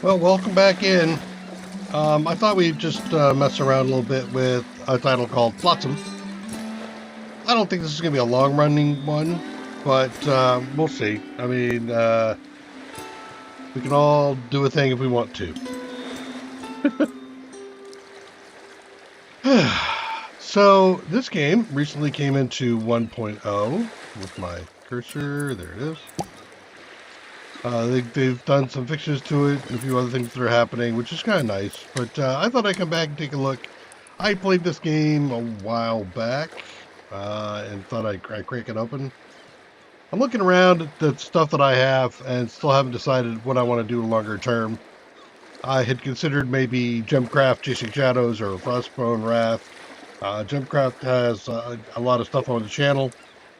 Well, welcome back in. I thought we'd just mess around a little bit with a title called Flotsam. I don't think this is going to be a long running one, but we'll see. I mean, we can all do a thing if we want to. So, this game recently came into 1.0 with my cursor. There it is. They've done some fixes to it and a few other things that are happening, which is kind of nice. But I thought I'd come back and take a look. I played this game a while back and thought I'd crack it open. I'm looking around at the stuff that I have and still haven't decided what I want to do longer term. I had considered maybe Gemcraft Chasing Shadows or Frostbone Wrath. Gemcraft has a lot of stuff on the channel,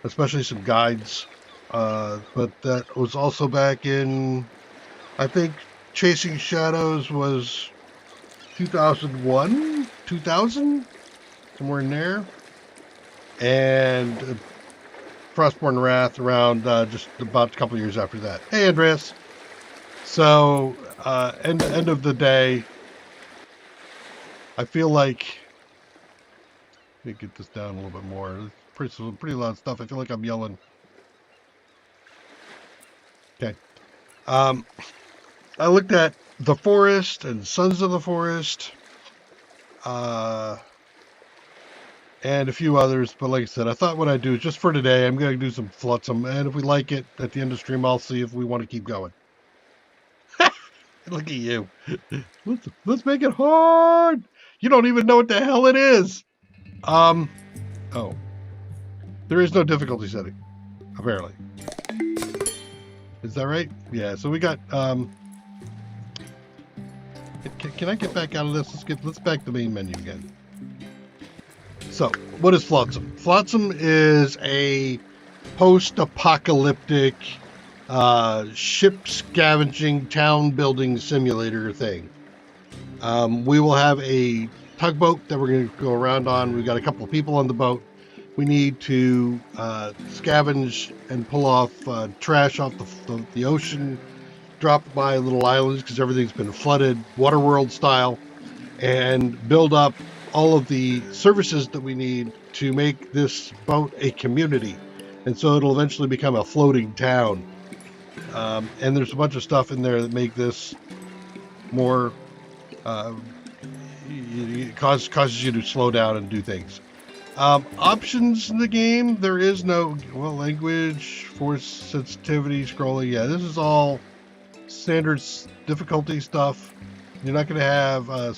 especially some guides. But that was also back in, I think Chasing Shadows was 2001, 2000, somewhere in there. And Frostborn Wrath around just about a couple years after that. Hey, Andreas. So, end of the day, I feel like, let me get this down a little bit more. It's pretty loud stuff. I feel like I'm yelling. Okay. Um, I looked at The Forest and Sons of the Forest, uh, and a few others. But like I said, I thought what I'd do is just for today, I'm going to do some Flotsam. And if we like it at the end of the stream, I'll see if we want to keep going. Look at you. Let's make it hard. You don't even know what the hell it is. Um, oh, there is no difficulty setting, apparently. Is that right? Yeah. So we got. Can I get back out of this? Let's back to the main menu again. So, what is Flotsam? Flotsam is a post-apocalyptic ship scavenging town building simulator thing. We will have a tugboat that we're going to go around on. We've got a couple of people on the boat. We need to scavenge and pull off trash off the ocean, drop by little islands because everything's been flooded, Waterworld style, and build up all of the services that we need to make this boat a community. And so it'll eventually become a floating town. And there's a bunch of stuff in there that make this more it causes you to slow down and do things. Options in the game, there is no language, force sensitivity, scrolling. Yeah, this is all standard difficulty stuff. You're not going to have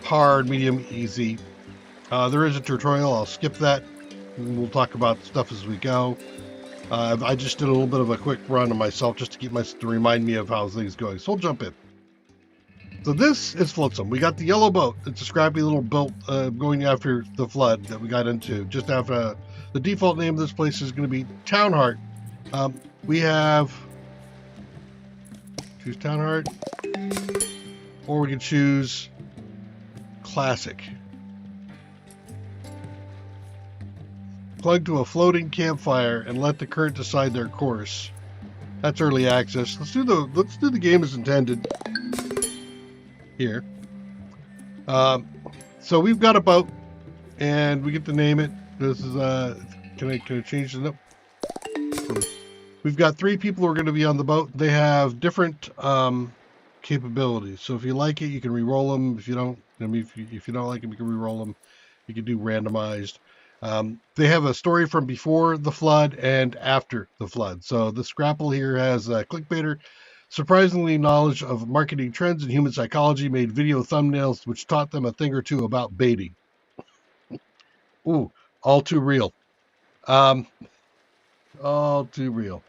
hard, medium, easy. There is a tutorial. I'll skip that. We'll talk about stuff as we go. I just did a little bit of a quick run on myself just to remind me of how things going. So we'll jump in. So this is Flotsam. We got the yellow boat. It's a scrappy little boat going after the flood that we got into. Just after the default name of this place is going to be Townheart. We have choose Townheart, or we can choose Classic. Plug to a floating campfire and let the current decide their course. That's early access. Let's do the game as intended. Here. So we've got a boat, and we get to name it. This is can I change the note? We've got 3 people who are going to be on the boat. They have different capabilities. So if you like it, you can re-roll them. If you don't, if you don't like them, you can re-roll them. You can do randomized. They have a story from before the flood and after the flood. So the Scrapple here has a clickbaiter. Surprisingly, knowledge of marketing trends and human psychology made video thumbnails which taught them a thing or two about baiting. Ooh, all too real. All too real.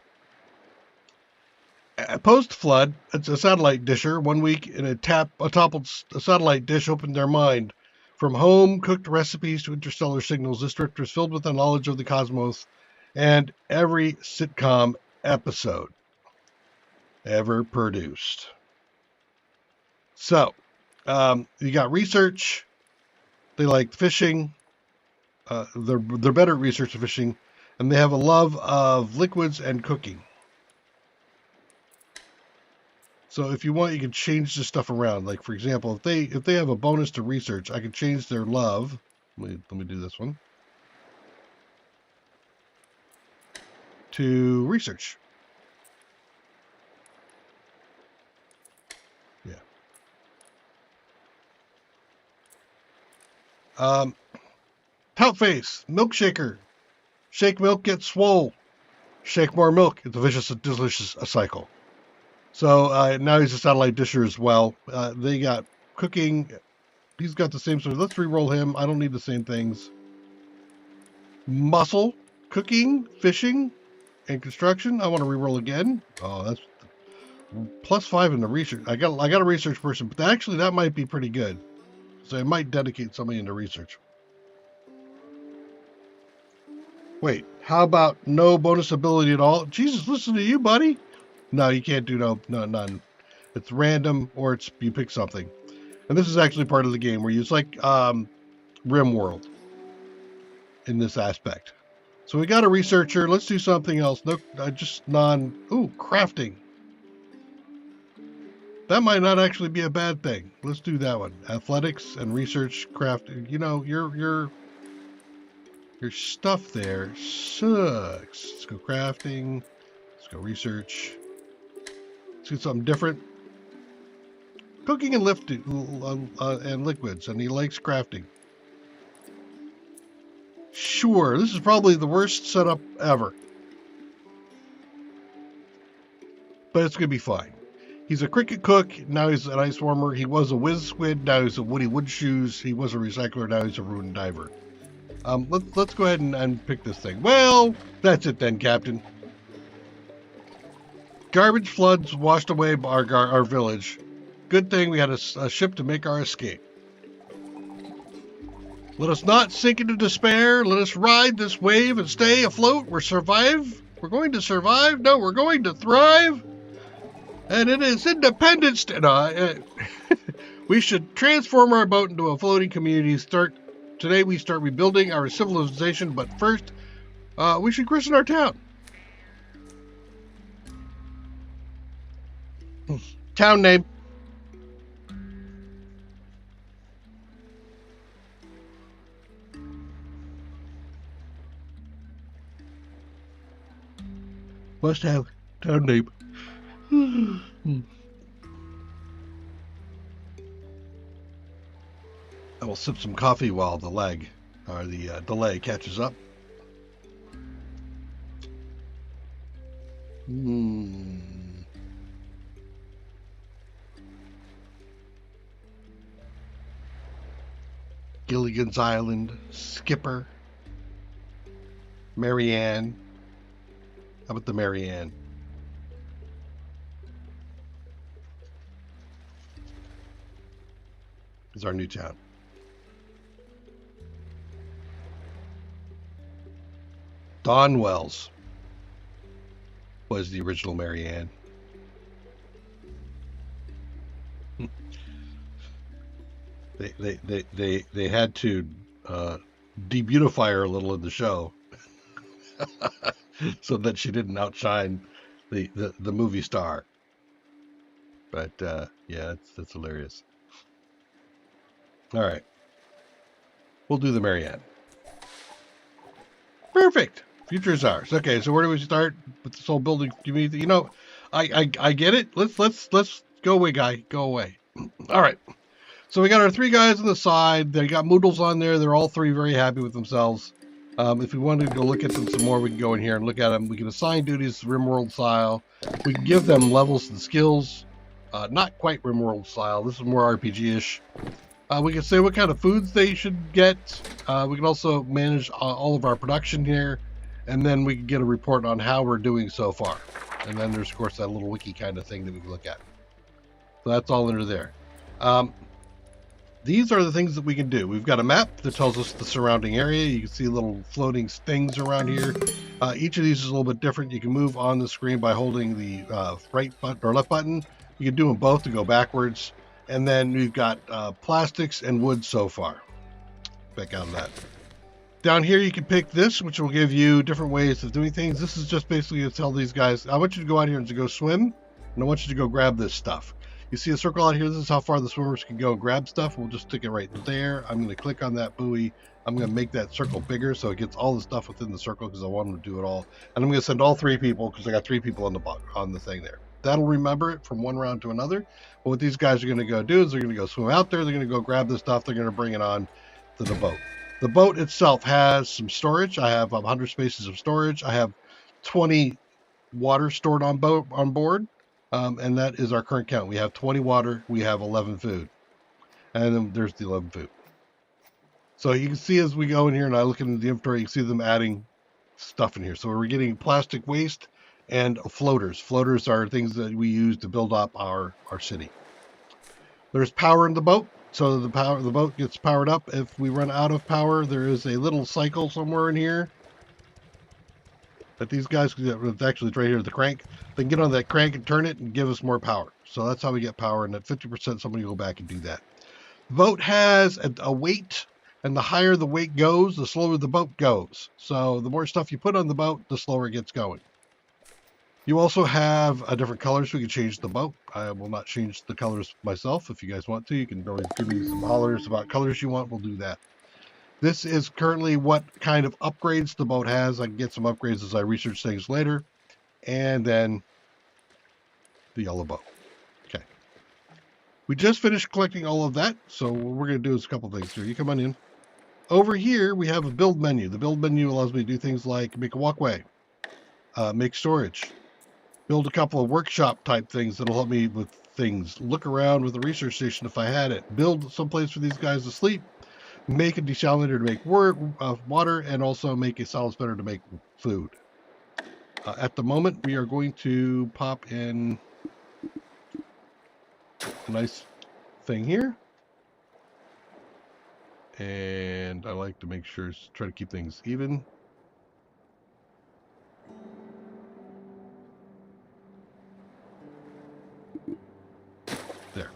Post-flood, it's a satellite disher. 1 week in a toppled satellite dish opened their mind. From home-cooked recipes to interstellar signals, this script is filled with a knowledge of the cosmos and every sitcom episode ever produced. So, you got research. They like fishing. They're better at research and fishing, and they have a love of liquids and cooking. So if you want, you can change this stuff around. Like for example, if they have a bonus to research, I can change their love. Let me do this one to research. Yeah. Tout face, milkshaker. Shake milk, get swole. Shake more milk. It's a vicious, delicious cycle. So now he's a satellite disher as well. They got cooking. He's got the same sort of. Let's re-roll him. I don't need the same things. Muscle, cooking, fishing, and construction. I want to re-roll again. Oh, that's +5 in the research. I got a research person, but actually that might be pretty good. So I might dedicate somebody into research. Wait, how about no bonus ability at all? Jesus, listen to you, buddy. No, you can't do none. It's random or it's you pick something. And this is actually part of the game where you, it's like Rim World in this aspect. So we got a researcher. Let's do something else. No, just non. Ooh, crafting. That might not actually be a bad thing. Let's do that one. Athletics and research, crafting. You know, your stuff there sucks. Let's go crafting. Let's go research. Let's do something different. Cooking and lifting and liquids, and he likes crafting. Sure, this is probably the worst setup ever. But it's going to be fine. He's a cricket cook, now he's an ice warmer. He was a whiz squid, now he's a woody woodshoes. He was a recycler, now he's a ruined diver. Let's go ahead and pick this thing. Well, that's it then, Captain. Garbage floods washed away our village. Good thing we had a ship to make our escape. Let us not sink into despair. Let us ride this wave and stay afloat. We're going to survive. No, we're going to thrive. And it is Independence Day. We should transform our boat into a floating community. Today we start rebuilding our civilization, but first, we should christen our town. Town name. Must have town name. I will sip some coffee while the delay catches up. Gilligan's Island, Skipper, Marianne. How about the Marianne? Is our new town. Donwells was the original Marianne. They had to debeautify her a little in the show so that she didn't outshine the movie star. But yeah, that's hilarious. All right, we'll do the Marianne. Perfect. Future is ours. Okay, so where do we start with this whole building community? You know, I get it. Let's go away, guy. Go away. All right. So we got our 3 guys on the side. They got Moodles on there. They're all 3 very happy with themselves. If we wanted to go look at them some more, we can go in here and look at them. We can assign duties RimWorld style. We can give them levels and skills. Not quite RimWorld style. This is more RPG-ish. We can say what kind of foods they should get. We can also manage all of our production here. And then we can get a report on how we're doing so far. And then there's, of course, that little wiki kind of thing that we can look at. So that's all under there. These are the things that we can do. We've got a map that tells us the surrounding area. You can see little floating things around here. Each of these is a little bit different. You can move on the screen by holding the right button or left button. You can do them both to go backwards. And then we've got plastics and wood so far. Back out of that. Down here you can pick this, which will give you different ways of doing things. This is just basically to tell these guys, I want you to go out here and to go swim. and I want you to go grab this stuff. You see a circle out here? This is how far the swimmers can go grab stuff. We'll just stick it right there. I'm going to click on that buoy. I'm going to make that circle bigger so it gets all the stuff within the circle because I want them to do it all. And I'm going to send all 3 people because I got 3 people on the thing there. That'll remember it from one round to another. But what these guys are going to go do is they're going to go swim out there. They're going to go grab the stuff. They're going to bring it on to the boat. The boat itself has some storage. I have 100 spaces of storage. I have 20 water stored on board. And that is our current count. We have 20 water, we have 11 food. And then there's the 11 food. So you can see as we go in here and I look into the inventory, you can see them adding stuff in here. So we're getting plastic waste and floaters. Floaters are things that we use to build up our city. There's power in the boat. So the boat gets powered up. If we run out of power, there is a little cycle somewhere in here that these guys, it's actually right here, the crank. They can get on that crank and turn it and give us more power. So that's how we get power. And at 50%, somebody will go back and do that. The boat has a weight, and the higher the weight goes, the slower the boat goes. So the more stuff you put on the boat, the slower it gets going. You also have different colors. We can change the boat. I will not change the colors myself. If you guys want to, you can always give me some hollers about colors you want. We'll do that. This is currently what kind of upgrades the boat has. I can get some upgrades as I research things later. And then the yellow boat. Okay. We just finished collecting all of that. So what we're going to do is a couple things here. You come on in. Over here, we have a build menu. The build menu allows me to do things like make a walkway, make storage, build a couple of workshop type things that'll help me with things, look around with the research station if I had it, build someplace for these guys to sleep, make a desalinator to make water, and also make a solid spinner to make food. At the moment, we are going to pop in a nice thing here. And I like to make sure, try to keep things even. There.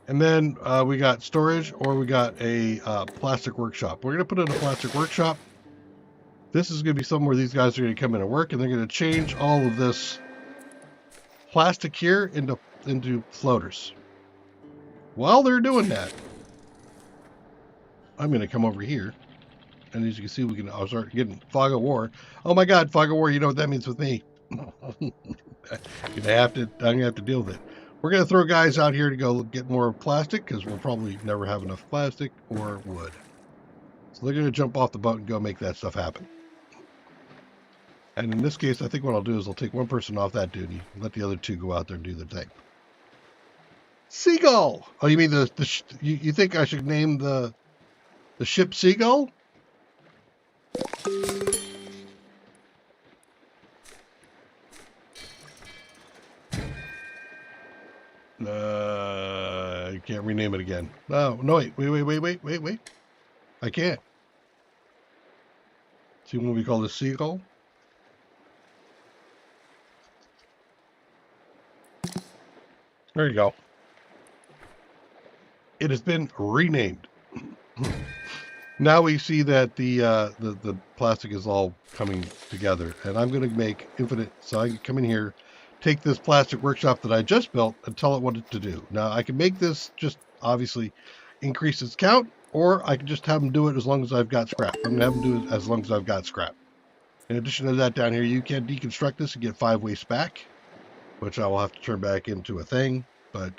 And then we got storage, or we got a plastic workshop. We're going to put in a plastic workshop. This is going to be somewhere these guys are going to come in and work, and they're going to change all of this plastic here into floaters. While they're doing that, I'm going to come over here, and as you can see, we can start getting fog of war. Oh my God, fog of war! You know what that means with me. I'm gonna have to deal with it. We're gonna throw guys out here to go get more plastic because we'll probably never have enough plastic or wood. So they're gonna jump off the boat and go make that stuff happen. And in this case, I think what I'll do is I'll take one person off that duty and let the other 2 go out there and do their thing. Seagull. Oh, you mean you think I should name the ship Seagull? I can't rename it again. No, wait. I can't. See what we call this Seagull? There you go. It has been renamed. Now we see that the plastic is all coming together, and I'm going to make infinite. So I can come in here, take this plastic workshop that I just built, and tell it what to do. Now I can make this just obviously increase its count, or I can just have them do it as long as I've got scrap. I'm going to have them do it as long as I've got scrap. In addition to that, down here you can deconstruct this and get 5 waste back, which I will have to turn back into a thing. But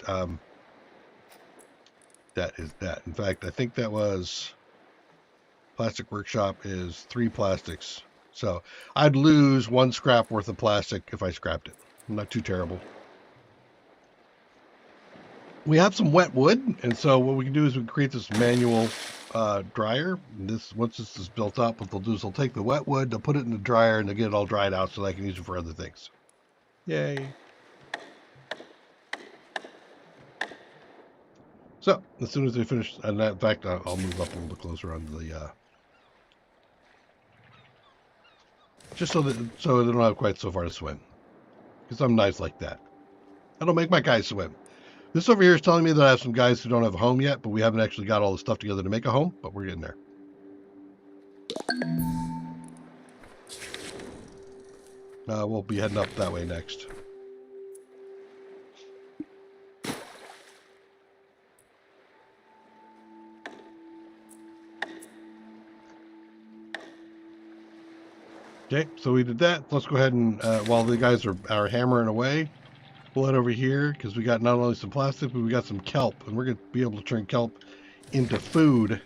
that is that. In fact, I think that was. Plastic workshop is 3 plastics. So I'd lose 1 scrap worth of plastic if I scrapped it. Not too terrible. We have some wet wood, and so what we can do is we can create this manual dryer. And once this is built up, what they'll do is they'll take the wet wood, they'll put it in the dryer, and they'll get it all dried out so they can use it for other things. Yay. So as soon as they finish, and in fact, I'll move up a little closer on the just so they don't have quite so far to swim. Because I'm nice like that. I don't make my guys swim. This over here is telling me that I have some guys who don't have a home yet, but we haven't actually got all the stuff together to make a home, but we're getting there. We'll be heading up that way next. Okay, so we did that. Let's go ahead and while the guys are hammering away, pull it over here because we got not only some plastic, but we got some kelp, and we're going to be able to turn kelp into food.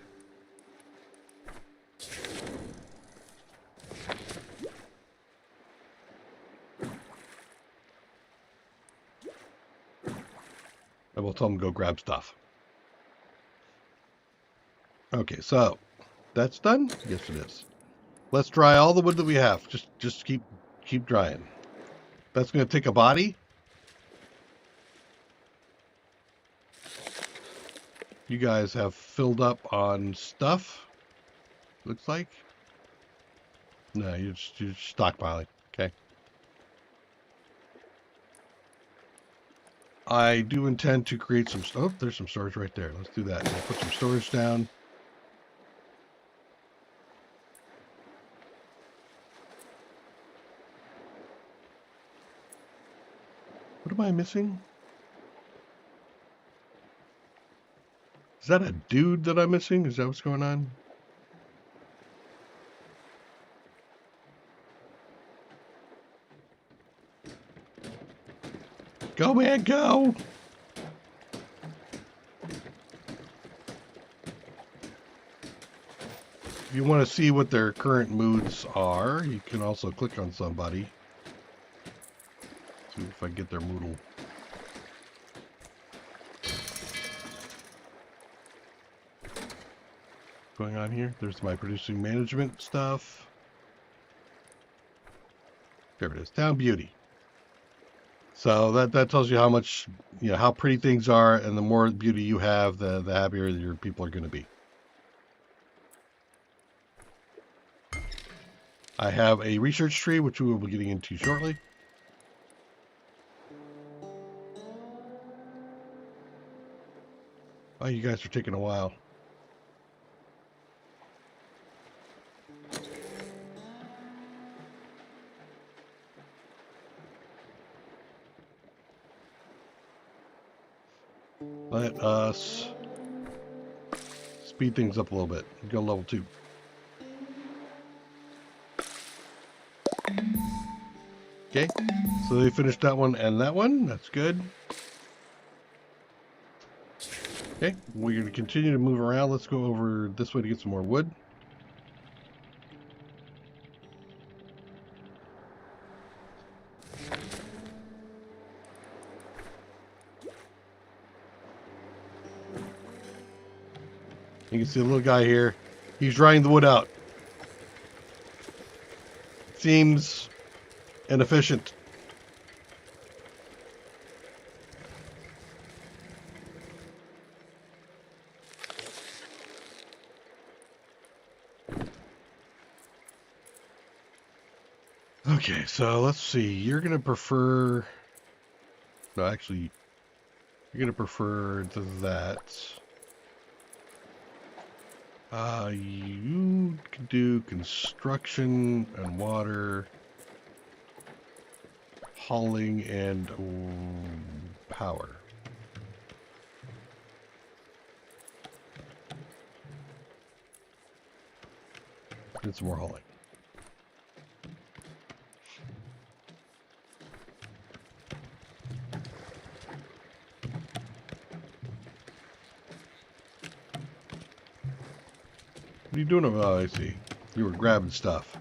And we'll tell them to go grab stuff. Okay, so that's done. Yes, it is. Let's dry all the wood that we have. Just keep drying. That's going to take a body. You guys have filled up on stuff. Looks like. No, you're just stockpiling. Okay. I do intend to create some. Oh, there's some storage right there. Let's do that. We'll put some storage down. What am I missing? Is that a dude that I'm missing? Is that what's going on? Go, man, go! If you want to see what their current moods are, you can also click on somebody. See if I get their moodle. Going on here. There's my producing management stuff. There it is. Town beauty. So that tells you how much, how pretty things are, and the more beauty you have, the happier your people are going to be. I have a research tree, which we will be getting into shortly. Oh, you guys are taking a while. Let us speed things up a little bit. Go level 2. Okay, so they finished that one and that one. That's good. Okay, we're going to continue to move around. Let's go over this way to get some more wood. You can see the little guy here. He's drying the wood out. Seems inefficient. Okay, so let's see. You're going to prefer... No, actually, you're going to prefer that. You can do construction and water, hauling, and power. And some more hauling. What are you doing? Oh, I see. You were grabbing stuff.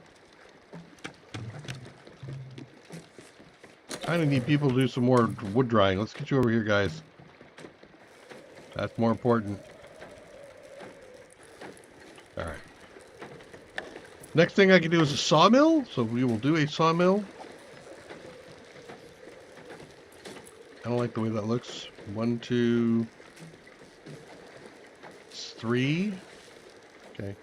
I need people to do some more wood drying. Let's get you over here, guys. That's more important. All right. Next thing I can do is a sawmill. So we will do a sawmill. I don't like the way that looks. 1, 2, 3. Okay.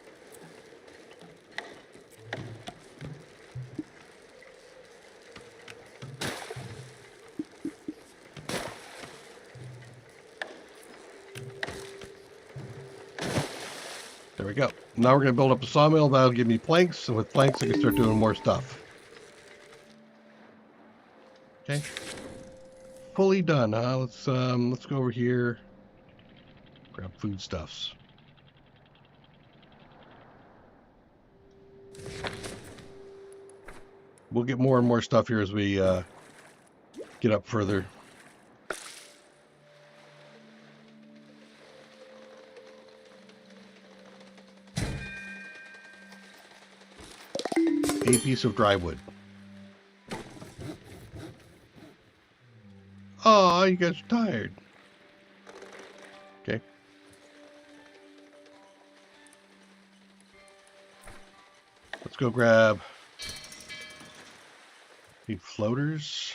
There we go. Now we're going to build up a sawmill. That'll give me planks, and with planks I can start doing more stuff. Okay. Fully done, huh? Let's go over here. Grab foodstuffs. We'll get more and more stuff here as we get up further. A piece of dry wood. Oh, you guys are tired. Okay. Let's go grab the floaters.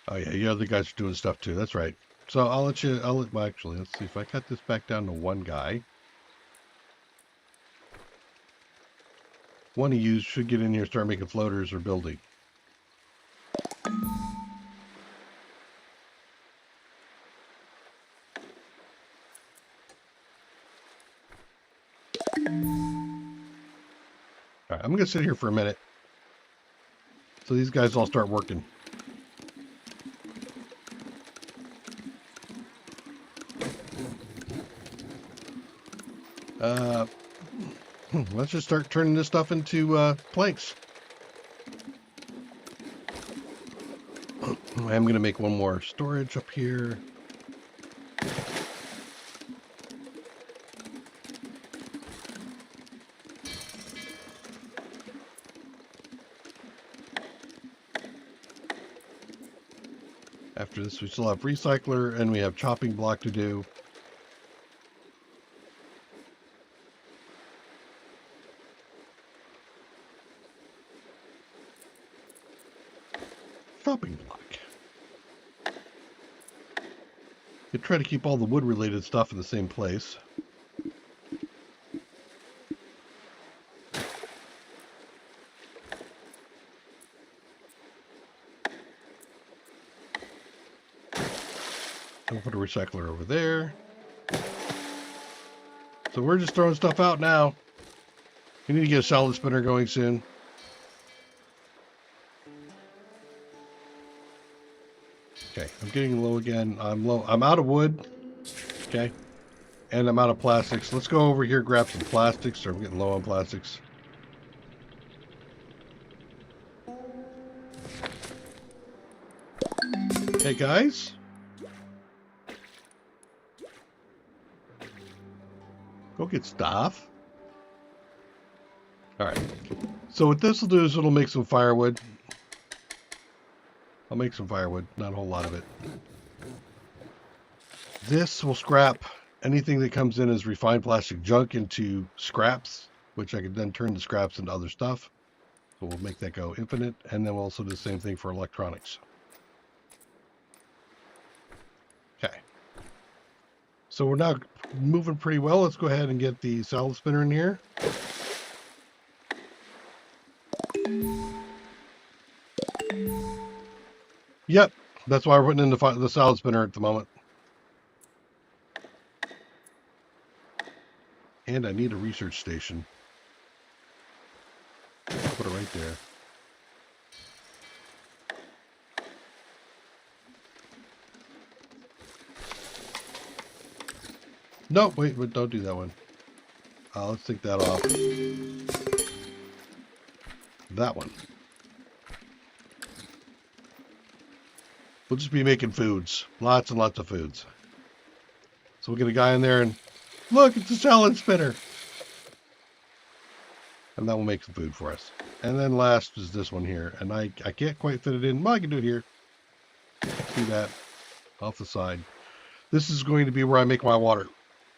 Oh yeah, you other guys are doing stuff too. That's right. So well, actually, let's see if I cut this back down to one guy. One of you should get in here and start making floaters or building. All right, I'm going to sit here for a minute. So these guys all start working. Let's just start turning this stuff into planks. I'm going to make one more storage up here. After this, we still have recycler and we have chopping block to do. Chopping block. You try to keep all the wood related stuff in the same place. We'll put a recycler over there. So we're just throwing stuff out now. We need to get a salad spinner going soon. Okay, I'm getting low again. I'm low. I'm out of wood. Okay. And I'm out of plastics. Let's go over here, grab some plastics. So I'm getting low on plastics. Hey guys. Go get stuff. Alright. So what this will do is it'll make some firewood. I'll make some firewood. Not a whole lot of it. This will scrap anything that comes in as refined plastic junk into scraps, which I can then turn the scraps into other stuff. So we'll make that go infinite. And then we'll also do the same thing for electronics. Okay. So we're now moving pretty well. Let's go ahead and get the salad spinner in here. Yep, that's why we're putting in the salad spinner at the moment. And I need a research station. I'll put it right there. No, wait, don't do that one. Let's take that off. That one. We'll just be making foods. Lots and lots of foods. So we'll get a guy in there and look, it's a salad spinner. And that will make some food for us. And then last is this one here. And I can't quite fit it in. Well, I can do it here. See that? Off the side. This is going to be where I make my water.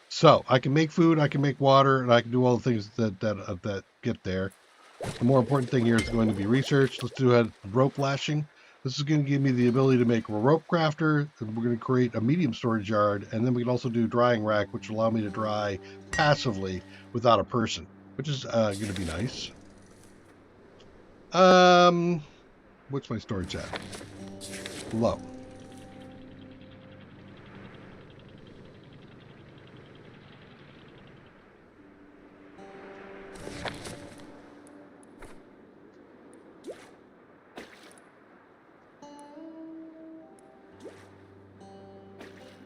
So I can make food, I can make water, and I can do all the things that get there. The more important thing here is going to be research. Let's do a rope lashing. This is going to give me the ability to make a rope crafter. And we're going to create a medium storage yard, and then we can also do drying rack, which will allow me to dry passively without a person, which is going to be nice. What's my storage at? Low.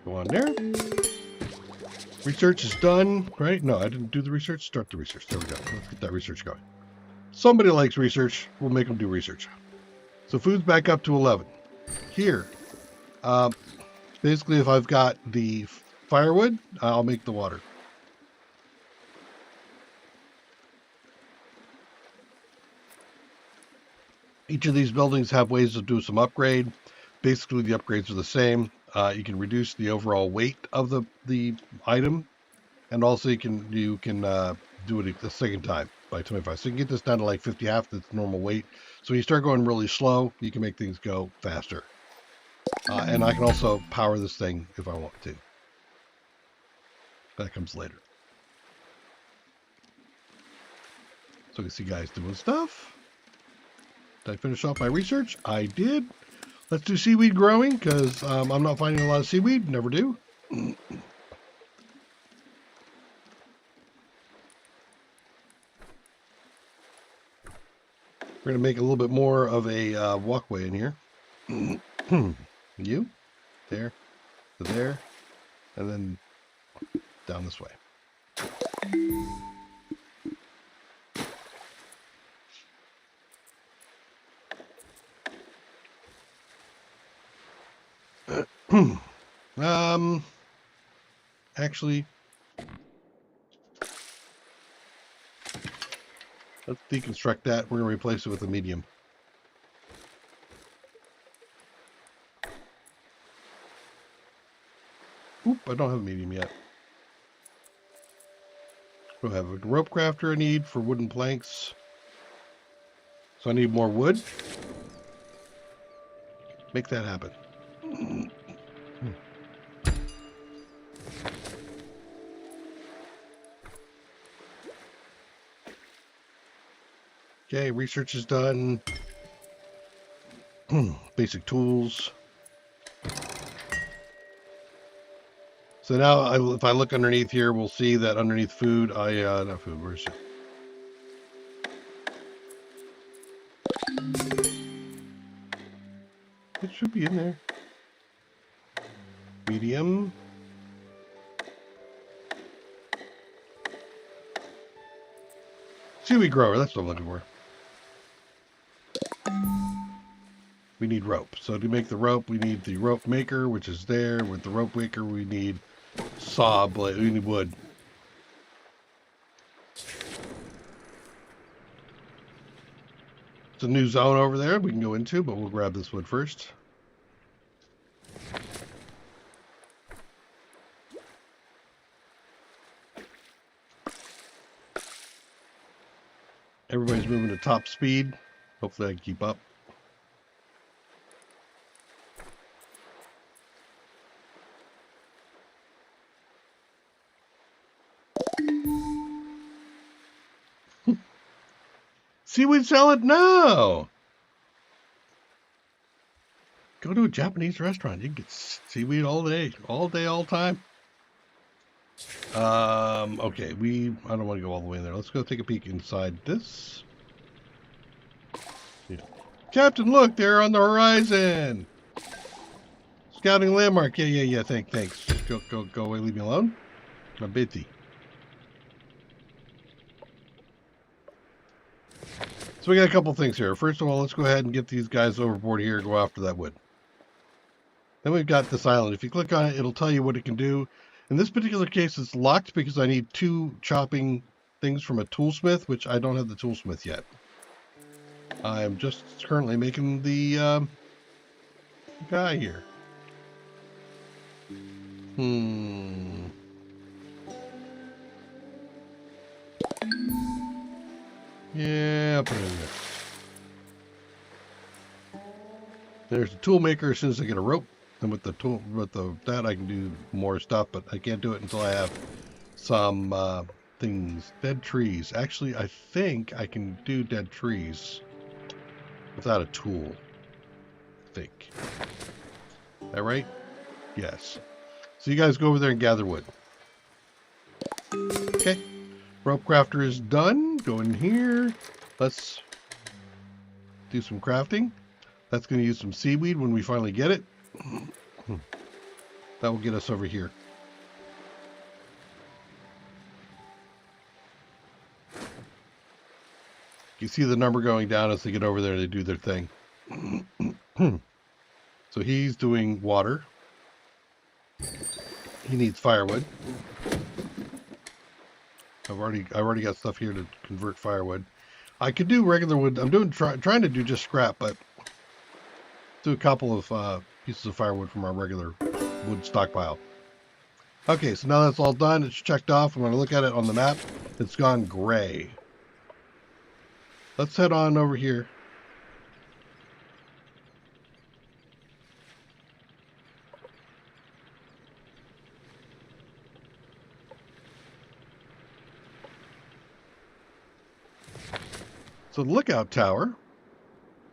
Go on there. Research is done, right? No, I didn't do the research. Start the research. There we go. Let's get that research going. Somebody likes research. We'll make them do research. So food's back up to 11. Here, basically, if I've got the firewood, I'll make the water. Each of these buildings have ways to do some upgrade. Basically, the upgrades are the same. You can reduce the overall weight of the item, and also you can do it the second time by 25. So you can get this down to like 50, half its normal weight. So when you start going really slow, you can make things go faster. And I can also power this thing if I want to. That comes later. So you can see guys doing stuff. Did I finish off my research? I did. Let's do seaweed growing, because I'm not finding a lot of seaweed. Never do. We're going to make a little bit more of a walkway in here. You, there, to there, and then down this way. Actually, let's deconstruct that. We're going to replace it with a medium. Oop, I don't have a medium yet. We'll have a rope crafter I need for wooden planks. So I need more wood. Make that happen. Okay, research is done. Basic tools. So now, if I look underneath here, we'll see that underneath food, not food, where's it? It should be in there. Medium. Seaweed grower, that's what I'm looking for. We need rope. So to make the rope, we need the rope maker, which is there. With the rope maker, we need saw blade. We need wood. It's a new zone over there we can go into, but we'll grab this wood first. Everybody's moving to top speed. Hopefully I can keep up. Seaweed salad? No! Go to a Japanese restaurant. You can get seaweed all day, all time. Okay, I don't want to go all the way in there. Let's go take a peek inside this. Yeah. Captain, look, they're on the horizon. Scouting landmark. Yeah. Thanks. Go away. Leave me alone. I'm busy. So we got a couple things here. First of all, let's go ahead and get these guys overboard here and go after that wood. Then we've got this island. If you click on it, it'll tell you what it can do. In this particular case, it's locked because I need 2 chopping things from a toolsmith, which I don't have the toolsmith yet. I'm just currently making the guy here. Yeah, I'll put it in there. There's the tool maker as soon as I get a rope. And with that I can do more stuff, but I can't do it until I have some things. Dead trees. Actually, I think I can do dead trees without a tool. I think. Is that right? Yes. So you guys go over there and gather wood. Okay. Rope crafter is done. Go in here. Let's do some crafting. That's going to use some seaweed when we finally get it. That will get us over here. You see the number going down as they get over there, they do their thing. So he's doing water. He needs firewood. I've already got stuff here to convert firewood. I could do regular wood. I'm trying to do just scrap, but do a couple of pieces of firewood from our regular wood stockpile. Okay, so now that's all done. It's checked off. I'm going to look at it on the map. It's gone gray. Let's head on over here. So the lookout tower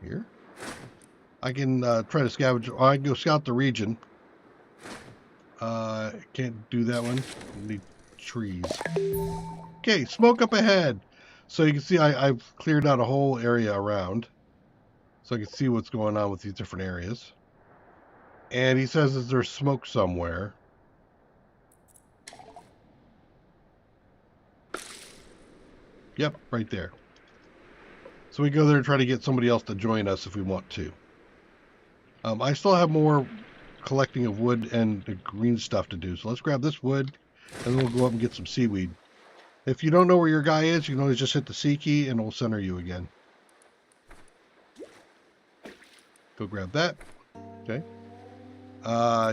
here. I can try to scavenge. I can go scout the region. Can't do that one. Need trees. Okay, smoke up ahead. So you can see I've cleared out a whole area around. So I can see what's going on with these different areas. And he says that there's smoke somewhere. Yep, right there. So we go there and try to get somebody else to join us if we want to. I still have more collecting of wood and the green stuff to do. So let's grab this wood, and then we'll go up and get some seaweed. If you don't know where your guy is, you can always just hit the C key, and it will center you again. Go grab that. Okay.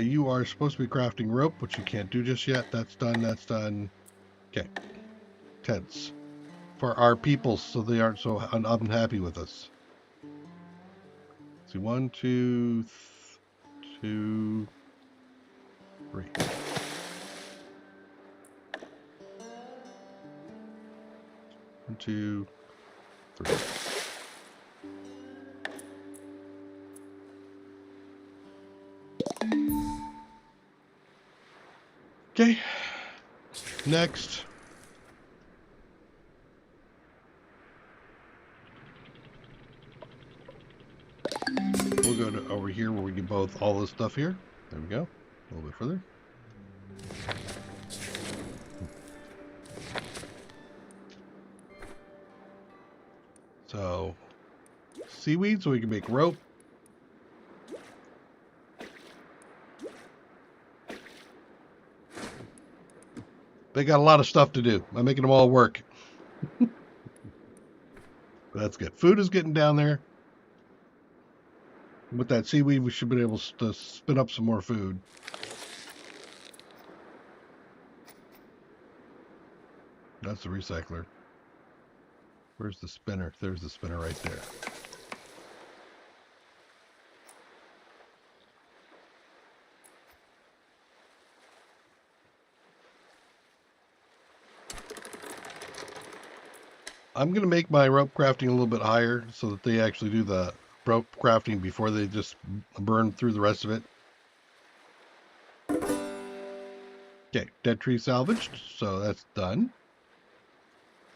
You are supposed to be crafting rope, which you can't do just yet. That's done. That's done. Okay. Tents. For our people, so they aren't so unhappy with us. See, 1, 2, 2, 3. One, 2, 3. Okay. Next. We'll go to over here where we get both all this stuff here. There we go. A little bit further. So, seaweed so we can make rope. They got a lot of stuff to do. I'm making them all work. That's good. Food is getting down there. With that seaweed, we should be able to spin up some more food. That's the recycler. Where's the spinner? There's the spinner right there. I'm going to make my rope crafting a little bit higher so that they actually do the rope crafting before they just burn through the rest of it. Okay, dead tree salvaged, so that's done.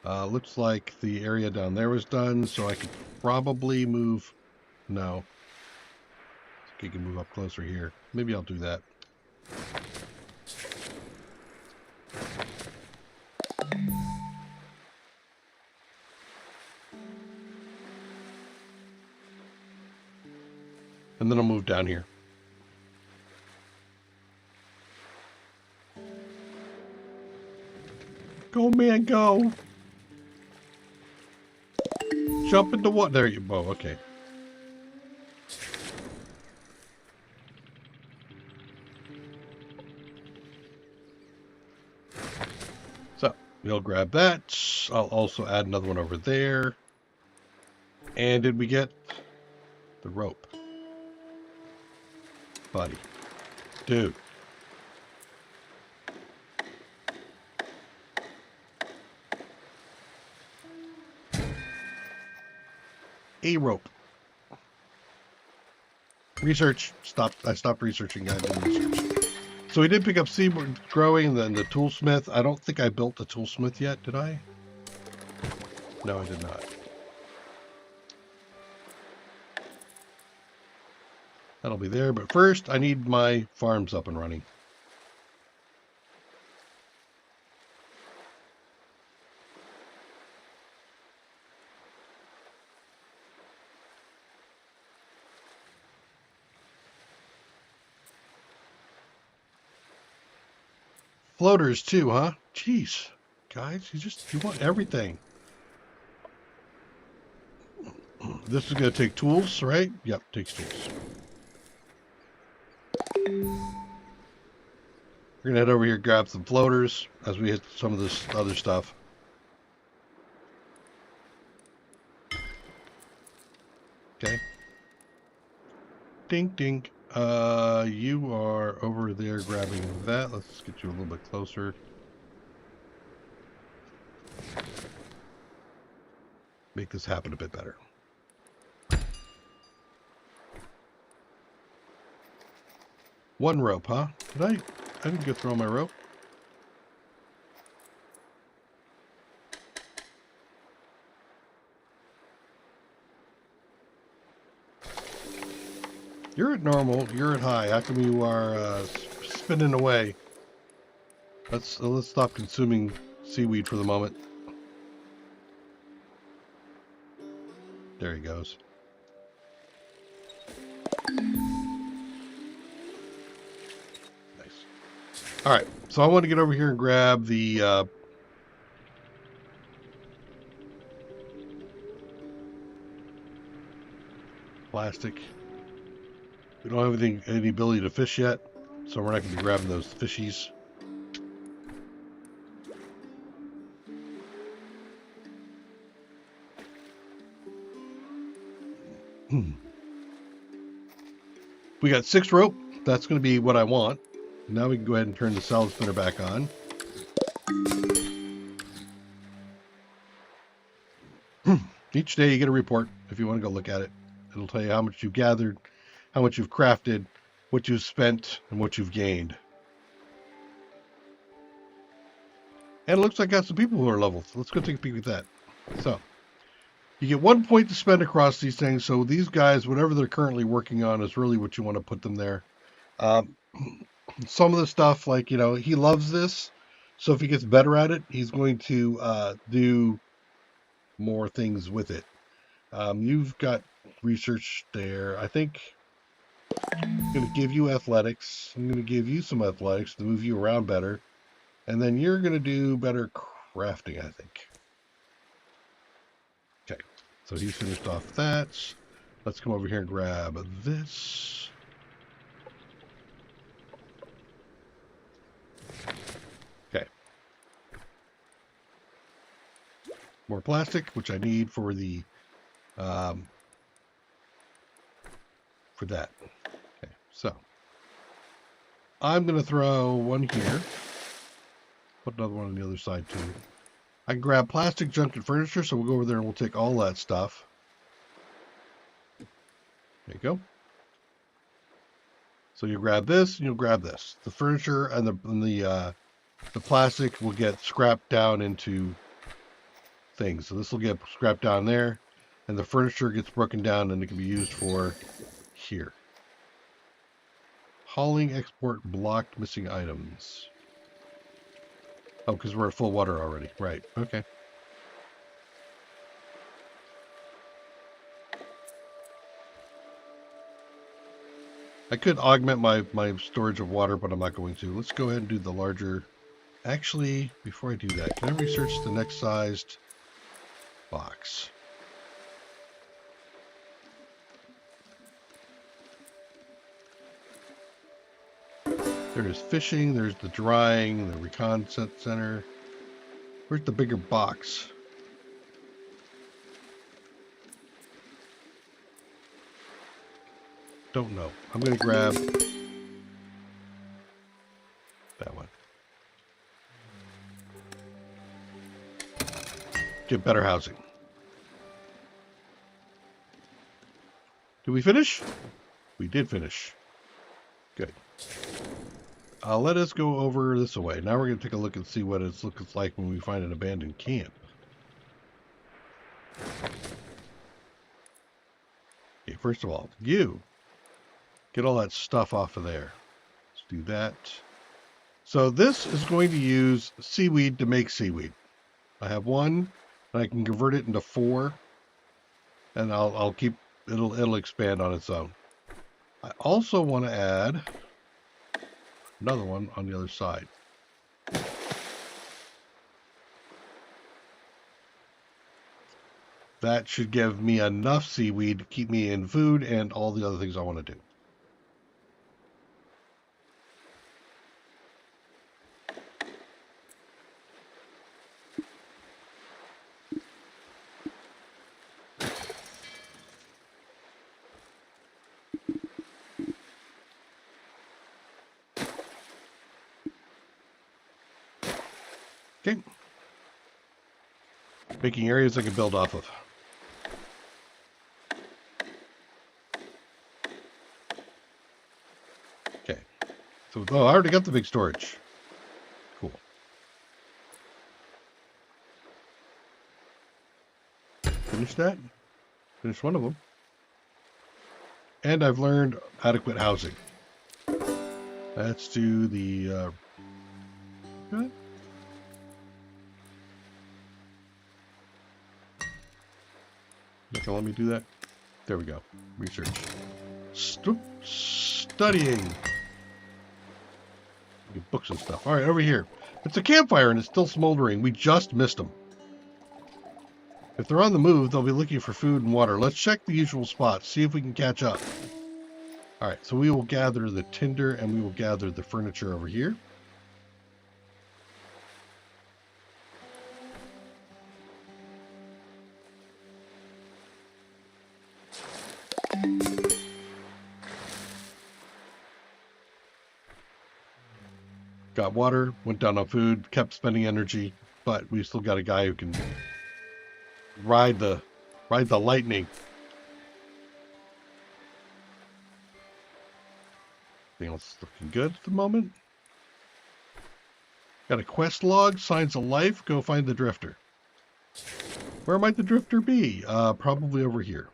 Looks like the area down there was done, so I could probably move. No. I think you can move up closer here. Maybe I'll do that. And then I'll move down here. Go, man, go. Jump into what? There you go. Oh, okay. So, we'll grab that. I'll also add another one over there. And did we get the rope? Buddy. Dude. A rope. Research. I stopped researching. I didn't research. So we did pick up seed growing and the toolsmith. I don't think I built the toolsmith yet, did I? No, I did not. That'll be there, but first I need my farms up and running. floaters too, huh? Jeez, guys, you want everything. This is going to take tools, right? Yep, takes tools. We're going to head over here, grab some floaters as we hit some of this other stuff. Okay. Ding, ding. You are over there grabbing that. Let's get you a little bit closer. Make this happen a bit better. One rope, huh? I didn't go through all my rope. You're at normal. You're at high. How come you are spinning away? Let's stop consuming seaweed for the moment. There he goes. Nice. All right. So I want to get over here and grab the plastic. We don't have any ability to fish yet, so we're not going to be grabbing those fishies. We got 6 rope. That's going to be what I want. Now we can go ahead and turn the salad spinner back on. Each day you get a report if you want to go look at it. It'll tell you how much you've gathered, how much you've crafted, what you've spent, and what you've gained. And it looks like I got some people who are leveled. So let's go take a peek at that. So, you get 1 point to spend across these things. So these guys, whatever they're currently working on, is really what you want to put them there. Some of the stuff, like, you know, he loves this. So if he gets better at it, he's going to do more things with it. You've got research there. I think I'm going to give you athletics. I'm going to give you some athletics to move you around better. And then you're going to do better crafting, I think. Okay, so he's finished off that. Let's come over here and grab this. Okay. More plastic, which I need for the for that. Okay, so I'm going to throw one here. Put another one on the other side too. I can grab plastic, junk, and furniture, so we'll go over there and we'll take all that stuff. There you go. So you grab this and you'll grab this. The furniture and the plastic will get scrapped down into things. So this will get scrapped down there, and the furniture gets broken down and it can be used for here. Hauling, export, blocked, missing items. Oh, because we're at full water already. Right. Okay. I could augment my storage of water, but I'm not going to. Let's go ahead and do the larger. Actually, before I do that, can I research the next sized box? There's fishing, there's the drying, the recon center. Where's the bigger box? Don't know. I'm going to grab that one. Get better housing. Did we finish? We did finish. Good. Let us go over this way. Now we're going to take a look and see what it looks like when we find an abandoned camp. Okay, first of all, you get all that stuff off of there. Let's do that. So this is going to use seaweed to make seaweed. I have one, and I can convert it into 4, and I'll keep it'll expand on its own. I also want to add another one on the other side. That should give me enough seaweed to keep me in food and all the other things I want to do. Okay. Making areas I can build off of. Okay. So, oh, I already got the big storage. Cool. Finish that. Finish one of them. And I've learned adequate housing. Let's do the... Good. Not gonna let me do that. There we go. Research. Studying. Books and stuff. All right, over here. It's a campfire and it's still smoldering. We just missed them. If they're on the move, they'll be looking for food and water. Let's check the usual spots. See if we can catch up. All right, so we will gather the tinder and we will gather the furniture over here. Got water, went down on food, kept spending energy, but we still got a guy who can ride the lightning. Everything else looking good at the moment. Got a quest log, signs of life, go find the drifter. Where might the drifter be? Probably over here.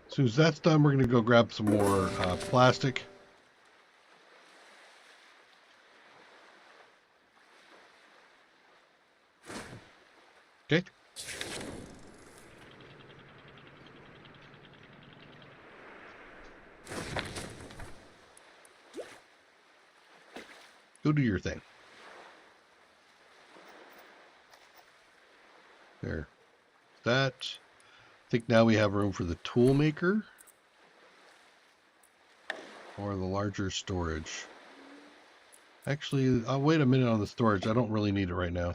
As soon as that's done, we're going to go grab some more plastic. Okay. Go do your thing. There. That. I think now we have room for the tool maker. Or the larger storage. Actually, I'll wait a minute on the storage. I don't really need it right now.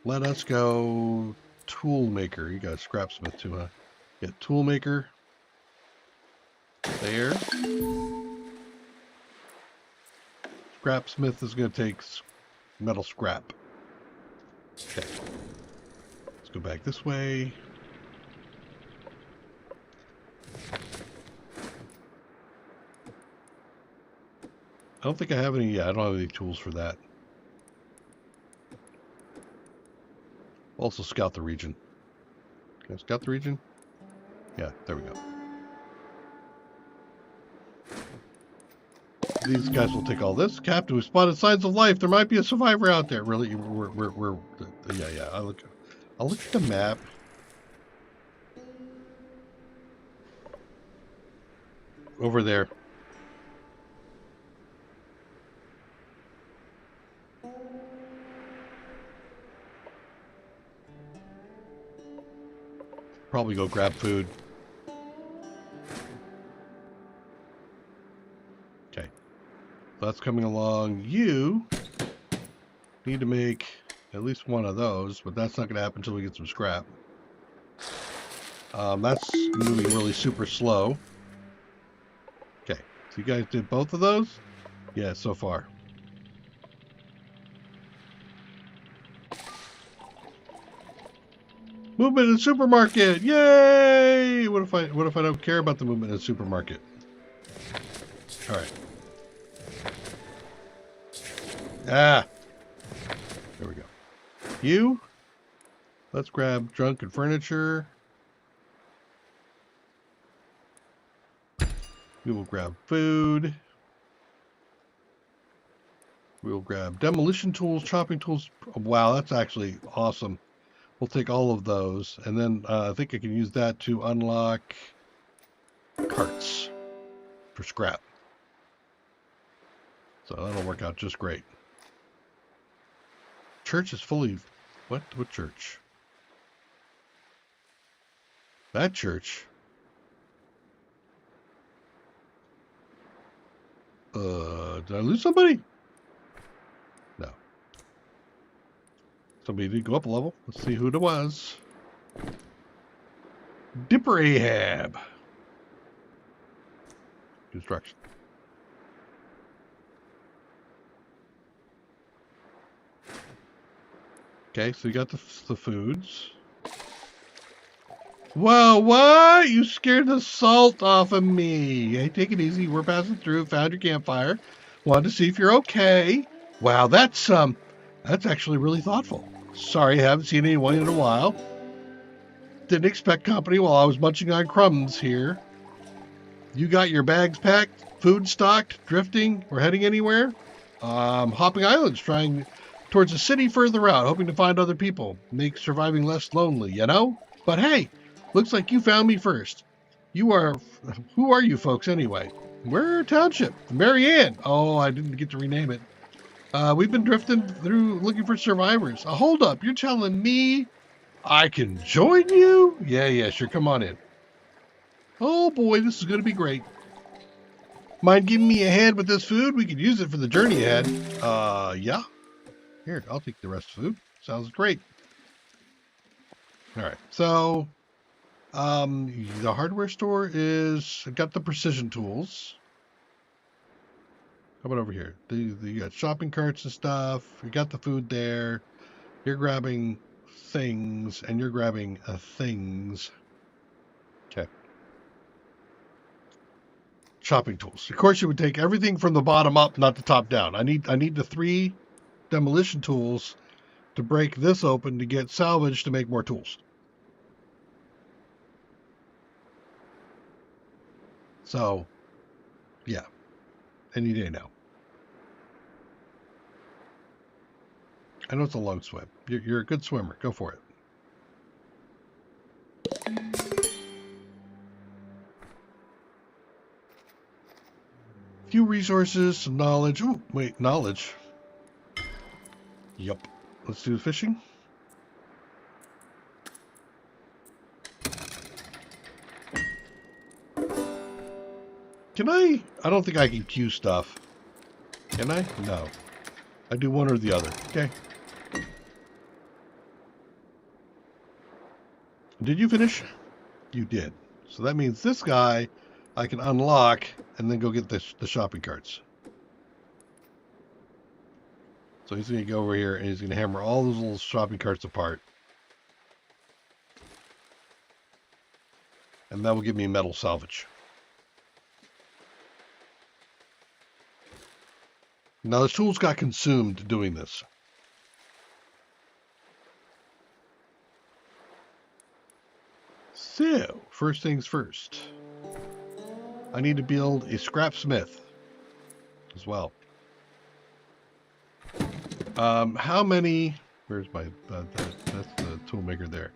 Let us go tool maker. You got a scrapsmith too, huh? Get tool maker. There. Scrapsmith is going to take metal scrap. Okay. Let's go back this way. I don't think I have any. Yeah, I don't have any tools for that. Also scout the region. Can I scout the region? Yeah, there we go. These guys will take all this. Captain, we spotted signs of life. There might be a survivor out there. Really? Yeah. I'll look at the map. Over there. Probably go grab food. Okay. So that's coming along. You need to make at least one of those, but that's not going to happen until we get some scrap. That's moving really super slow. Okay. So you guys did both of those? Yeah, so far. Movement in the supermarket! Yay! What if I don't care about the movement in the supermarket? All right. Ah. There we go. You. Let's grab junk and furniture. We will grab food. We will grab demolition tools, chopping tools. Wow, that's actually awesome. We'll take all of those, and then I think I can use that to unlock carts for scrap. So that'll work out just great. Church is fully... What? What church? That church? Did I lose somebody? No. Somebody did go up a level. Let's see who it was. Dipper Ahab. Construction. Okay, so you got the foods. Whoa, what? You scared the salt off of me. Hey, take it easy. We're passing through. Found your campfire. Wanted to see if you're okay. Wow, that's actually really thoughtful. Sorry, haven't seen anyone in a while. Didn't expect company while I was munching on crumbs here. You got your bags packed, food stocked, drifting, or heading anywhere? Hopping islands, trying towards a city further out, hoping to find other people, make surviving less lonely, you know? But hey, looks like you found me first. Who are you folks anyway? We're Township, Marianne. Oh, I didn't get to rename it. We've been drifting through looking for survivors. Hold up, you're telling me I can join you? Yeah, sure, come on in. Oh boy, this is going to be great. Mind giving me a hand with this food? We could use it for the journey ahead. Yeah. Here, I'll take the rest of the food. Sounds great. All right, so the hardware store is got the precision tools. How about over here? You got shopping carts and stuff. You got the food there. You're grabbing things, and you're grabbing things. Okay. Shopping tools. Of course, you would take everything from the bottom up, not the top down. I need the 3 demolition tools to break this open to get salvage to make more tools. So, yeah, any day now. I know it's a long swim. You're a good swimmer. Go for it. Few resources, some knowledge. Oh, wait, knowledge. Yup. Let's do the fishing. Can I? I don't think I can queue stuff. Can I? No. I do one or the other. Okay. Did you finish? You did. So that means this guy I can unlock and then go get the shopping carts. So he's going to go over here and he's going to hammer all those little shopping carts apart. And that will give me metal salvage. Now the tools got consumed doing this. So, first things first. I need to build a scrap smith as well. How many... Where's my... that's the tool maker there.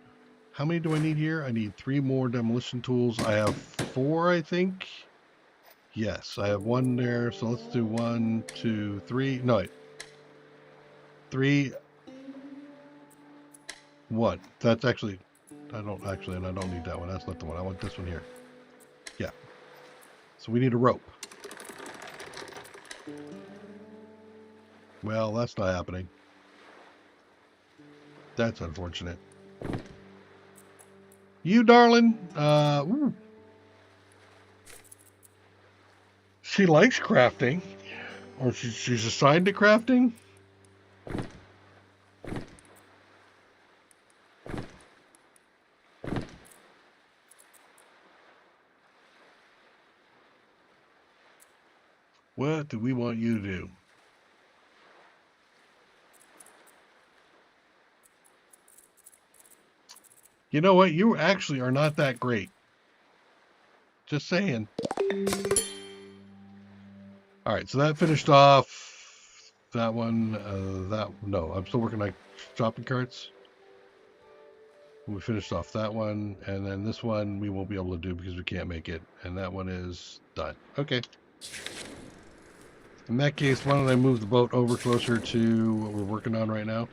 How many do I need here? I need 3 more demolition tools. I have 4, I think. Yes, I have 1 there. So let's do 1, 2, 3. No, wait. 3... 1. That's actually... I don't need that one. That's not the one. I want this one here. Yeah. So we need a rope. Well, that's not happening. That's unfortunate. You, darling. Ooh. She likes crafting. Or she's assigned to crafting. What do we want you to do? You know what? You actually are not that great. Just saying. All right, so that finished off that one. No, I'm still working on shopping carts. We finished off that one, and then this one we won't be able to do because we can't make it, and that one is done. Okay. In that case, why don't I move the boat over closer to what we're working on right now?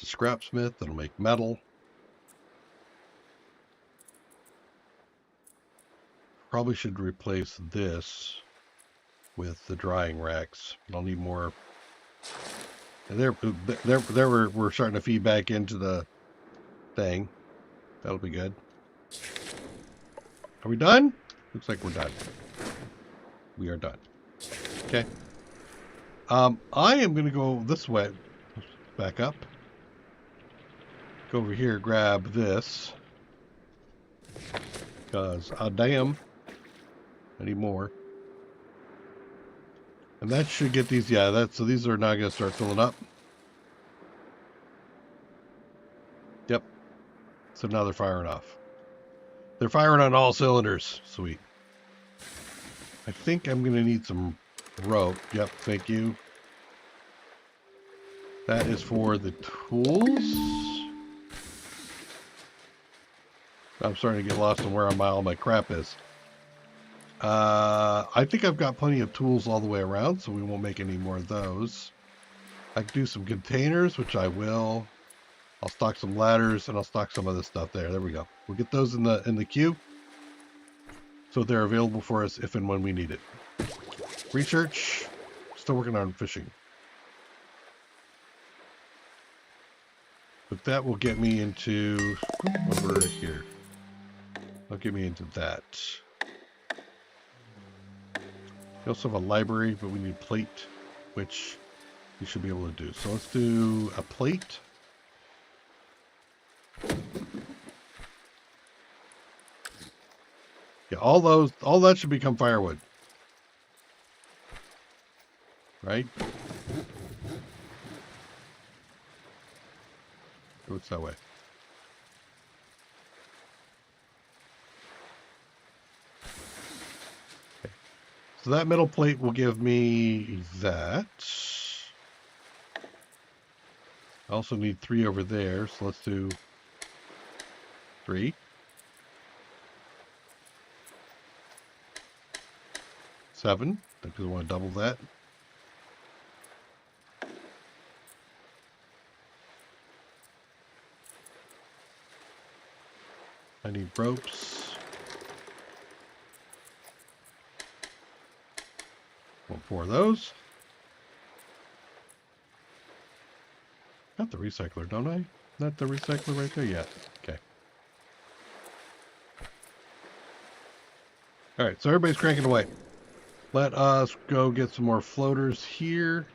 the scrapsmith. That'll make metal. Probably should replace this with the drying racks. I'll need more. And there we're starting to feed back into the thing. That'll be good. Are we done? Looks like we're done. We are done. Okay. I am going to go this way. Back up. Go over here, grab this. Because, damn. I need more. And that should get these, yeah, so these are now going to start filling up. Yep. So now they're firing off. They're firing on all cylinders. Sweet. I think I'm going to need some rope. Yep, thank you. That is for the tools. I'm starting to get lost on where all my crap is. I think I've got plenty of tools all the way around, so we won't make any more of those. I can do some containers, which I will. I'll stock some ladders, and I'll stock some of this stuff there. There we go. We'll get those in the queue, so they're available for us if and when we need it. Research. Still working on fishing. But that will get me into over here. That'll get me into that. We also have a library, but we need plate, which we should be able to do. So let's do a plate. Yeah, all that should become firewood. Right? Oh, it's that way. Okay. So that metal plate will give me that. I also need 3 over there, so let's do 3. 7, because I want to double that. I need ropes. 4 of those. Got the recycler, don't I? Not the recycler right there yet. Okay. Alright, so everybody's cranking away. Let us go get some more floaters here.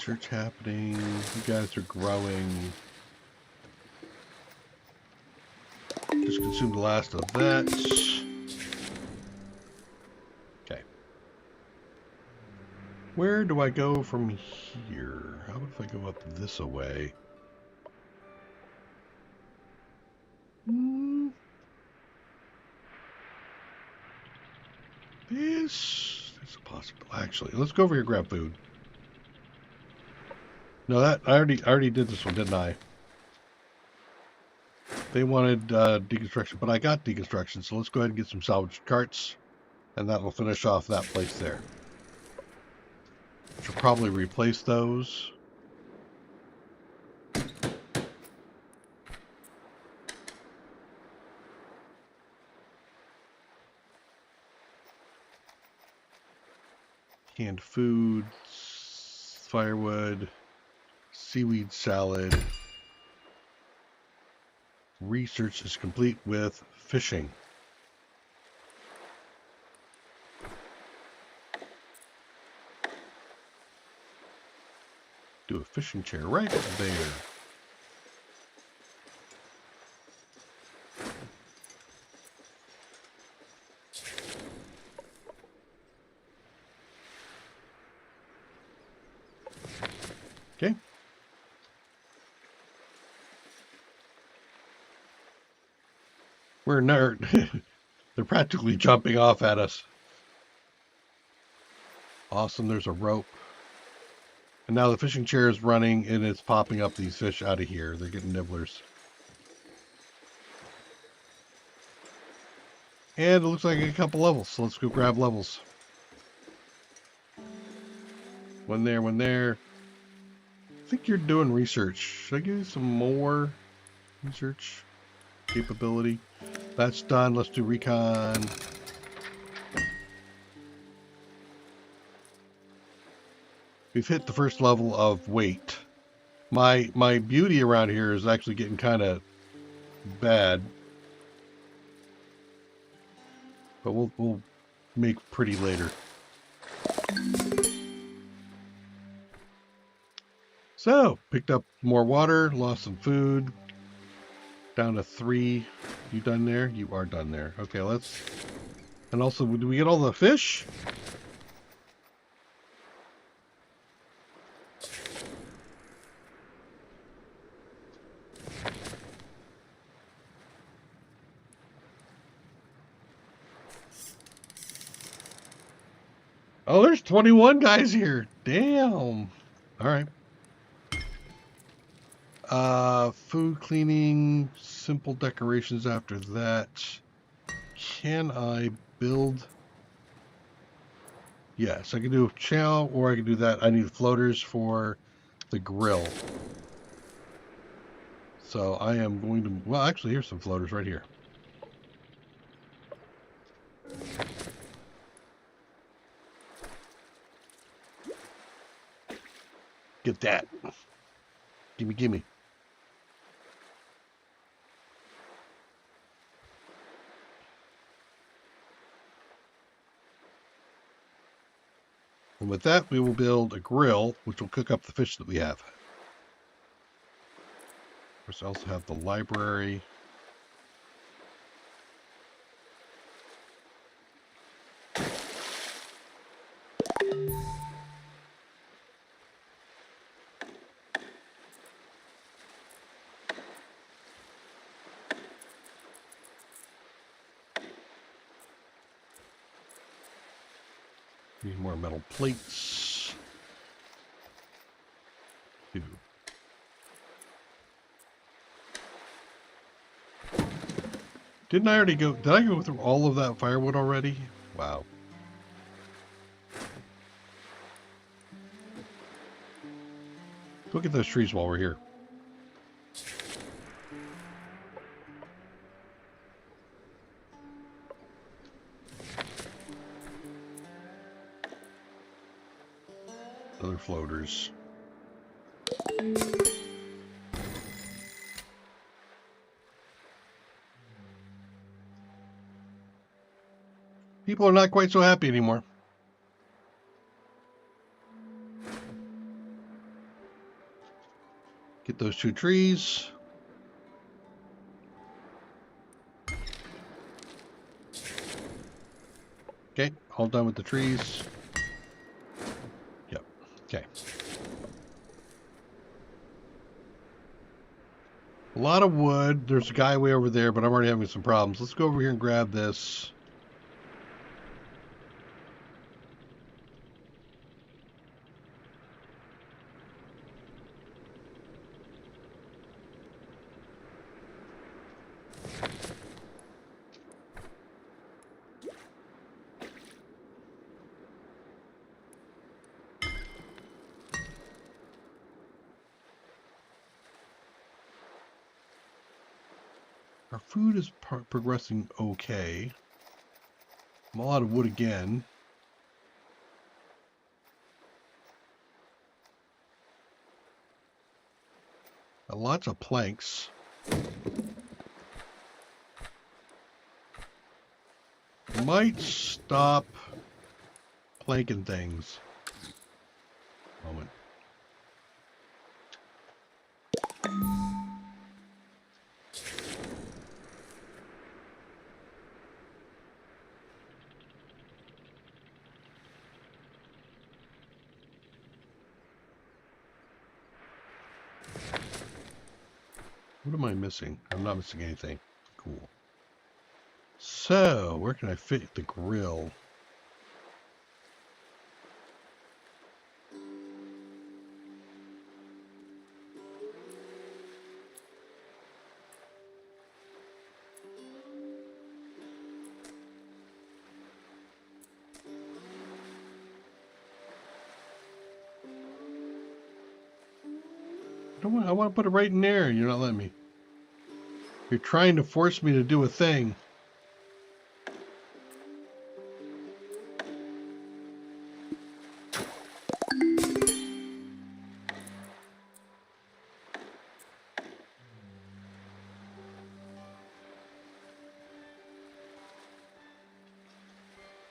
Research happening. You guys are growing. Just consume the last of that. Okay. Where do I go from here? How about if I go up this way? This is possible. Actually, let's go over here and grab food. No, that I already did this one, didn't I? They wanted deconstruction, but I got deconstruction, so let's go ahead and get some salvage carts, and that'll finish off that place there. Should probably replace those. Canned foods, firewood, seaweed salad. Research is complete with fishing. Do a fishing chair right there. Okay. We're nerd. They're practically jumping off at us. Awesome, there's a rope. And now the fishing chair is running and it's popping up these fish out of here. They're getting nibblers. And it looks like a couple levels, so let's go grab levels. One there, one there. I think you're doing research. Should I give you some more research capability? That's done. Let's do recon. We've hit the first level of weight. My beauty around here is actually getting kind of bad. But we'll make pretty later. So, picked up more water, lost some food. Down to 3. You done there? You are done there. Okay, let's... And also, do we get all the fish? Oh, there's 21 guys here. Damn. All right. Food cleaning, simple decorations after that. Can I build? Yes, I can do chow, or I can do that. I need floaters for the grill. So I am going to, well, actually, here's some floaters right here. Get that. Gimme, gimme. And with that, we will build a grill, which will cook up the fish that we have. Of course, I also have the library. Need more metal plates. 2. Didn't I already go? Did I go through all of that firewood already? Wow. Look at those trees while we're here. Other floaters. People are not quite so happy anymore. Get those 2 trees. Okay, all done with the trees. Yep, okay. A lot of wood. There's a guy way over there, but I'm already having some problems. Let's go over here and grab this. Our food is progressing okay. I'm all out of wood again. Lots of planks. Might stop planking things. Moment. What am I missing? I'm not missing anything. Cool. So, where can I fit the grill? I want to put it right in there. You're not letting me. You're trying to force me to do a thing.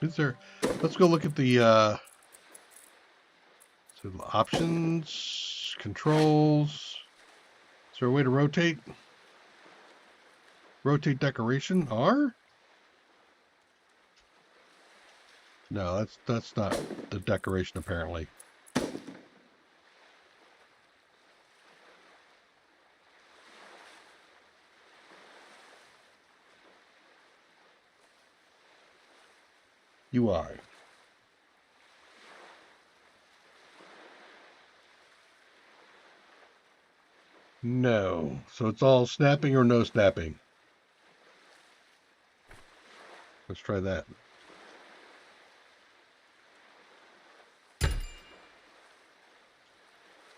Is there? Let's go look at the so options, controls. Is there a way to rotate? Rotate decoration? R? No, that's not the decoration apparently. UI. No. So it's all snapping or no snapping. Let's try that.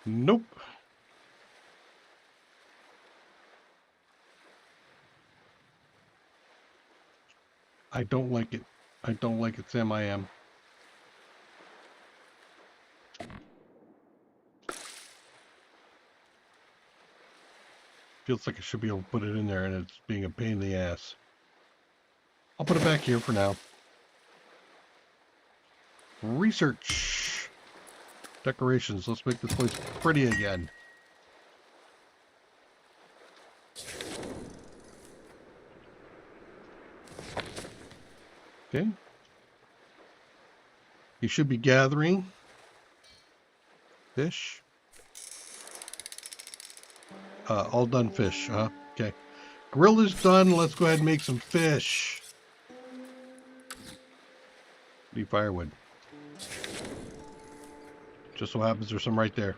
Nope. I don't like it. I don't like it, Sam. I am. Feels like I should be able to put it in there and it's being a pain in the ass. I'll put it back here for now. Research. Decorations. Let's make this place pretty again. Okay. You should be gathering fish. All done fish, huh? Okay. Grill is done. Let's go ahead and make some fish. Need firewood. Just so happens there's some right there.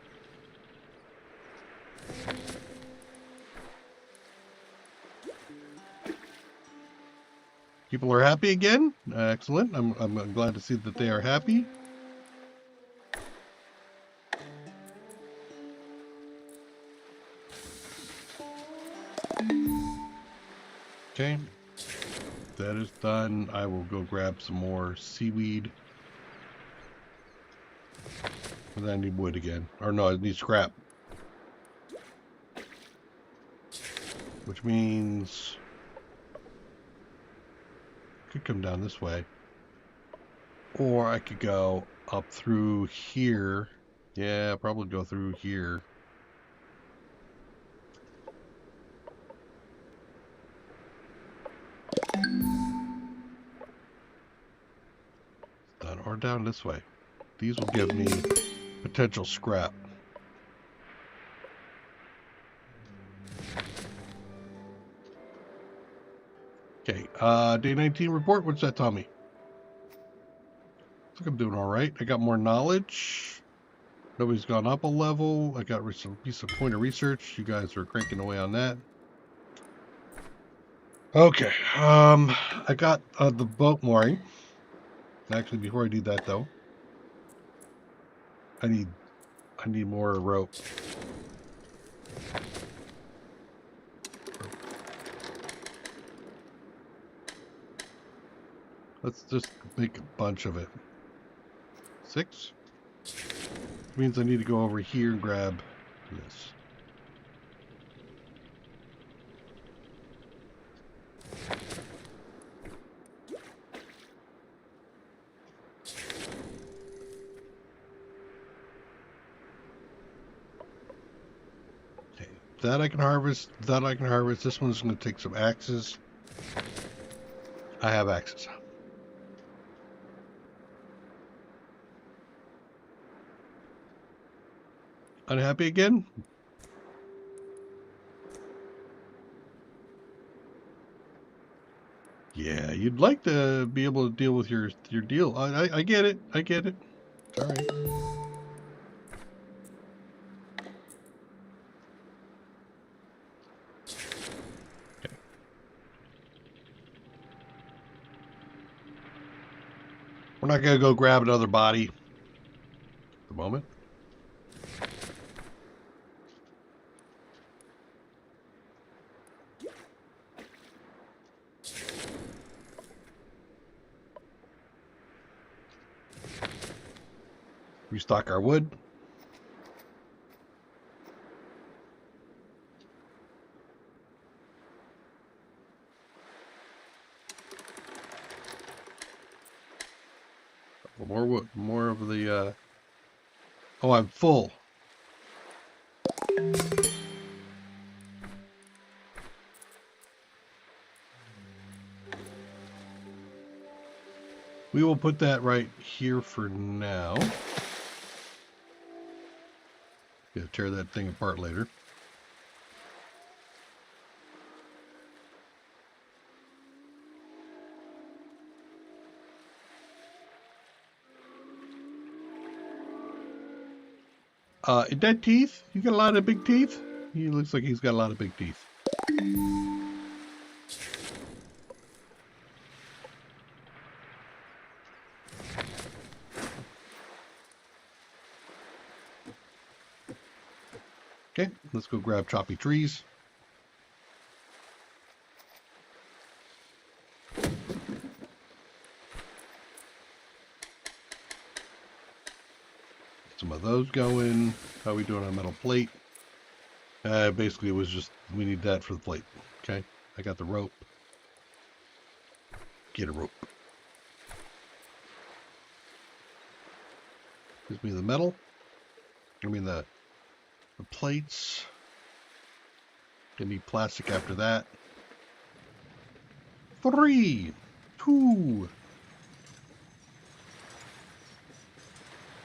People are happy again. Excellent. I'm glad to see that they are happy. Okay. That is done. I will go grab some more seaweed. And then I need wood again. Or no, I need scrap. Which means I could come down this way. Or I could go up through here. Yeah, probably go through here. Done. Or down this way. These will give me potential scrap. Okay, day 19 report. What's that tell me? Looks like I'm doing all right. I got more knowledge. Nobody's gone up a level. I got some piece of point of research. You guys are cranking away on that. Okay, I got the boat mooring. Actually, before I do that though, I need more rope. Let's just make a bunch of it. 6? Which means I need to go over here and grab this. Okay, That I can harvest. That I can harvest. This one's going to take some axes. I have axes. Unhappy again? Yeah, you'd like to be able to deal with your deal. I get it. I get it. All right. Okay. We're not gonna go grab another body at the moment. Restock our wood. More wood. More of the. Oh, I'm full. We will put that right here for now. Gonna tear that thing apart later. Dead teeth? You got a lot of big teeth? He looks like he's got a lot of big teeth. Okay, let's go grab choppy trees. Some of those going. How are we doing on metal plate? Basically, it was just, we need that for the plate. Okay, I got the rope. Get a rope. Gives me the metal. I mean the plates. Gonna need plastic after that. 3, 2,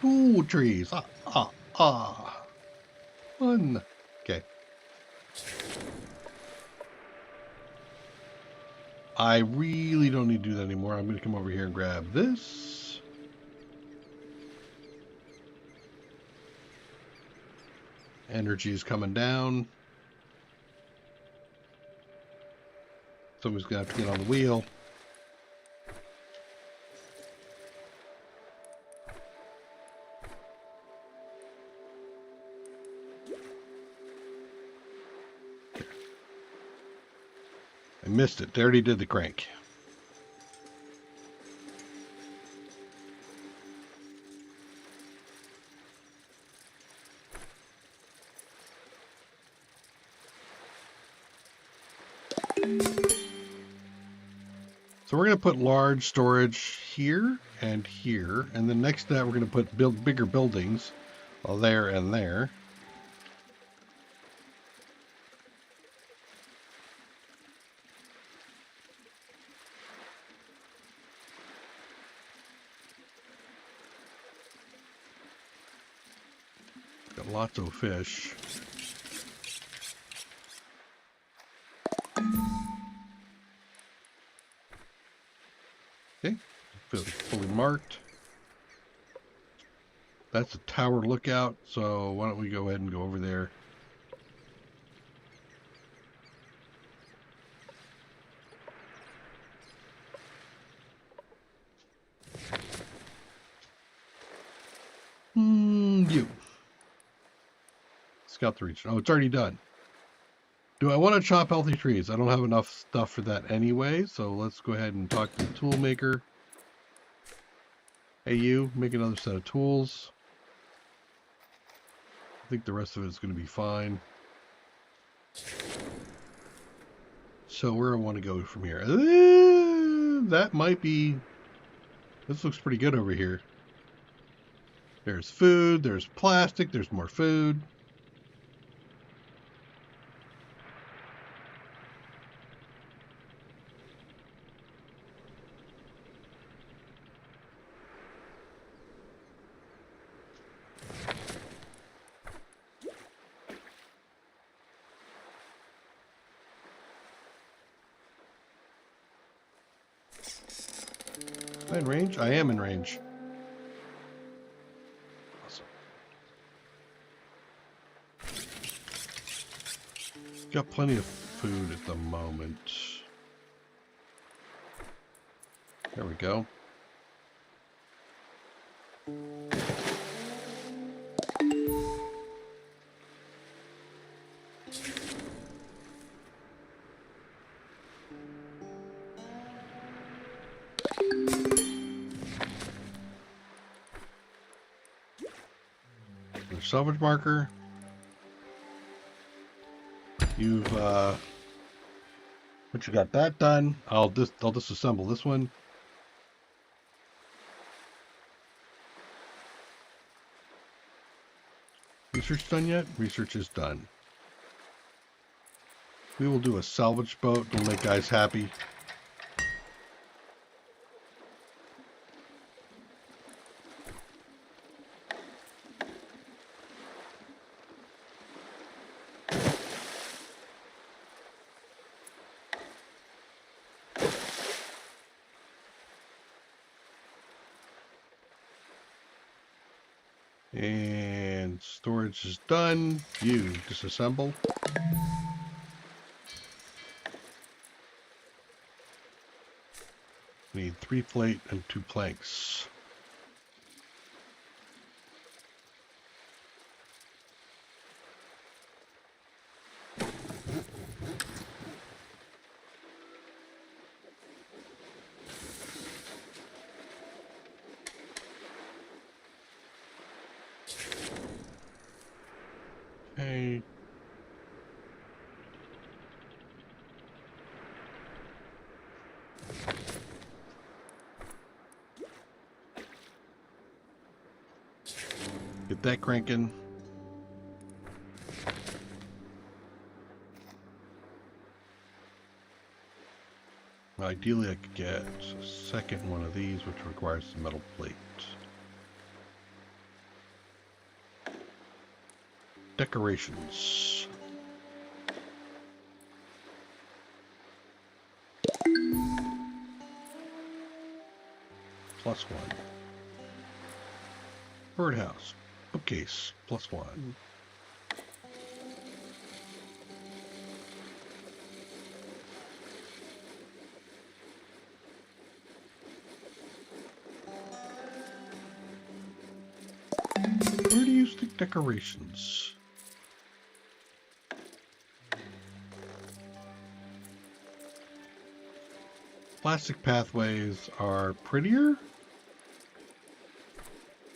2 trees. Ah. 1. Okay. I really don't need to do that anymore. I'm going to come over here and grab this. Energy is coming down. Somebody's going to have to get on the wheel. I missed it. They already did the crank. So we're going to put large storage here, and then next to that we're going to put bigger buildings there and there. Got lots of fish. Okay, fully marked. That's a tower lookout, so why don't we go ahead and go over there. You. Scout the region. Oh, it's already done. Do I want to chop healthy trees? I don't have enough stuff for that anyway, so let's go ahead and talk to the tool maker. Hey, you, make another set of tools. I think the rest of it is going to be fine. So where do I want to go from here? That might be... This looks pretty good over here. There's food, there's plastic, there's more food. Am I in range? I am in range. Awesome. Got plenty of food at the moment. There we go. There's salvage marker. You've but you got that done. I'll disassemble this one. Research done yet? Research is done. We will do a salvage boat. It'll make guys happy. And storage is done. You disassemble. Need 3 plate and 2 planks. Okay. Get that cranking. Ideally, I could get a second one of these, which requires some metal plate. Decorations. +1. Birdhouse. Bookcase. +1. Where do you stick decorations? Plastic pathways are prettier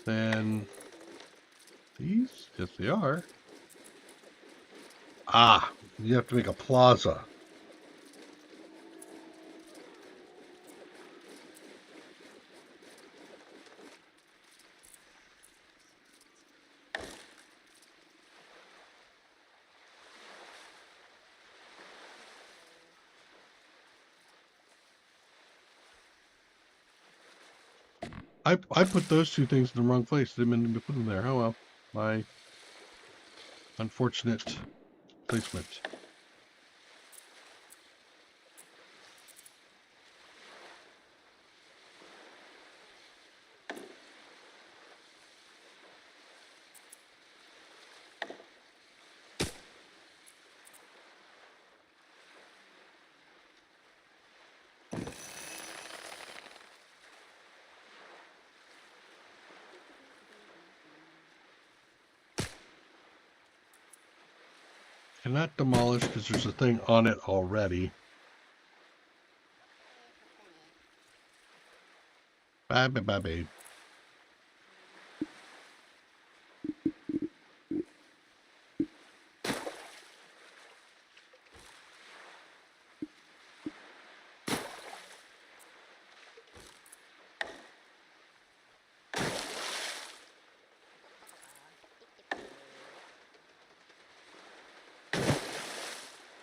than these? Yes, they are. Ah, you have to make a plaza. I put those two things in the wrong place. Didn't mean to put them there. Oh well. My unfortunate placement. Cannot demolish because there's a thing on it already. Bye, bye, bye, babe.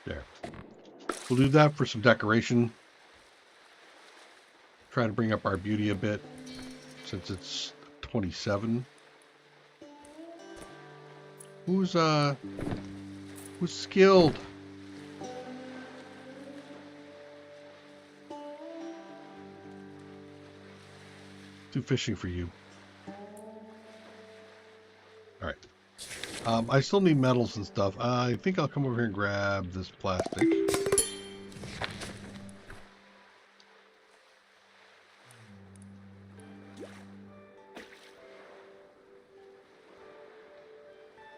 There. We'll do that for some decoration. Try to bring up our beauty a bit since it's 27. Who's skilled? do fishing for you. All right. I still need metals and stuff. I think I'll come over here and grab this plastic.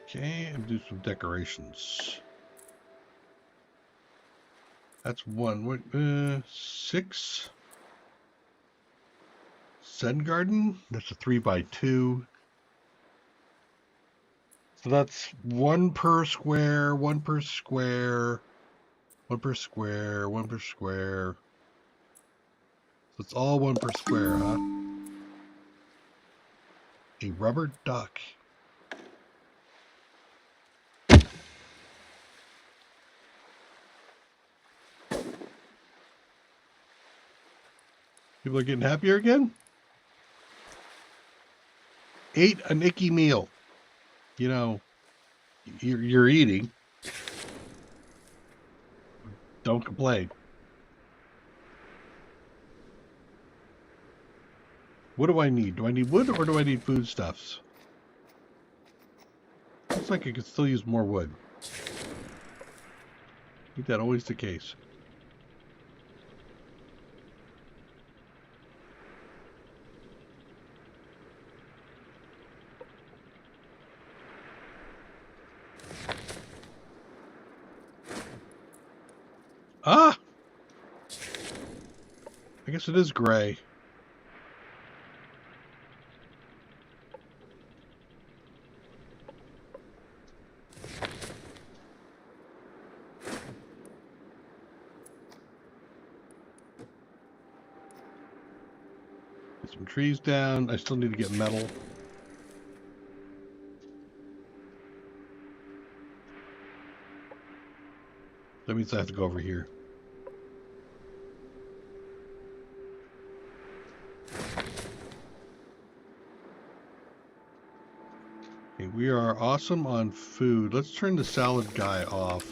Okay, and do some decorations. That's one. What? 6. Zen garden. That's a 3x2. So that's 1 per square, 1 per square, 1 per square, 1 per square. So it's all 1 per square, huh? A rubber duck. People are getting happier again? Ate an icky meal. You know, you're eating. Don't complain. What do I need? Do I need wood or do I need foodstuffs? Looks like I could still use more wood. Ain't that always the case? Ah! I guess it is gray. Get some trees down. I still need to get metal. That means I have to go over here. Okay, we are awesome on food. Let's turn the salad guy off.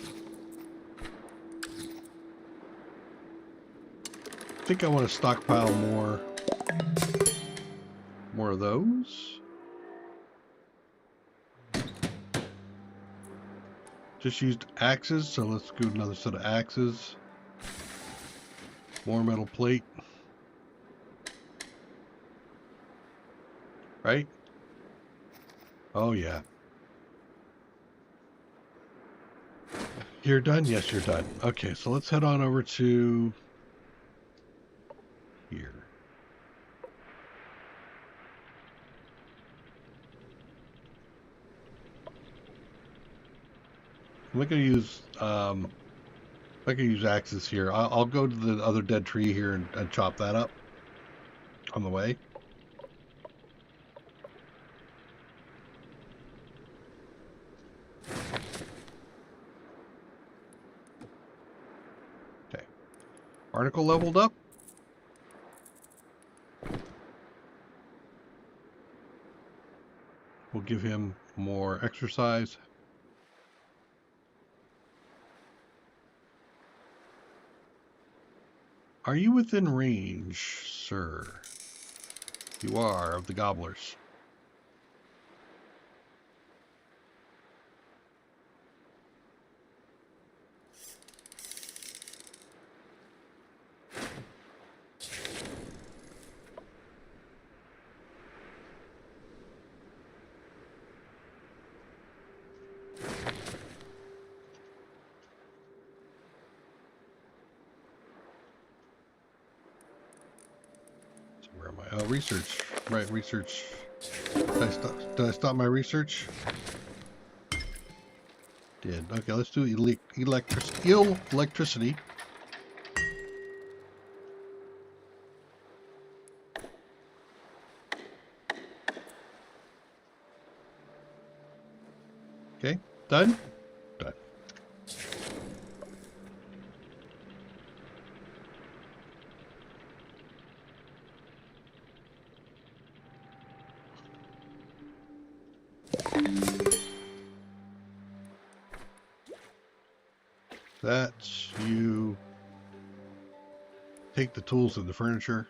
I think I want to stockpile more of those. Just used axes, so let's do another set of axes. More metal plate. Right? Oh yeah. You're done? Yes, you're done. Okay, so let's head on over to here. I'm not gonna use I can use axes here. I'll go to the other dead tree here and chop that up on the way. Okay. Article leveled up. We'll give him more exercise. Are you within range, sir? You are, of the gobblers. Where am I? Oh, research. Right, research. Did I stop my research? Did. Okay, let's do electricity. Okay, done? Done. That's you. Take the tools and the furniture.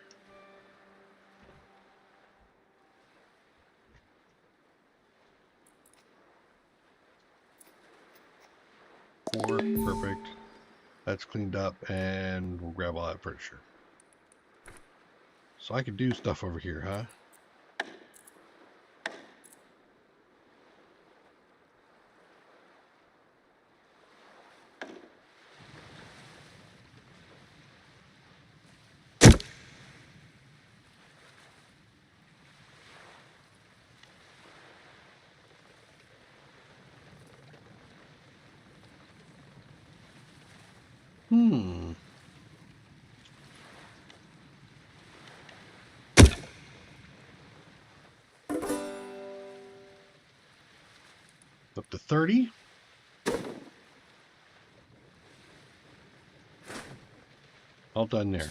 Perfect. That's cleaned up, and we'll grab all that furniture. So I can do stuff over here, huh? Hmm. Up to 30. All done there.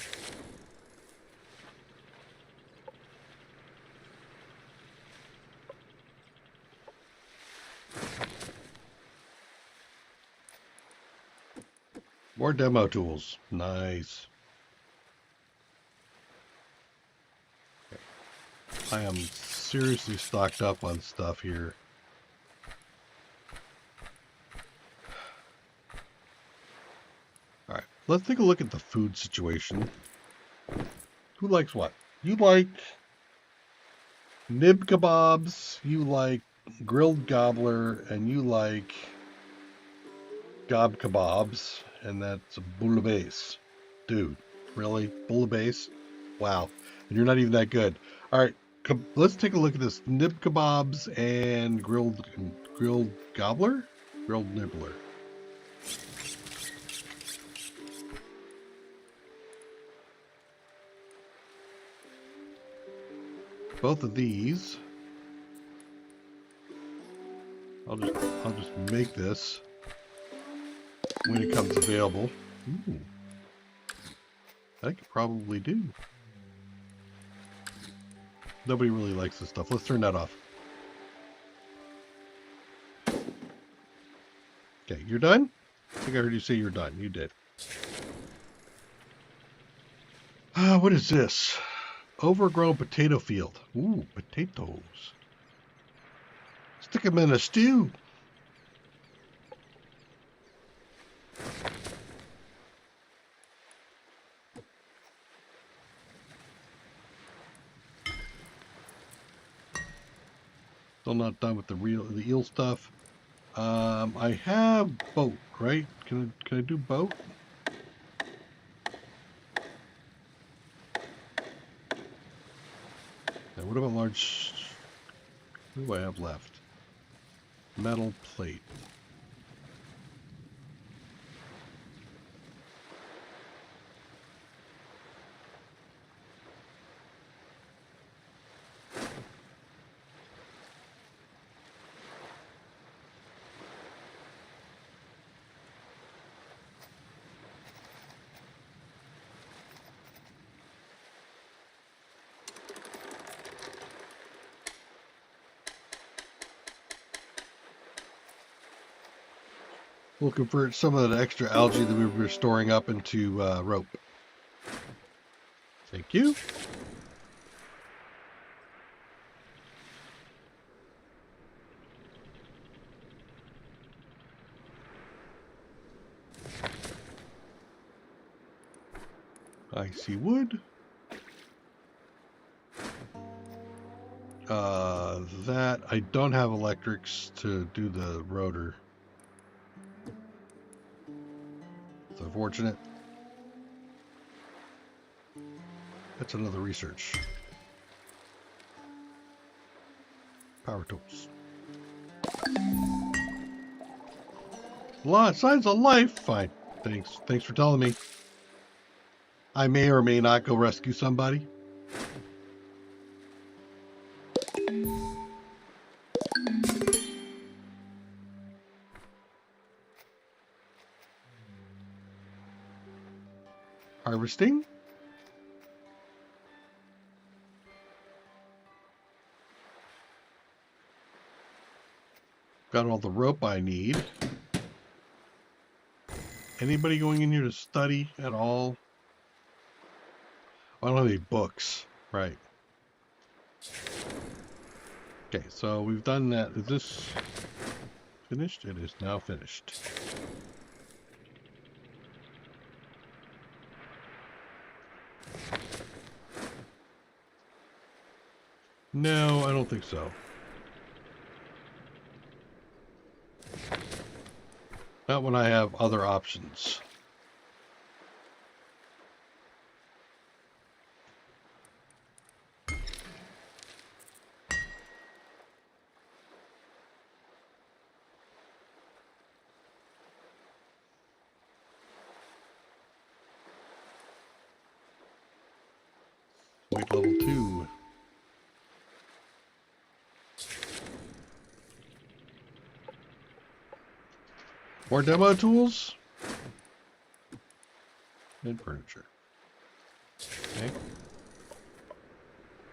More demo tools. Nice. I am seriously stocked up on stuff here. All right, let's take a look at the food situation. Who likes what? You like nib kebabs, you like grilled gobbler, and you like gob kebabs, and that's bouillabaisse. Dude, really? Bouillabaisse? Wow. And you're not even that good. All right, let's take a look at this. Nib kebabs and grilled gobbler? Grilled nibbler. Both of these. I'll just make this when it comes available. Ooh. I could probably do. Nobody really likes this stuff. Let's turn that off. Okay, you're done? I think I heard you say you're done. You did. What is this? Overgrown potato field. Ooh, potatoes. Stick them in a stew. Still not done with the eel stuff. I have boat, right? Can I do boat? Now, what about large? What do I have left? Metal plate. We'll convert some of that extra algae that we were storing up into rope. Thank you. I see wood. That I don't have electrics to do the rotor. It's unfortunate. That's another research. Power tools. Signs of life. Fine. Thanks. Thanks for telling me. I may or may not go rescue somebody. Harvesting. Got all the rope I need. Anybody going in here to study at all? I don't have any books. Right. Okay, so we've done that. Is this finished? It is now finished. No, I don't think so. Not when I have other options. Wait, level 2. More demo tools? And furniture. Okay.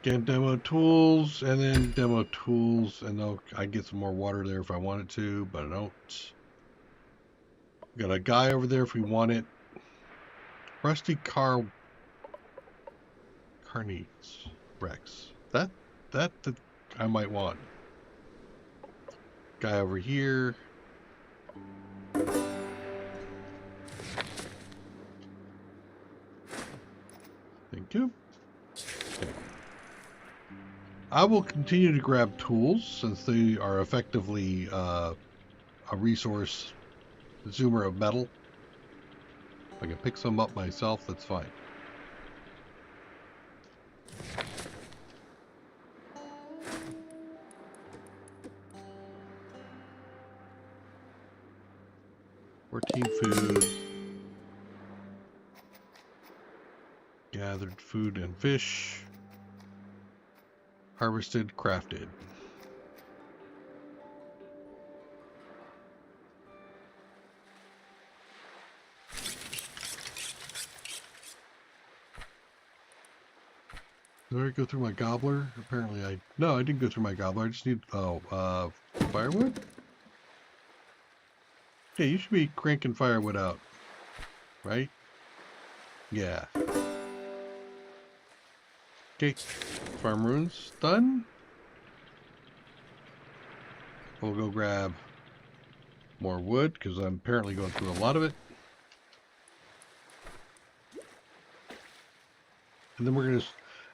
Get demo tools, and then demo tools, and I get some more water there if I wanted to, but I don't. Got a guy over there if we want it. Rusty car needs Rex. That I might want. Guy over here. Thank you. Okay. I will continue to grab tools since they are effectively a resource consumer of metal. If I can pick some up myself, that's fine. Food. Gathered food and fish. Harvested, crafted. Did I go through my gobbler? Apparently no, I didn't go through my gobbler. I just need, firewood? Yeah, you should be cranking firewood out, right? Yeah. Okay, farm ruins done. We'll go grab more wood because I'm apparently going through a lot of it. And then we're gonna,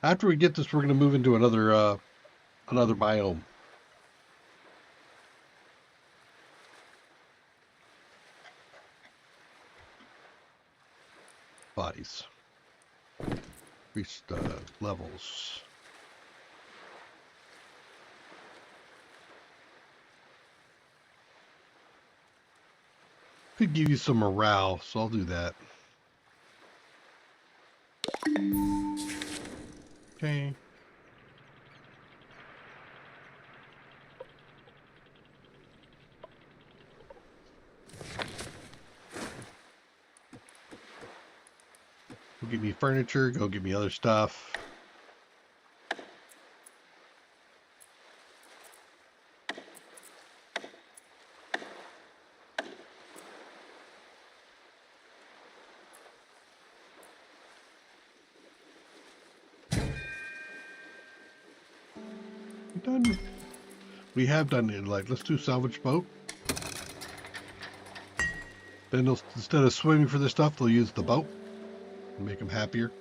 after we get this, we're gonna move into another biome. Bodies. Reach the levels. Could give you some morale, so I'll do that. Okay. Go get me furniture, go get me other stuff. Done. We have done it. Like, let's do salvage boat. Then they'll, instead of swimming for this stuff, they'll use the boat and make them happier.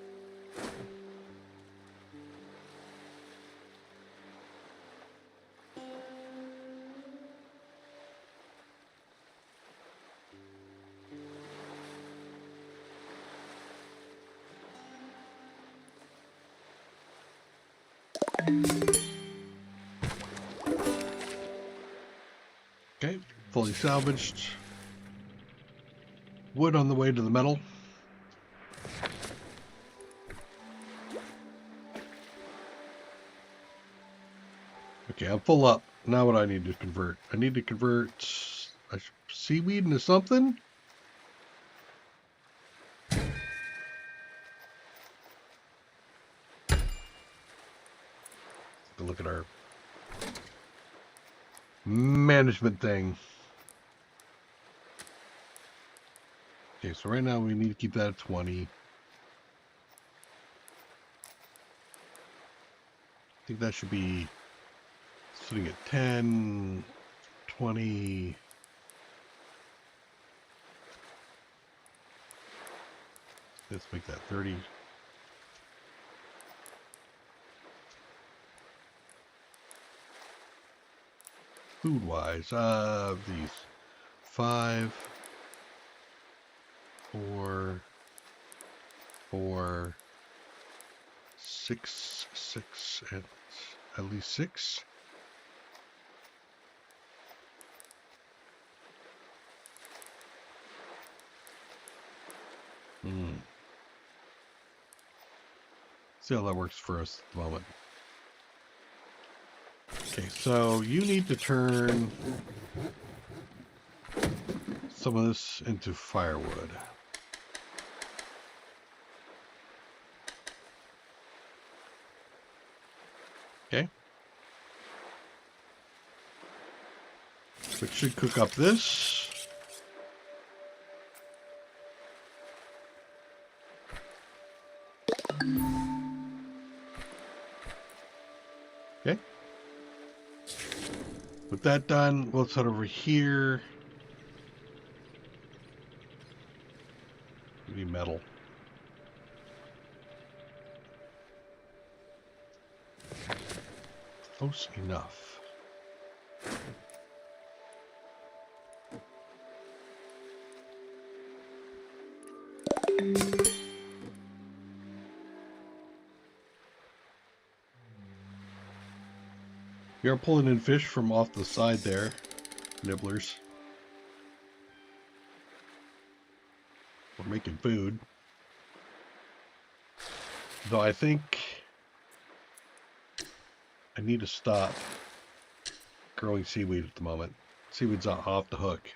Okay, fully salvaged. Wood on the way to the metal. Okay, I'm full up. Now what I need to convert? I need to convert seaweed into something? Look at our management thing. Okay, so right now we need to keep that at 20. I think that should be sitting at 10, 20. Let's make that 30. food-wise. These 5, 4, 4, 6, 6, and at least 6. See how that works for us at the moment. Okay, so you need to turn some of this into firewood. Okay. Which should cook up this. Okay. With that done, let's head over here. We need metal. Close enough. We are pulling in fish from off the side there, nibblers. We're making food. Though I think I need to stop growing seaweed at the moment. Seaweed's off the hook.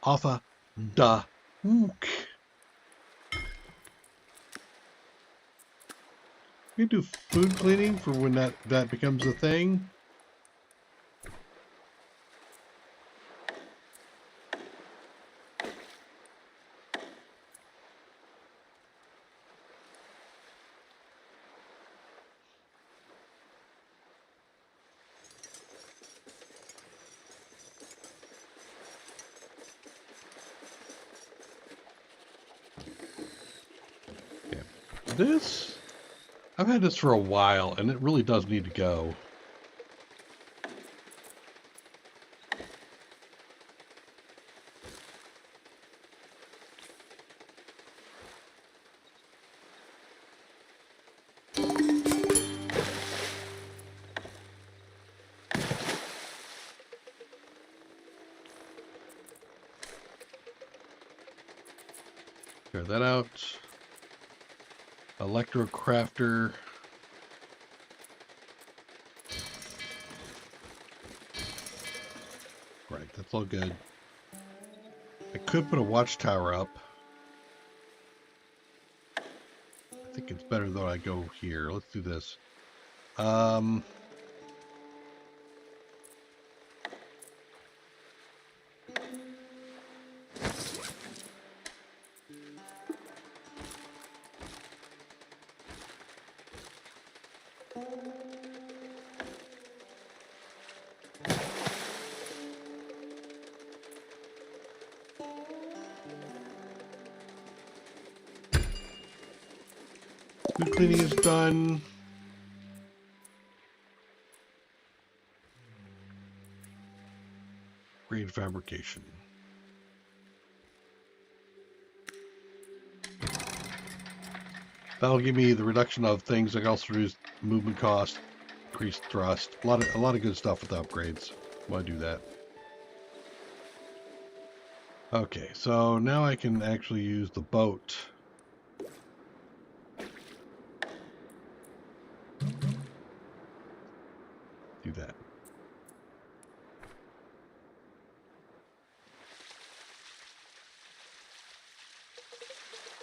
Off the hook. We do food cleaning for when that becomes a thing. Yeah. This, I've had this for a while, and it really does need to go. Clear that out. Electro crafter. Right, that's all good. I could put a watchtower up. I think it's better though I go here. Let's do this. Food cleaning is done. Grade fabrication. That'll give me the reduction of things. I can also reduce movement cost, increase thrust. A lot of good stuff with the upgrades. Want to do that. Okay, so now I can actually use the boat. Do that.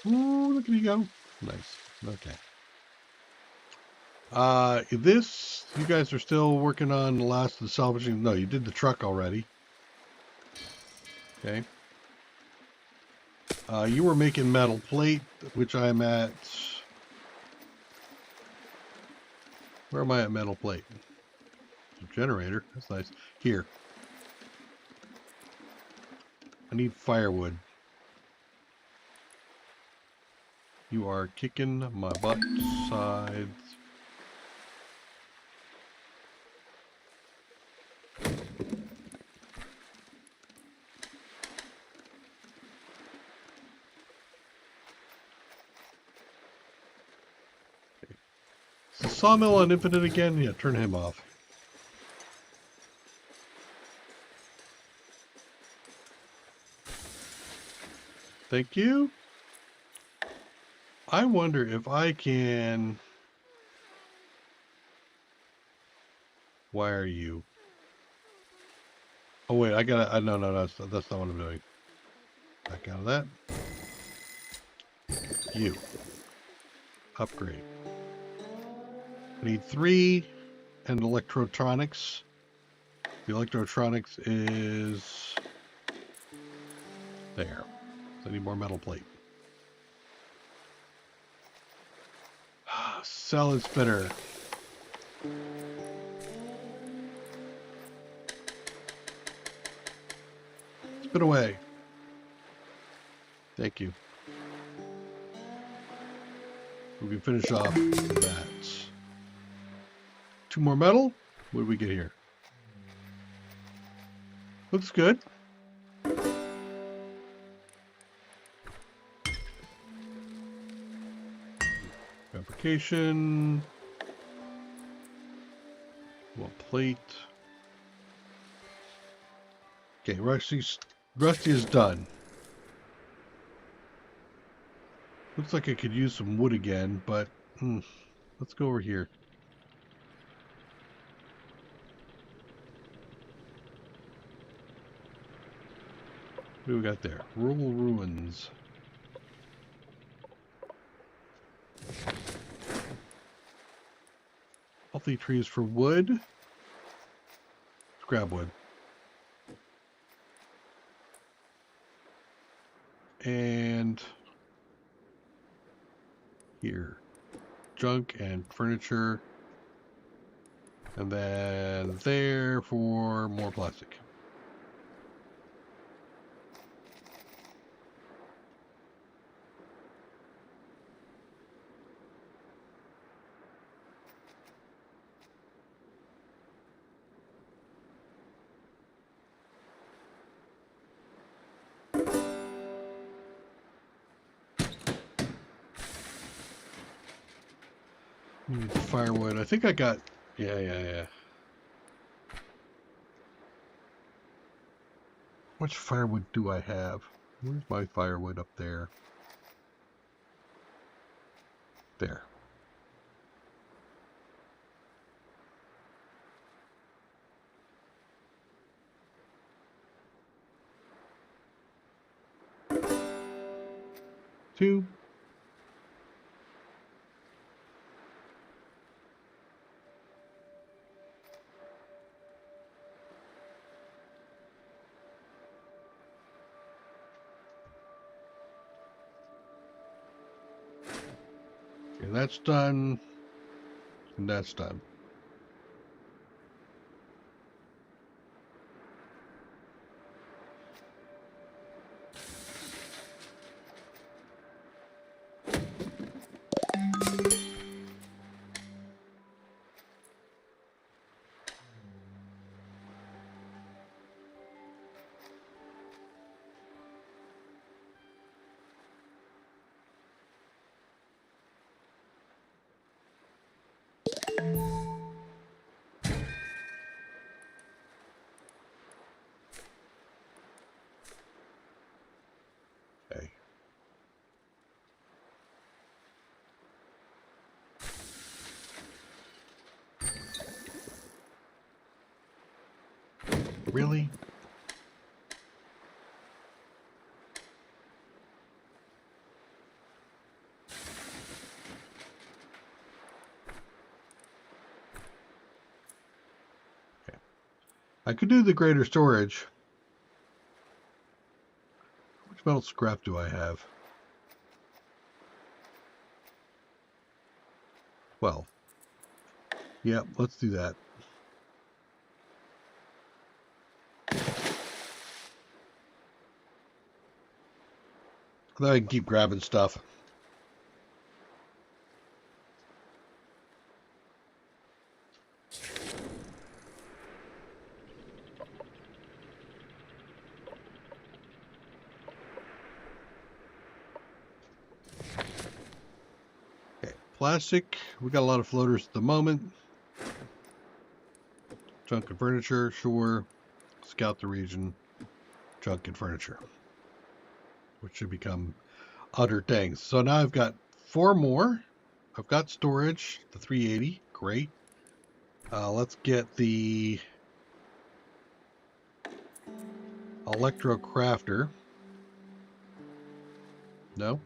Ooh, look at you go. Nice. Okay. This, you guys are still working on the last of the salvaging. No, you did the truck already. Okay. You were making metal plate, which I'm at. Where am I at metal plate? Generator. That's nice. Here. I need firewood. You are kicking my butt sides. sawmill on infinite again? Yeah, turn him off. Thank you. I wonder if I can wire you. Oh wait, I gotta. No, that's not what I'm doing. Back out of that. You upgrade. I need 3 and electrotronics. The electrotronics is there. So I need more metal plate. Cell and spinner. Spin away. Thank you. We can finish off that. 2 more metal. What do we get here? Looks good. Fabrication. Well, plate. Okay, Rusty is done. Looks like I could use some wood again, but let's go over here. What do we got there? Rural ruins. Healthy trees for wood. Let's grab wood. And here. Junk and furniture. And then there for more plastic. Firewood. I think I got... Yeah. How much firewood do I have? Where's my firewood up there? There. Two. And that's done. And that's done. Okay. Really? Okay. I could do the greater storage. Which metal scrap do I have? 12. Yep, let's do that. Then I can keep grabbing stuff. Okay. Plastic. We got a lot of floaters at the moment. Junk and furniture, sure. Scout the region. Junk and furniture, which should become other things. So now I've got 4 more. I've got storage, the 380, great. Let's get the electro crafter. No.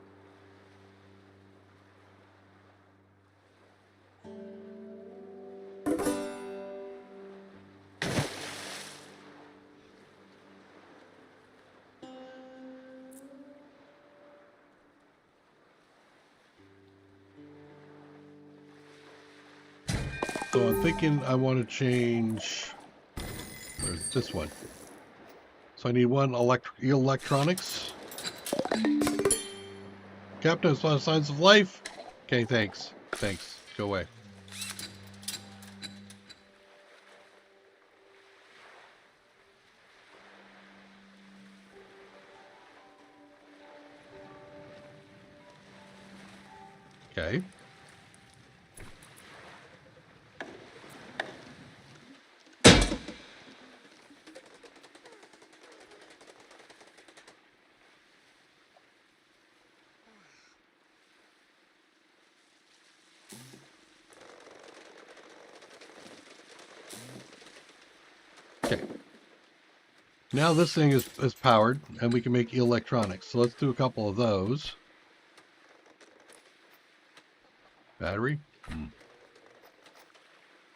So I'm thinking I want to change this one. So I need one electronics. Captain, I saw signs of life. Okay, thanks. Thanks. Go away. Okay. Okay. Now this thing is powered, and we can make electronics. So let's do a couple of those. Battery.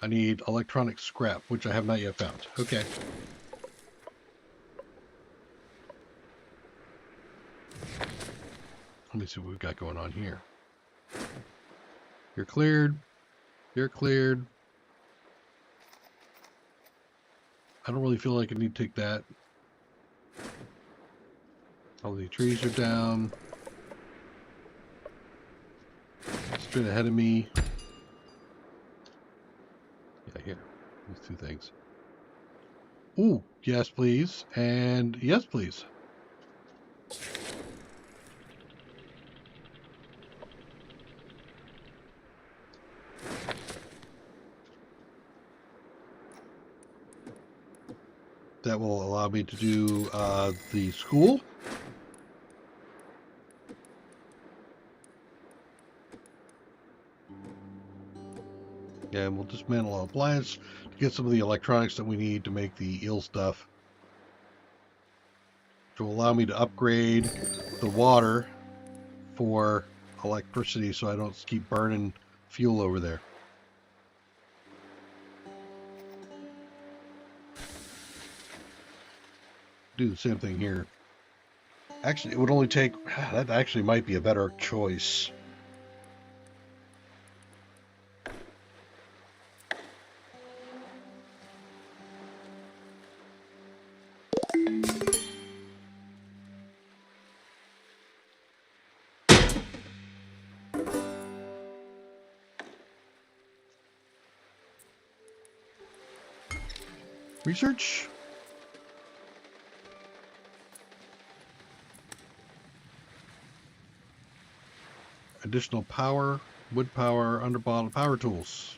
I need electronic scrap, which I have not yet found. Okay. Let me see what we've got going on here. You're cleared. You're cleared. I don't really feel like I need to take that. All the trees are down. Straight ahead of me. Yeah, here. These 2 things. Ooh, yes, please. And yes, please. That will allow me to do the school. And we'll dismantle an appliance to get some of the electronics that we need to make the eel stuff. To allow me to upgrade the water for electricity so I don't keep burning fuel over there. Do the same thing here. Actually, it would only take... That actually might be a better choice. Research? Additional power, wood power, underbottle, power tools.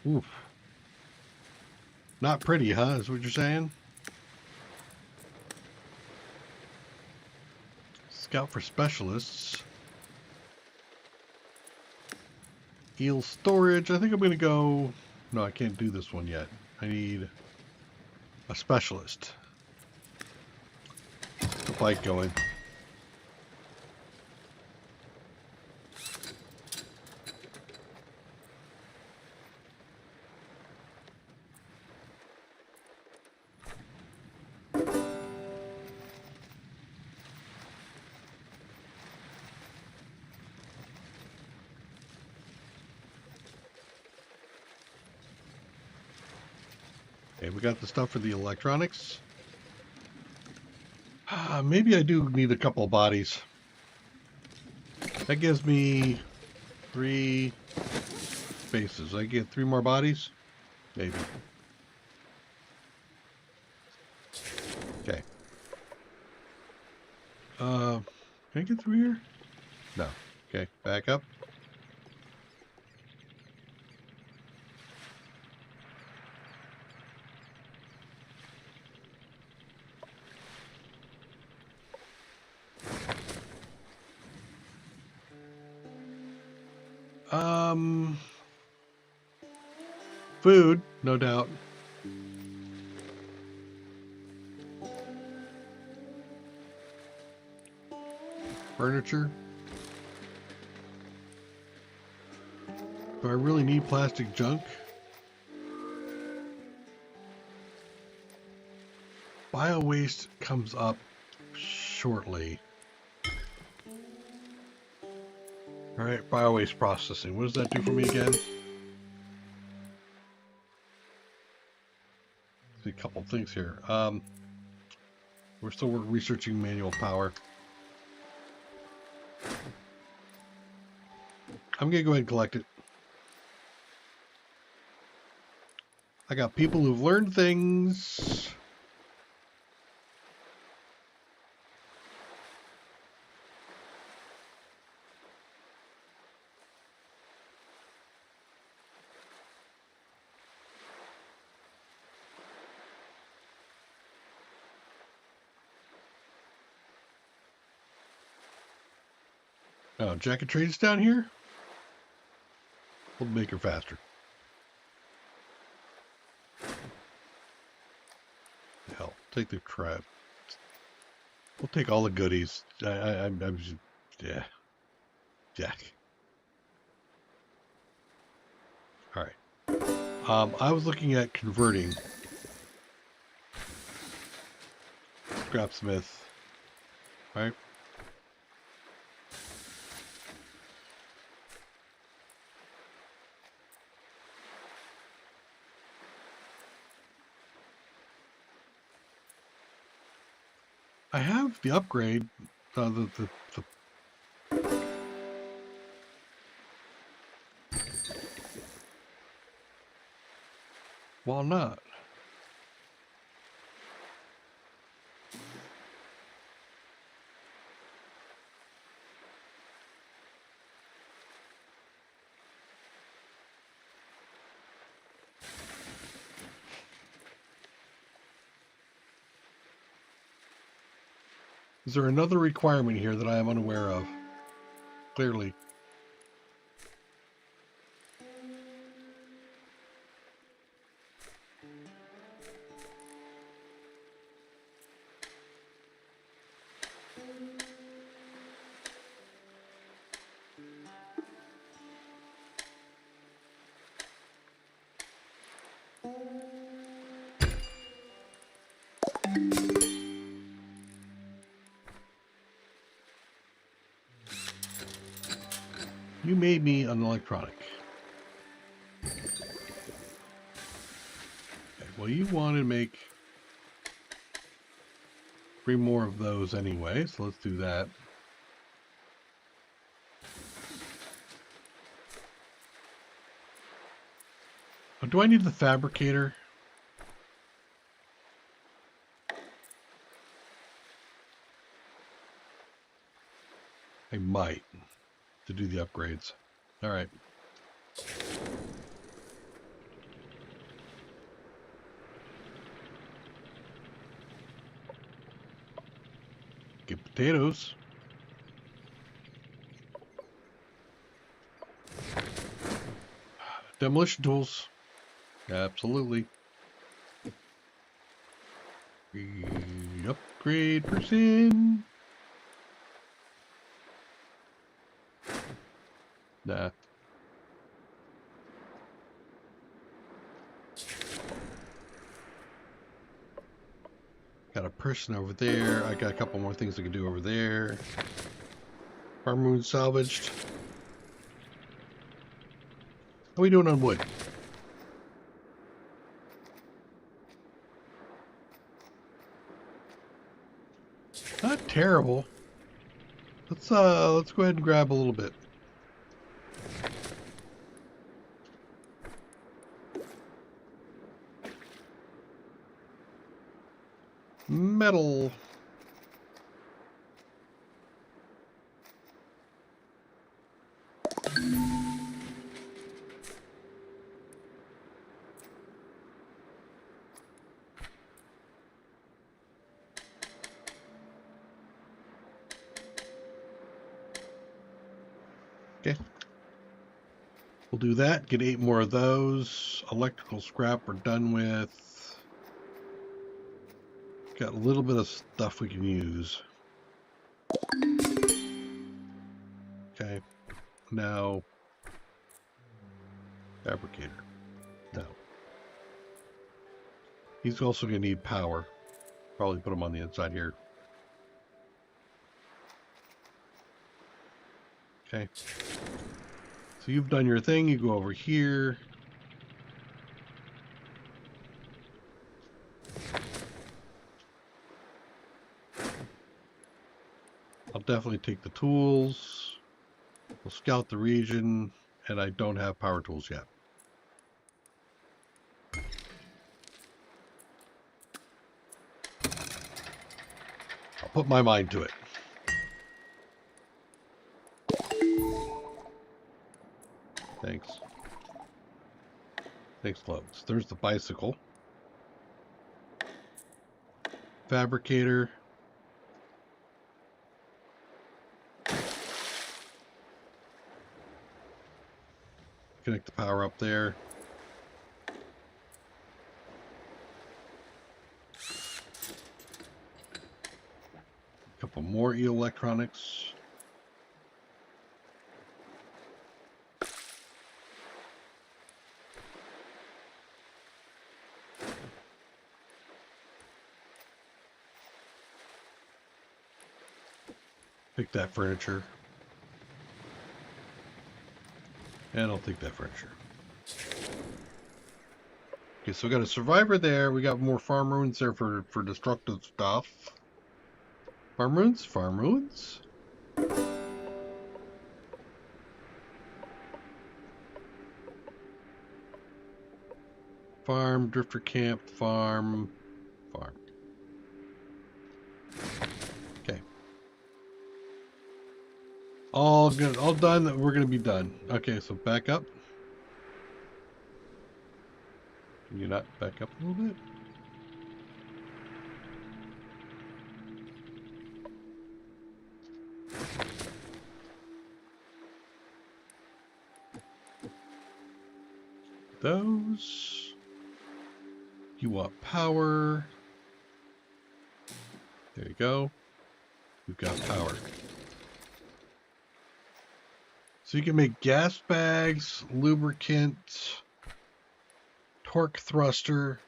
Oof. Not pretty, huh? Is what you're saying? Scout for specialists. Eel storage. I think I'm going to go... No, I can't do this one yet. I need a specialist. Get the bike going. Okay, we got the stuff for the electronics. Maybe I do need a couple of bodies. That gives me 3 spaces. I get 3 more bodies? Maybe. Okay. Can I get through here? No. Okay, back up. Food, no doubt. Furniture. Do I really need plastic junk? Bio waste comes up shortly. All right, bio waste processing. What does that do for me again? See a couple things here. We're still researching manual power. I'm gonna go ahead and collect it. I got people who've learned things. Oh, jacket trades down here? We'll make her faster. Hell, take the crap. We'll take all the goodies. I'm just, yeah. Jack. All right. I was looking at converting Scrapsmith. All right. I have the upgrade. The walnut. Is there another requirement here that I am unaware of? Clearly. You made me an electronic. Okay, well, you want to make 3 more of those anyway, so let's do that. Oh, do I need the fabricator? I might, to do the upgrades. All right. Get potatoes. Demolition tools. Absolutely. Upgrade person. Nah. Got a person over there. I got a couple more things I can do over there. Farm wood salvaged. How are we doing on wood? Not terrible. Let's go ahead and grab a little bit. Metal. We'll do that. Get 8 more of those. Electrical scrap we're done with. Got a little bit of stuff we can use. Okay. Now, fabricator. No. He's also going to need power. Probably put him on the inside here. Okay. So you've done your thing. You go over here. I'll definitely take the tools. We'll scout the region. And I don't have power tools yet. I'll put my mind to it. Thanks. Thanks, Floats. There's the bicycle. Fabricator. Connect the power up there. A couple more electronics. Pick that furniture. And I'll take that furniture. Okay, so we got a survivor there. We got more farm ruins there for destructive stuff. Farm ruins? Farm ruins? Farm, drifter camp, farm. Okay. All good, all done. We're gonna be done. Okay, so back up. Can you not back up a little bit? Those. You want power. There you go. We've got power. So you can make gas bags, lubricant, torque thruster,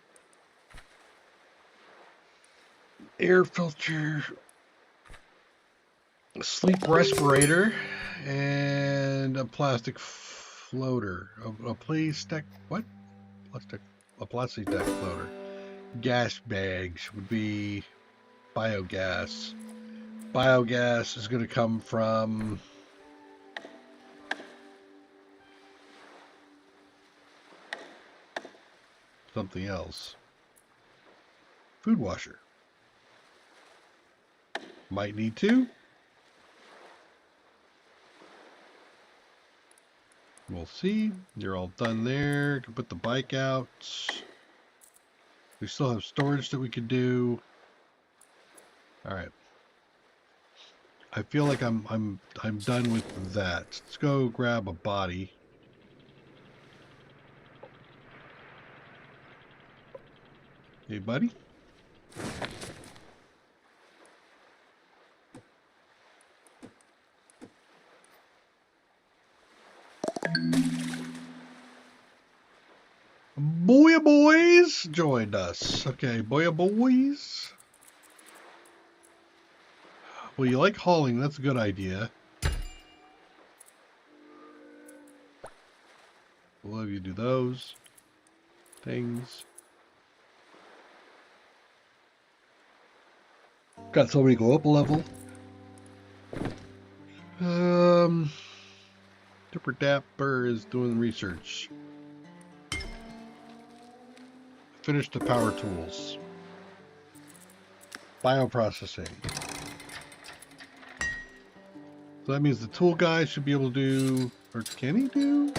air filter, sleep respirator, and a plastic floater. A plastic, what? A plastic deck floater. Gas bags would be biogas. Biogas is going to come from something else. Food washer. Might need to. We'll see. You're all done there. Can put the bike out. We still have storage that we could do. All right. I feel like I'm done with that. Let's go grab a body. Hey, buddy. Boya boys joined us. Okay, boya boys. Well, you like hauling. That's a good idea. We'll have you do those things. Got somebody go up a level. Dipper Dapper is doing research. Finish the power tools. Bioprocessing. So that means the tool guy should be able to do, or can he do?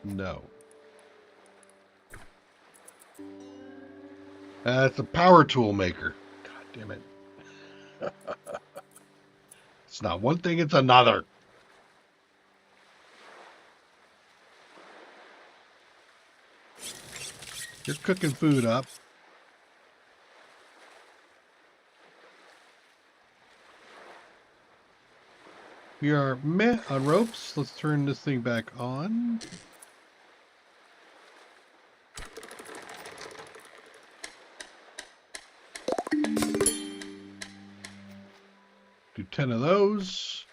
No. It's a power tool maker. God damn it. It's not one thing, it's another. You're cooking food up. We are meh on ropes. Let's turn this thing back on. Do 10 of those.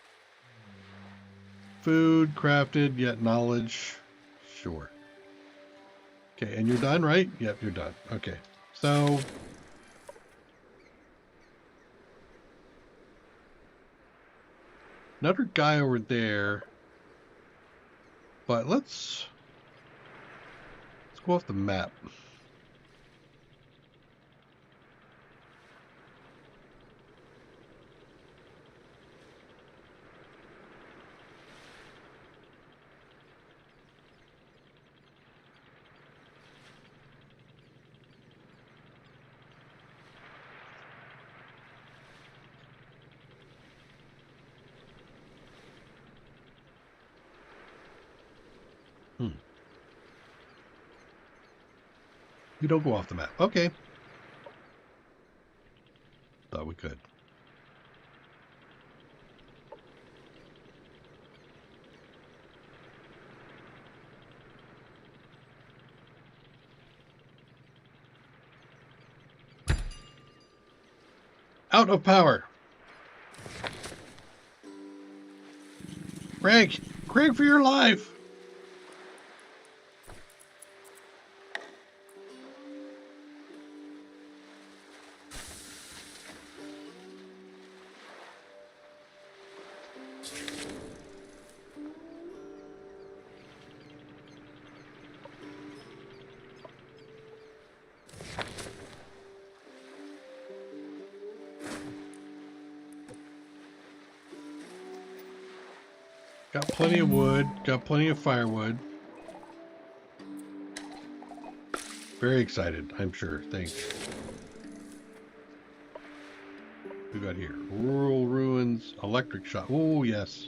Food, crafted, yet knowledge. Sure. Okay, and you're done, right? Yep, you're done. Okay, so... another guy over there. But let's go off the map. We don't go off the map. Okay. Thought we could. Out of power. Crank for your life. Got plenty of wood, got plenty of firewood. Very excited, I'm sure. Thanks. We got here rural ruins, electric shop. Oh, yes.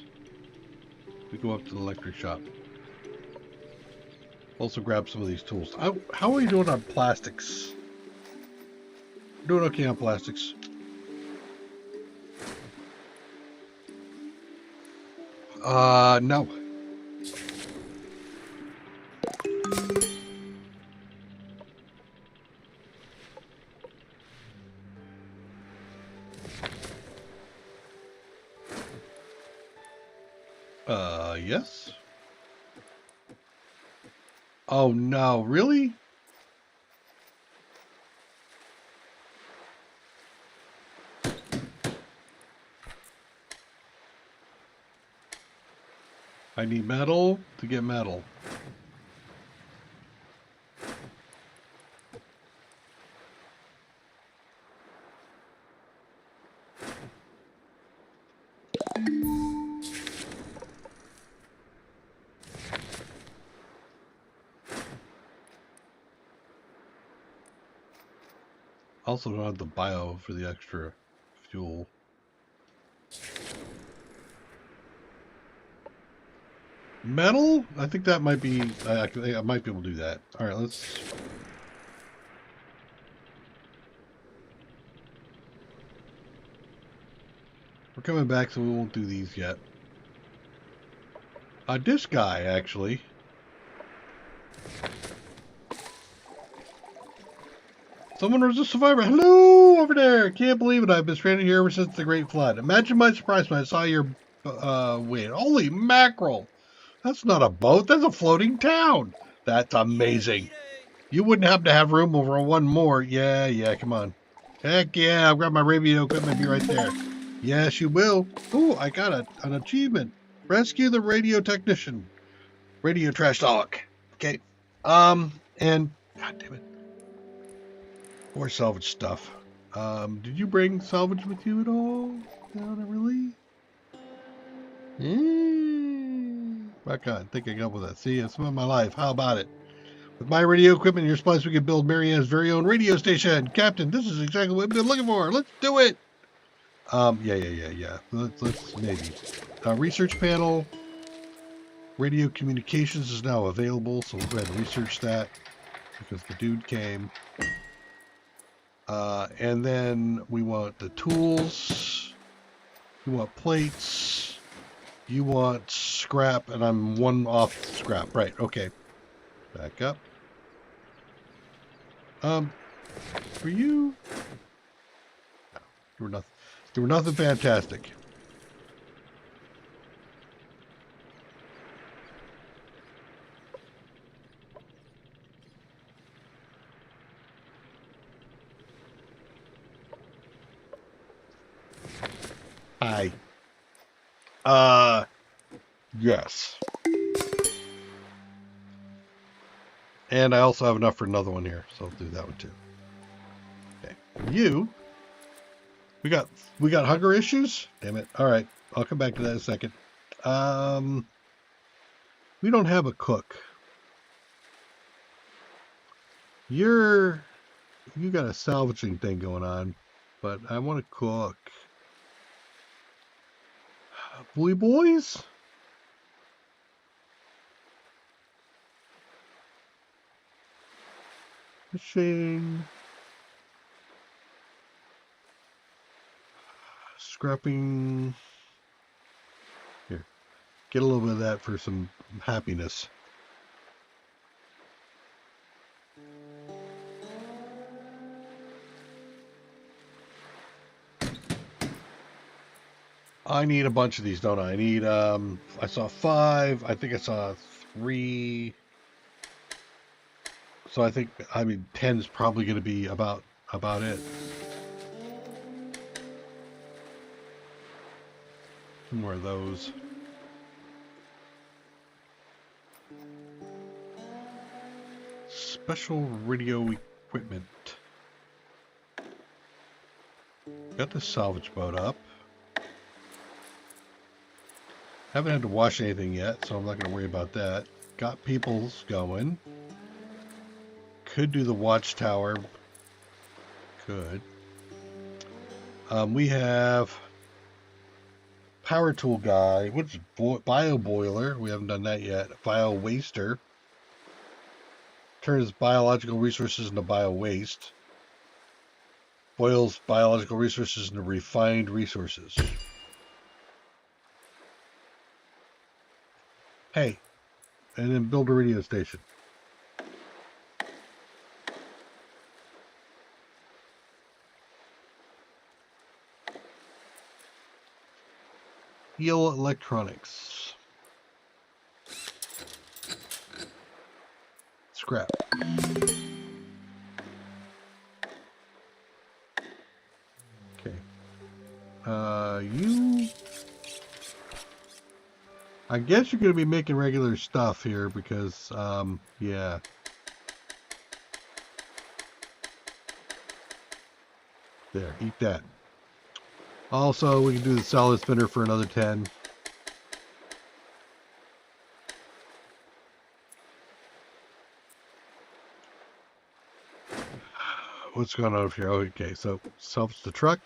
We go up to the electric shop. Also grab some of these tools. How are you doing on plastics? Doing okay on plastics. No. Yes. Oh, no. Really? I need metal to get metal. Also don't have the bio for the extra fuel. Metal? I think that might be... I might be able to do that. Alright, let's... We're coming back, so we won't do these yet. This guy, actually. Someone was a survivor. Hello, over there. Can't believe it. I've been stranded here ever since the Great Flood. Imagine my surprise when I saw your wait. Holy mackerel. That's not a boat. That's a floating town. That's amazing. You wouldn't happen to have room over one more. Yeah, come on. Heck yeah, I've got my radio equipment here right there. Yes, you will. Ooh, I got an achievement. Rescue the radio technician. Radio trash dog. Okay. And God damn it. More salvage stuff. Did you bring salvage with you at all? No, not really. Back on, thinking up with that. See, it's about my life. How about it? With my radio equipment and your supplies, we can build Marianne's very own radio station. Captain, this is exactly what we've been looking for. Let's do it. Yeah. Let's maybe. Research panel. Radio communications is now available, so we'll go ahead and research that. because the dude came. And then we want the tools. You want plates. You want scrap, and I'm one off scrap. Right, okay. Back up. For you? No, you were nothing. You were nothing fantastic. Hi. Yes. And I also have enough for another one here, so I'll do that one too. Okay. You. We got hunger issues? Damn it. All right. I'll come back to that in a second. We don't have a cook. You got a salvaging thing going on, but I want to cook. Boys? Fishing. Scrapping. Here. Get a little bit of that for some happiness. I need a bunch of these, don't I? I need, I saw 5. I think I saw 3. So I think, 10 is probably going to be about it. Some more of those. Special radio equipment. Got the salvage boat up. Haven't had to wash anything yet, so I'm not going to worry about that. Got people's going. Could do the watchtower. Could. We have power tool guy. What's bio boiler? We haven't done that yet. Bio waster. Turns biological resources into bio waste. Boils biological resources into refined resources. Hey, and then build a radio station. Heal electronics. Scrap. Okay. You... I guess you're going to be making regular stuff here because, yeah. There, eat that. Also, we can do the salad spinner for another 10. What's going on over here? Okay, so salvage the truck.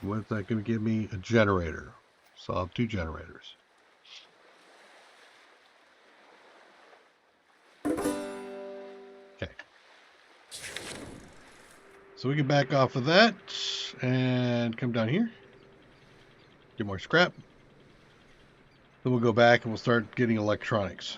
What's that going to give me? A generator. So I'll have 2 generators. Okay. So we can back off of that and come down here. Get more scrap. Then we'll go back and we'll start getting electronics.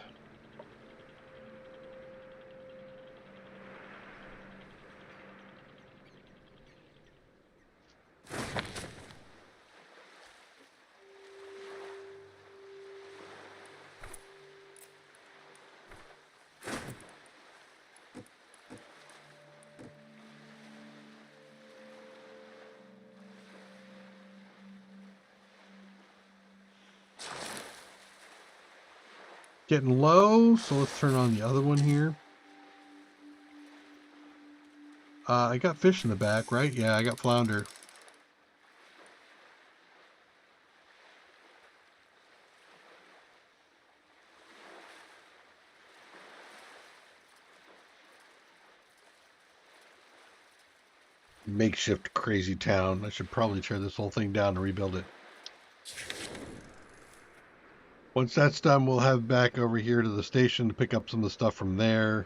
Getting low, so let's turn on the other one here. I got fish in the back, right? Yeah, I got flounder. Makeshift crazy town. I should probably tear this whole thing down and rebuild it. Once that's done, we'll head back over here to the station to pick up some of the stuff from there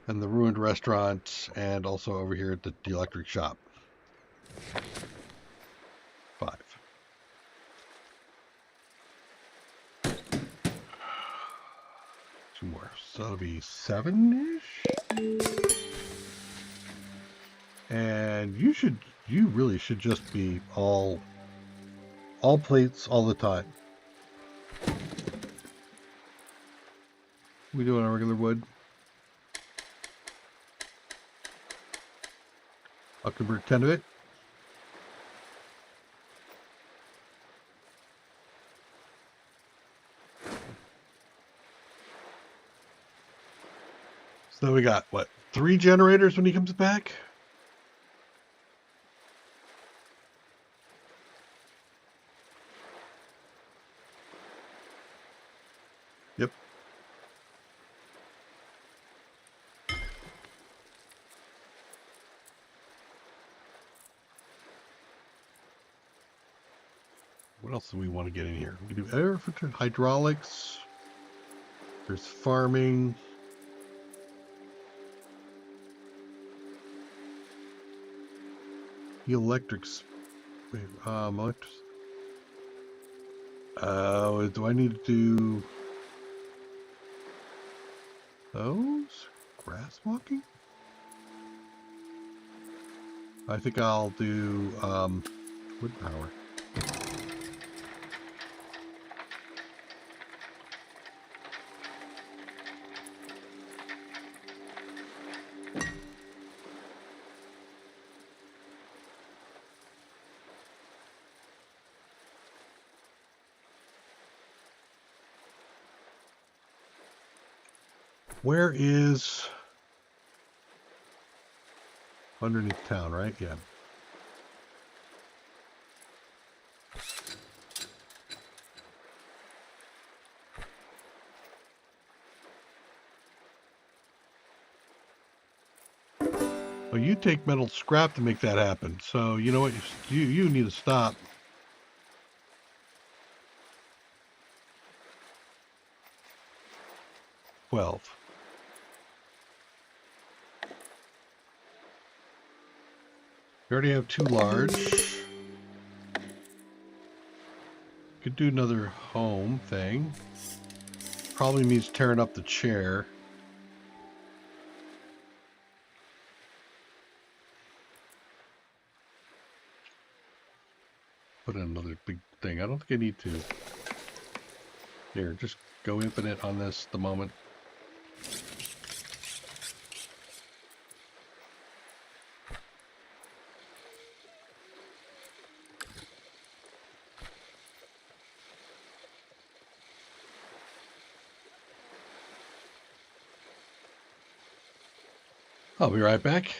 and the ruined restaurant, and also over here at the electric shop. 5. Two more. So that'll be 7-ish. And you really should just be all plates all the time. We do it on regular wood. I'll convert 10 of it. So we got, what, 3 generators when he comes back? Yep. What else do we want to get in here? We can do air filter, hydraulics. There's farming. The electrics. Wait, do I need to do those? Grass walking? I think I'll do wood power. Where is underneath town, right? Yeah. Well, you take metal scrap to make that happen. So you know what? You need to stop. $12. We already have 2 large. Could do another home thing. Probably means tearing up the chair. Put in another big thing. I don't think I need to. Here, just go infinite on this at the moment. I'll be right back.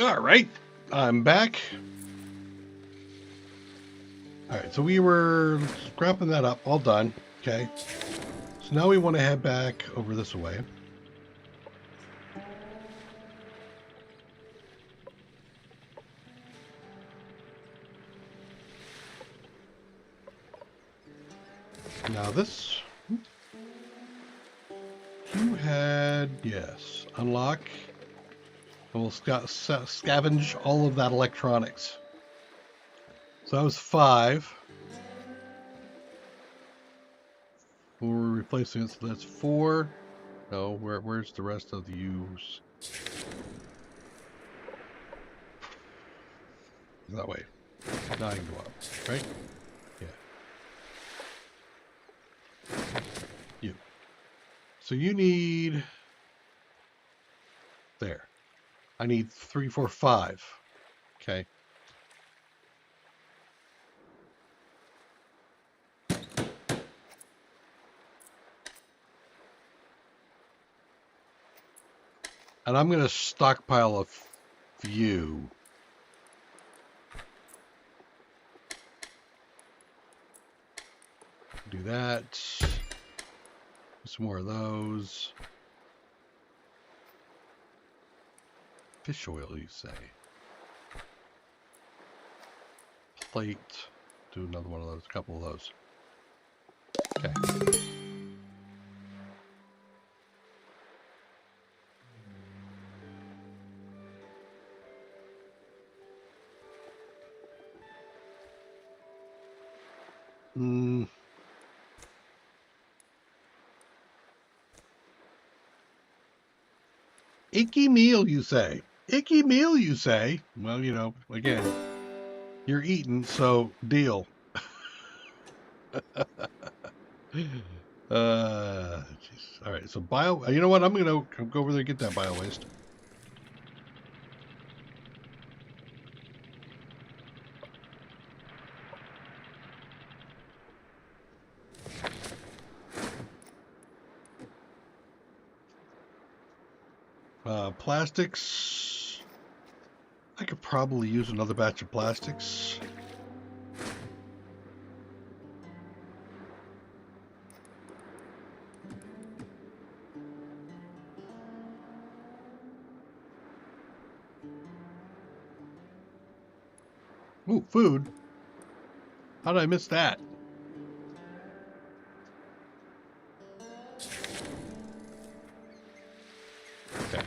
All right, I'm back. All right, so we were wrapping that up, all done. Okay, so now we want to head back over this way. Now this, you had, yes, unlock, and we'll scavenge all of that electronics. So that was 5. We're replacing it, so that's 4. No, where's the rest of the U's? That way. Now I can go up, right? Yeah. You. So you need... There. I need 3, 4, 5. Okay. And I'm going to stockpile a few. Do that. Some more of those. Fish oil, you say? Plate. Do another one of those. A couple of those. Okay. Icky meal, you say? Icky meal, you say? Well, you know, again, you're eating, so deal. All right, so bio. You know what? I'm gonna go over there and get that bio waste. Plastics. I could probably use another batch of plastics. Ooh, food. How did I miss that? Okay.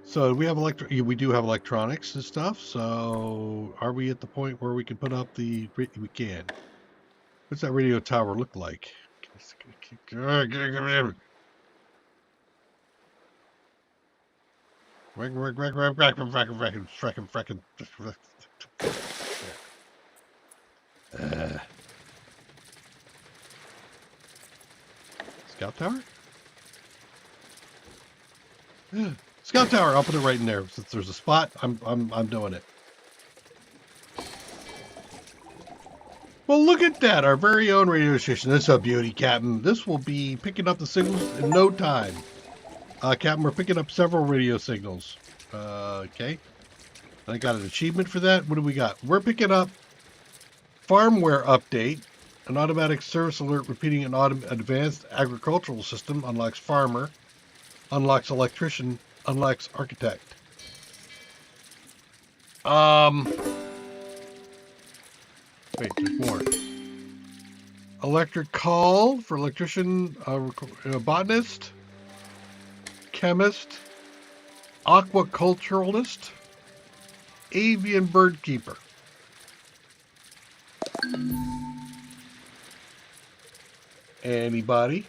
So we have we do have electronics and stuff. So are we at the point where we can put up the? We can. What's that radio tower look like? Scout tower? Yeah. Scout tower, I'll put it right in there. Since there's a spot, I'm doing it. Well, look at that, our very own radio station. This is a beauty, Captain. This will be picking up the signals in no time. Captain, we're picking up several radio signals. Okay. I got an achievement for that. What do we got? We're picking up firmware update. An automatic service alert repeating an advanced agricultural system unlocks farmer, unlocks electrician, unlocks architect. Wait, there's more. Electric call for electrician, botanist, chemist, aquaculturalist, avian bird keeper. Anybody?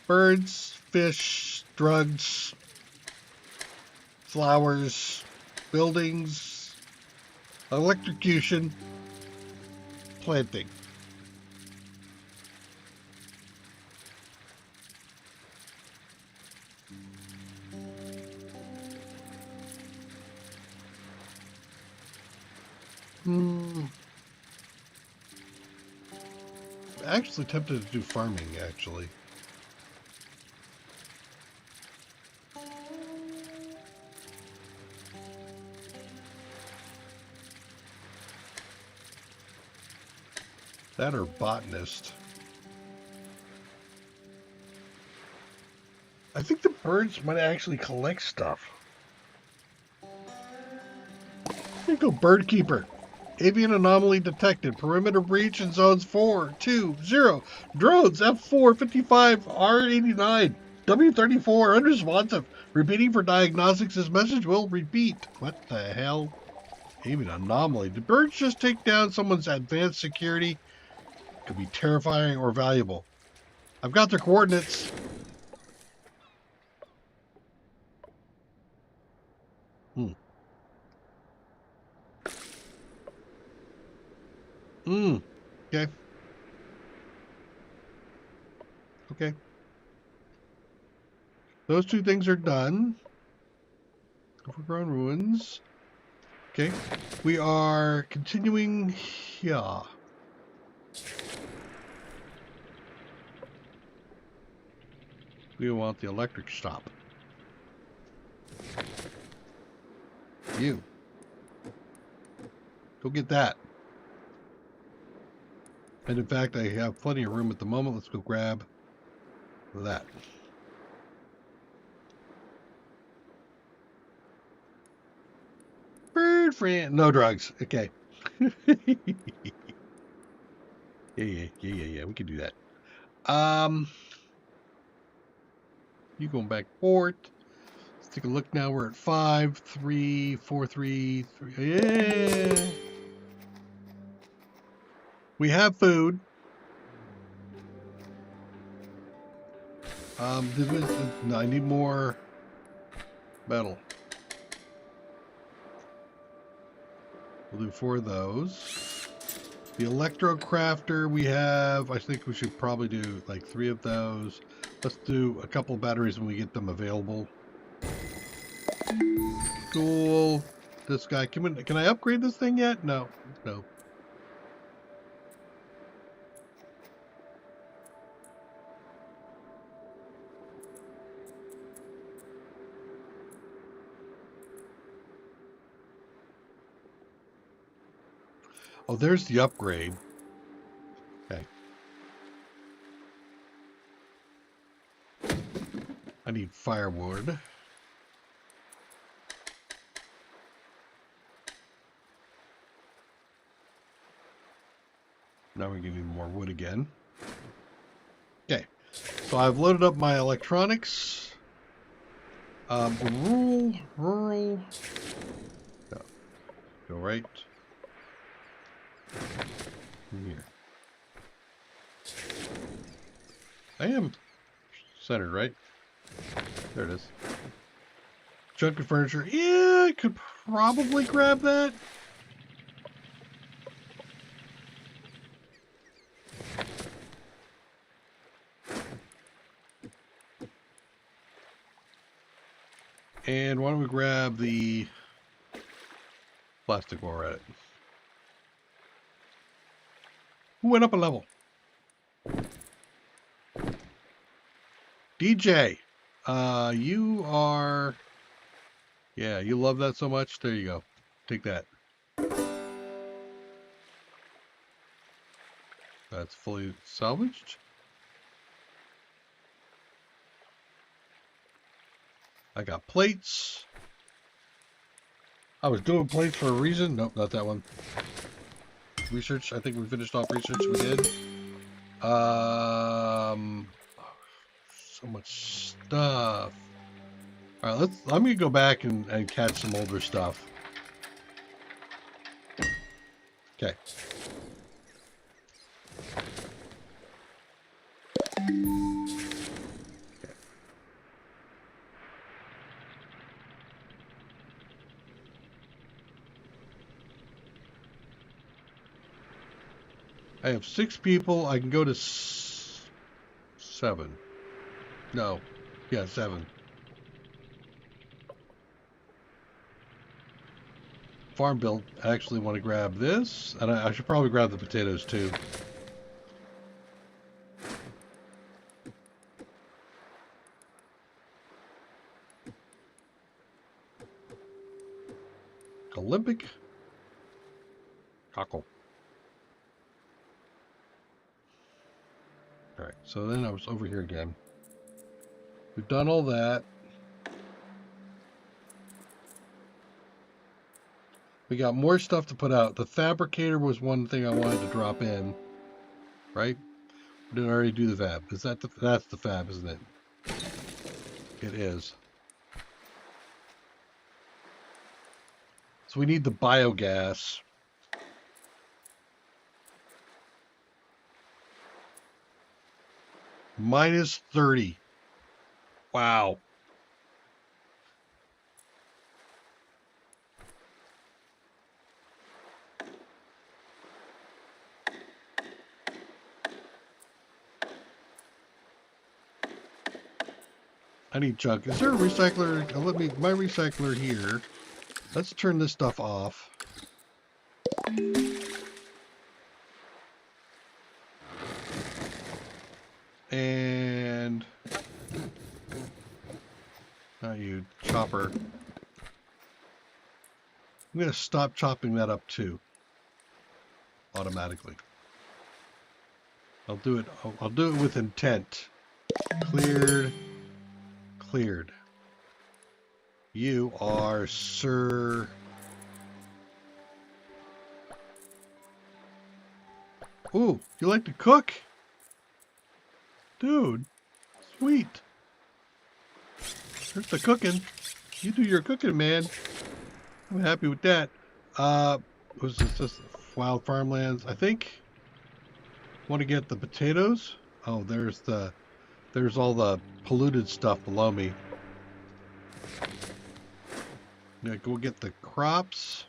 Birds, fish, drugs, flowers, buildings, electrocution, planting. Actually tempted to do farming, actually. That or botanist. I think the birds might actually collect stuff. Here you go, bird keeper. Avian anomaly detected. Perimeter breach in zones 4, 2, 0. Drones F4, 55, R89, W34, unresponsive. Repeating for diagnostics. This message will repeat. What the hell? Avian anomaly. Did birds just take down someone's advanced security? Could be terrifying or valuable. I've got their coordinates. Hmm. Okay. Okay. Those two things are done. Overgrown ruins. Okay. We are continuing here. We want the electric stop. You. Go get that. And in fact, I have plenty of room at the moment. Let's go grab that. Bird friend. No drugs. Okay. Yeah. We can do that. You going back port. Let's take a look now. We're at 5, 3, 4, 3, 3. Yeah. We have food. No, I need more metal. We'll do 4 of those. The electro crafter we have, I think we should probably do like 3 of those. Let's do a couple of batteries when we get them available. Cool. This guy, can I upgrade this thing yet? No. Oh, there's the upgrade. Okay. I need firewood. Now we're getting more wood again. Okay. So I've loaded up my electronics. Rural. Go right here. I am centered, right? There it is. Junk of furniture. Yeah, I could probably grab that. And why don't we grab the plastic while we're at it? Who went up a level? DJ, you are... Yeah, you love that so much. There you go. Take that. That's fully salvaged. I got plates. I was doing plates for a reason. Nope, not that one. Research. I think we finished off research. We did. So much stuff. All right, let me go back and catch some older stuff. Okay. I have 6 people. I can go to 7. No. Yeah, 7. Farm build. I actually want to grab this. And I should probably grab the potatoes too. Olympic. Cockle. All right, so then I was over here again. We've done all that. We got more stuff to put out. The fabricator was one thing I wanted to drop in, right? Did I already do the fab? Is that that's the fab, isn't it? It is. So we need the biogas. Minus 30. Wow. I need junk. Is there a recycler? Let me, my recycler here. Let's turn this stuff off. And not you, chopper. I'm going to stop chopping that up too. Automatically. I'll do it. I'll do it with intent. Cleared. Cleared. You are Sir. Ooh, you like to cook? Dude, sweet. There's the cooking. You do your cooking, man. I'm happy with that. Was this just wild farmlands? I think. Want to get the potatoes? Oh, there's all the polluted stuff below me. Yeah, go get the crops.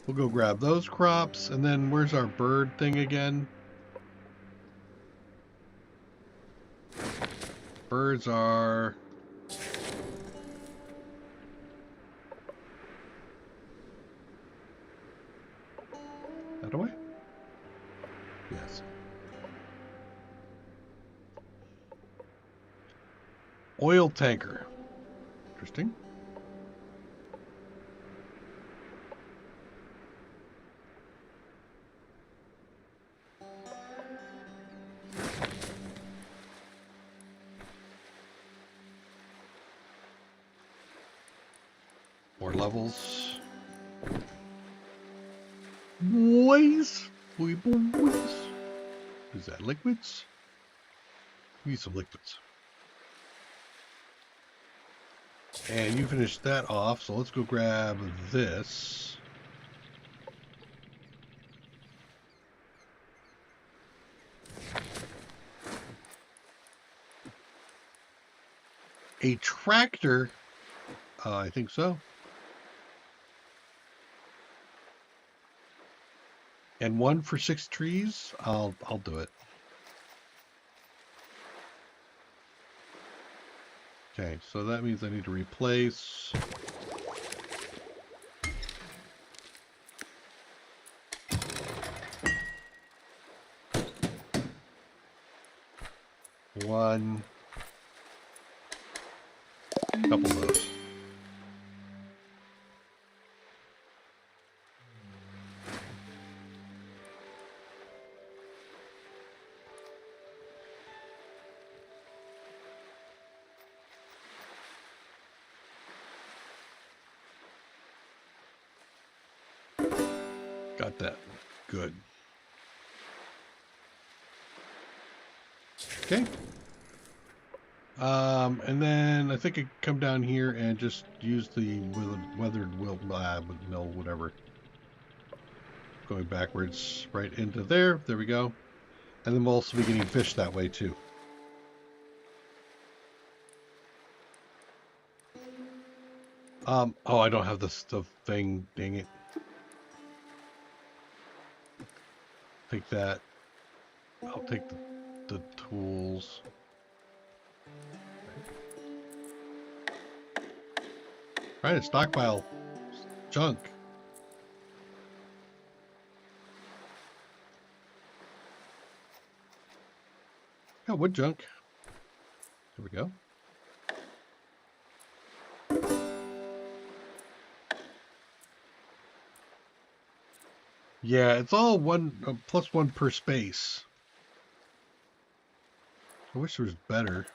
We'll go grab those crops, and then where's our bird thing again? Birds are... How do I? Yes. Oil tanker. Interesting. More levels. Boys. Boys. Is that liquids? We need some liquids. And you finished that off, so let's go grab this. A tractor? I think so. And one for 6 trees? I'll do it. Okay, so that means I need to replace. One. Couple of those. Got that. Good. Okay. And then I think I come down here and just use the weathered mill, whatever. Going backwards right into there. There we go. And then we'll also be getting fish that way too. Oh, I don't have the thing. Dang it. Take that. I'll take the tools. Trying to stockpile junk. Yeah, wood junk. There we go. Yeah, it's all one +1 per space. I wish there was better.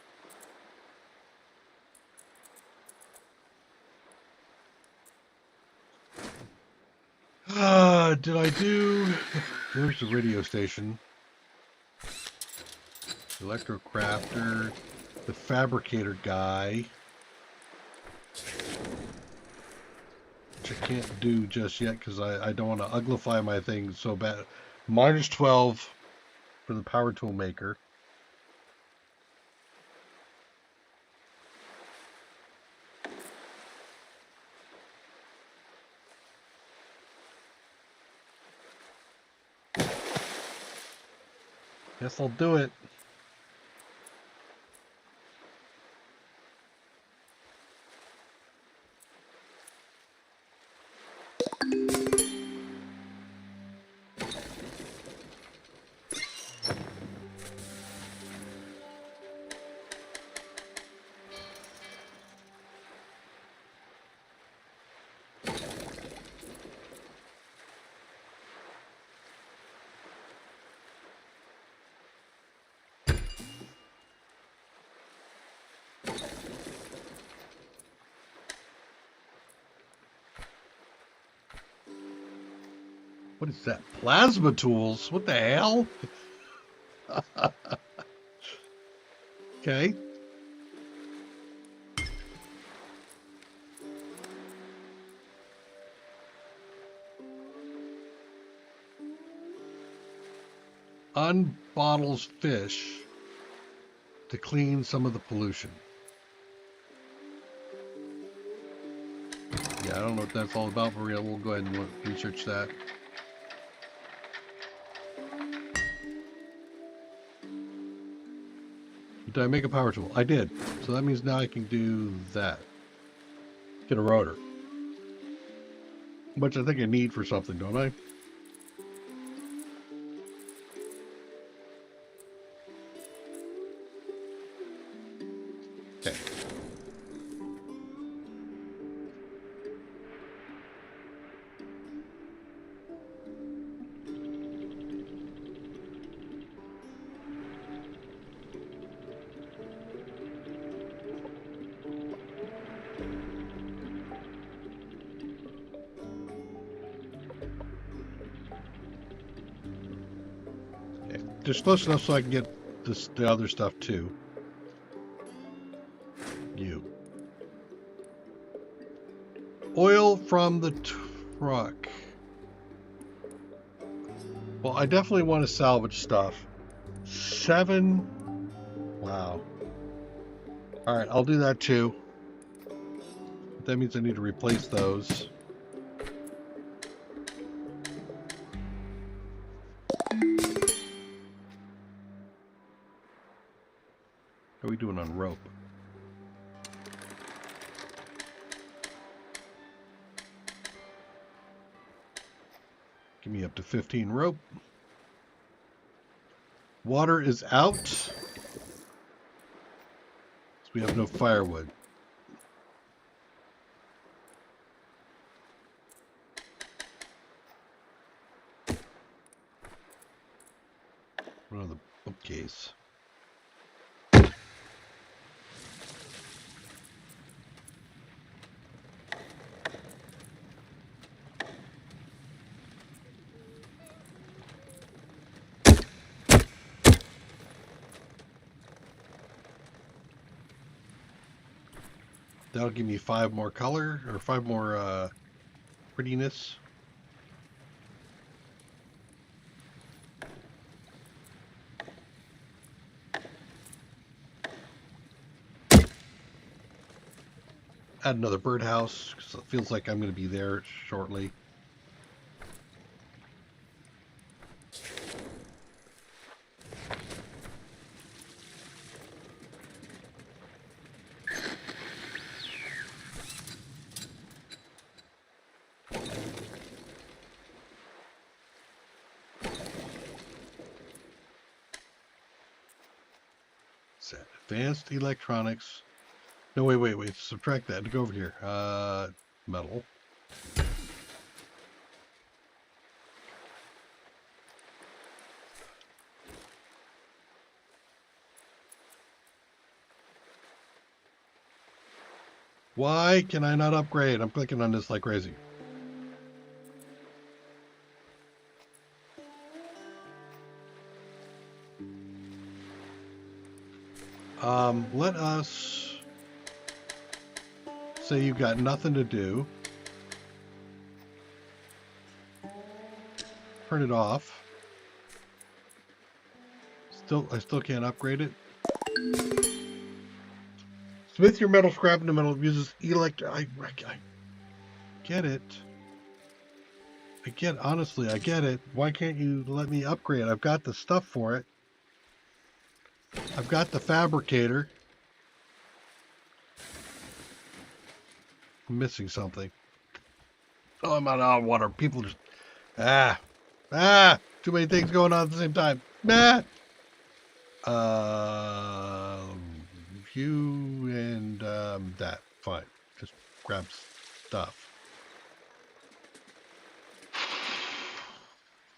Did I do... There's the radio station. Electrocrafter. The fabricator guy. Which I can't do just yet because I don't want to uglify my thing so bad. Minus 12 for the power tool maker. Guess I'll do it. What is that? Plasma tools? What the hell? Okay. Unbottles fish to clean some of the pollution. Yeah, I don't know what that's all about, Maria. We'll go ahead and research that. Did I make a power tool? I did. So that means now I can do that. Get a rotor. Which I think I need for something, don't I? Okay. Just close enough so I can get the other stuff too. You. Oil from the truck. Well, I definitely want to salvage stuff. 7. Wow. Alright, I'll do that too. But that means I need to replace those. How are we doing on rope? Give me up to 15 rope. Water is out. So we have no firewood. Another bookcase. That'll give me 5 more color, or 5 more prettiness. Add another birdhouse, because it feels like I'm going to be there shortly. Set advanced electronics. No, wait. Subtract that. Go over here. Metal. Why can I not upgrade? I'm clicking on this like crazy. Let us say you've got nothing to do. Turn it off. I still can't upgrade it. Smith your metal, scrap into metal, uses I get it. Honestly, I get it. Why can't you let me upgrade? I've got the stuff for it. I've got the fabricator. I'm missing something. Oh, I'm out of water. People just too many things going on at the same time. You and that. Fine. Just grab stuff.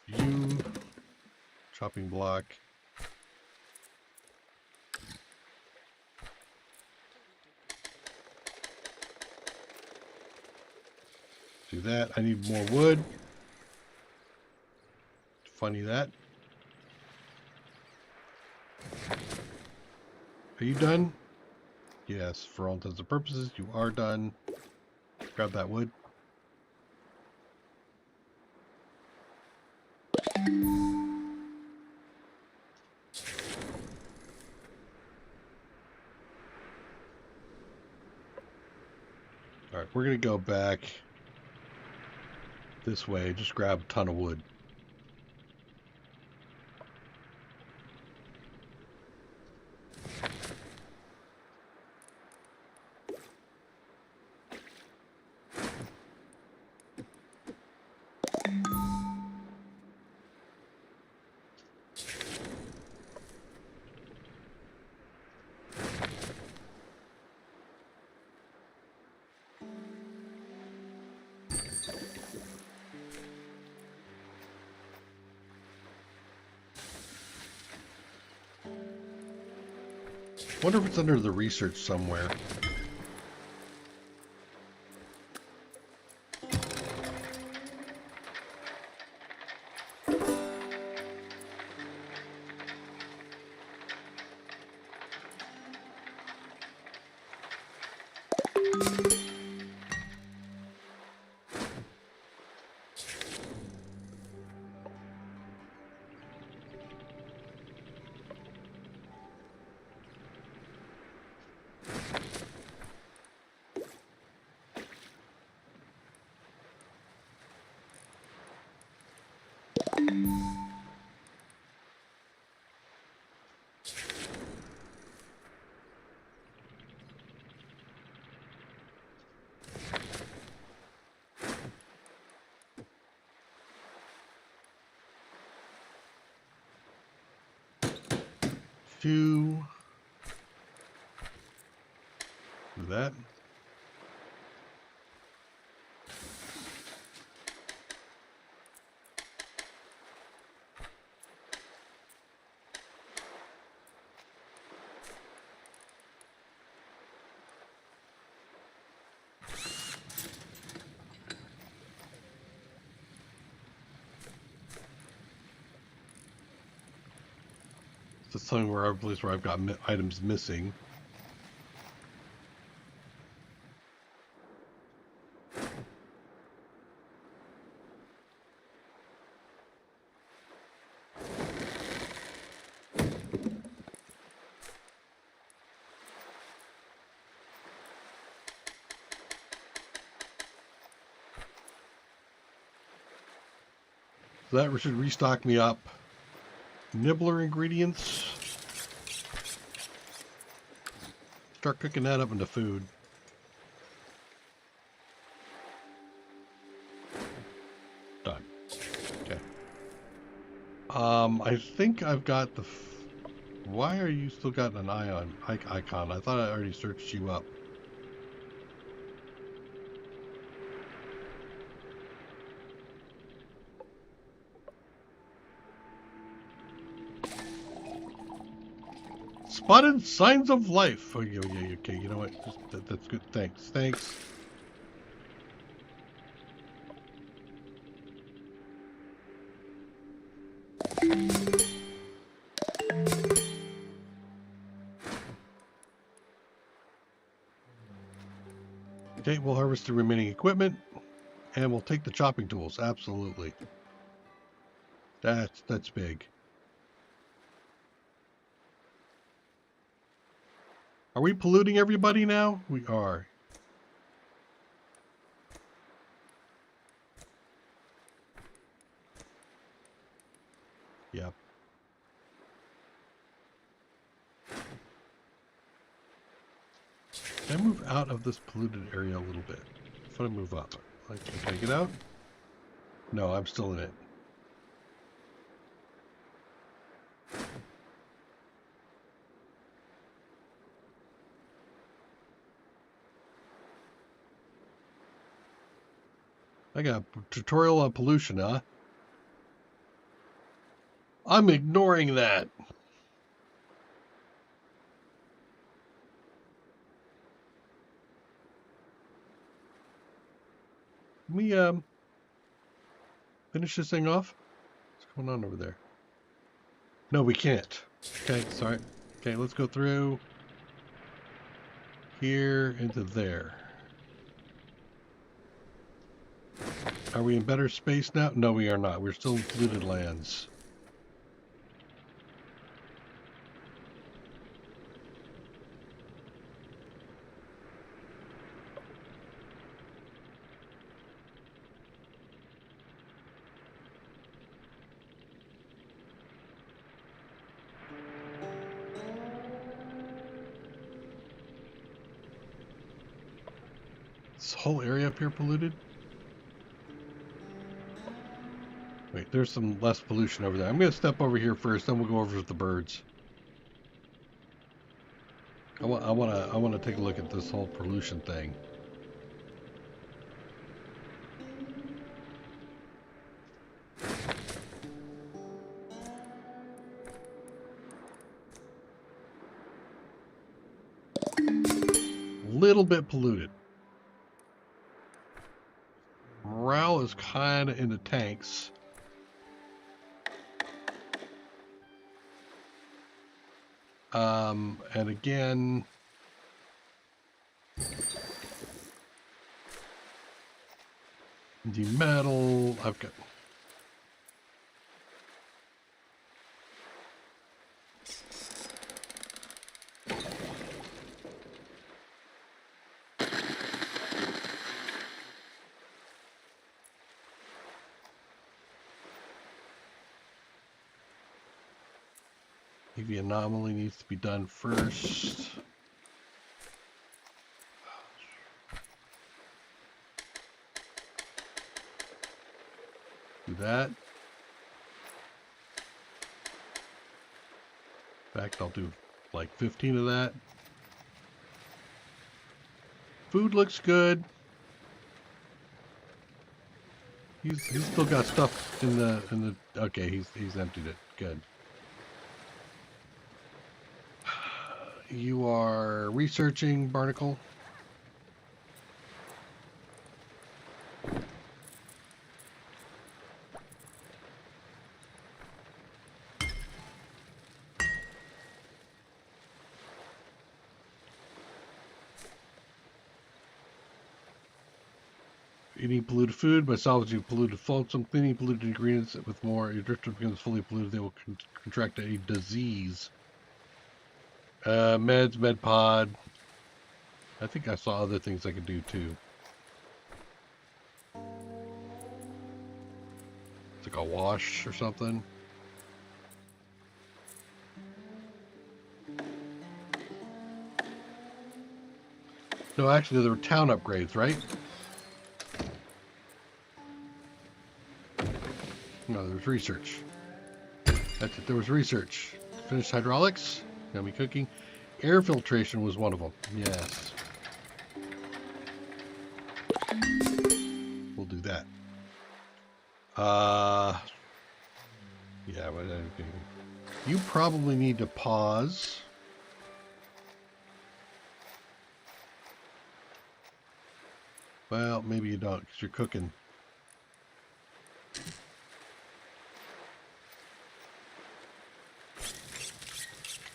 You chopping block. Do that. I need more wood. Funny that. Are you done? Yes, for all intents and purposes, you are done. Grab that wood. Alright, we're going to go back this way. Just grab a ton of wood. Wonder if it's under the research somewhere. Do that. It's something where a place where I've got items missing. So that should restock me up. Nibbler ingredients. Start cooking that up into food. Done. Okay. I think I've got the... Why are you still got an icon? I thought I already searched you up. Spotted signs of life. Oh, yeah, okay. You know what? That's good. Thanks. Okay, we'll harvest the remaining equipment, and we'll take the chopping tools. Absolutely. That's big. Are we polluting everybody now? We are. Yep. Can I move out of this polluted area a little bit? If I move up, like, can I get out? No, I'm still in it. I got a tutorial on pollution, huh? I'm ignoring that. Let me finish this thing off. What's going on over there? No, we can't. Okay, sorry. Okay, let's go through here into there. Are we in better space now? No, we are not. We're still in polluted lands. This whole area up here polluted? Wait, there's some less pollution over there. I'm going to step over here first, then we'll go over to the birds. I want to take a look at this whole pollution thing. Little bit polluted. Morale is kind of in the tanks. And again, the metal, I've got. Maybe anomaly needs to be done first. Do that. In fact, I'll do like 15 of that. Food looks good. He's still got stuff in the okay, he's emptied it. Good. You are researching Barnacle. Eating polluted food by salvaging polluted flotsam, cleaning polluted ingredients with more. Your drifter becomes fully polluted. They will contract a disease. Meds, med pod. I think I saw other things I could do too. It's like a wash or something. No, actually, there were town upgrades, right? No, there was research. That's it. There was research. Finished hydraulics. Yummy cooking. Air filtration was one of them. Yes. We'll do that. Yeah, but you probably need to pause. Well, maybe you don't, because you're cooking.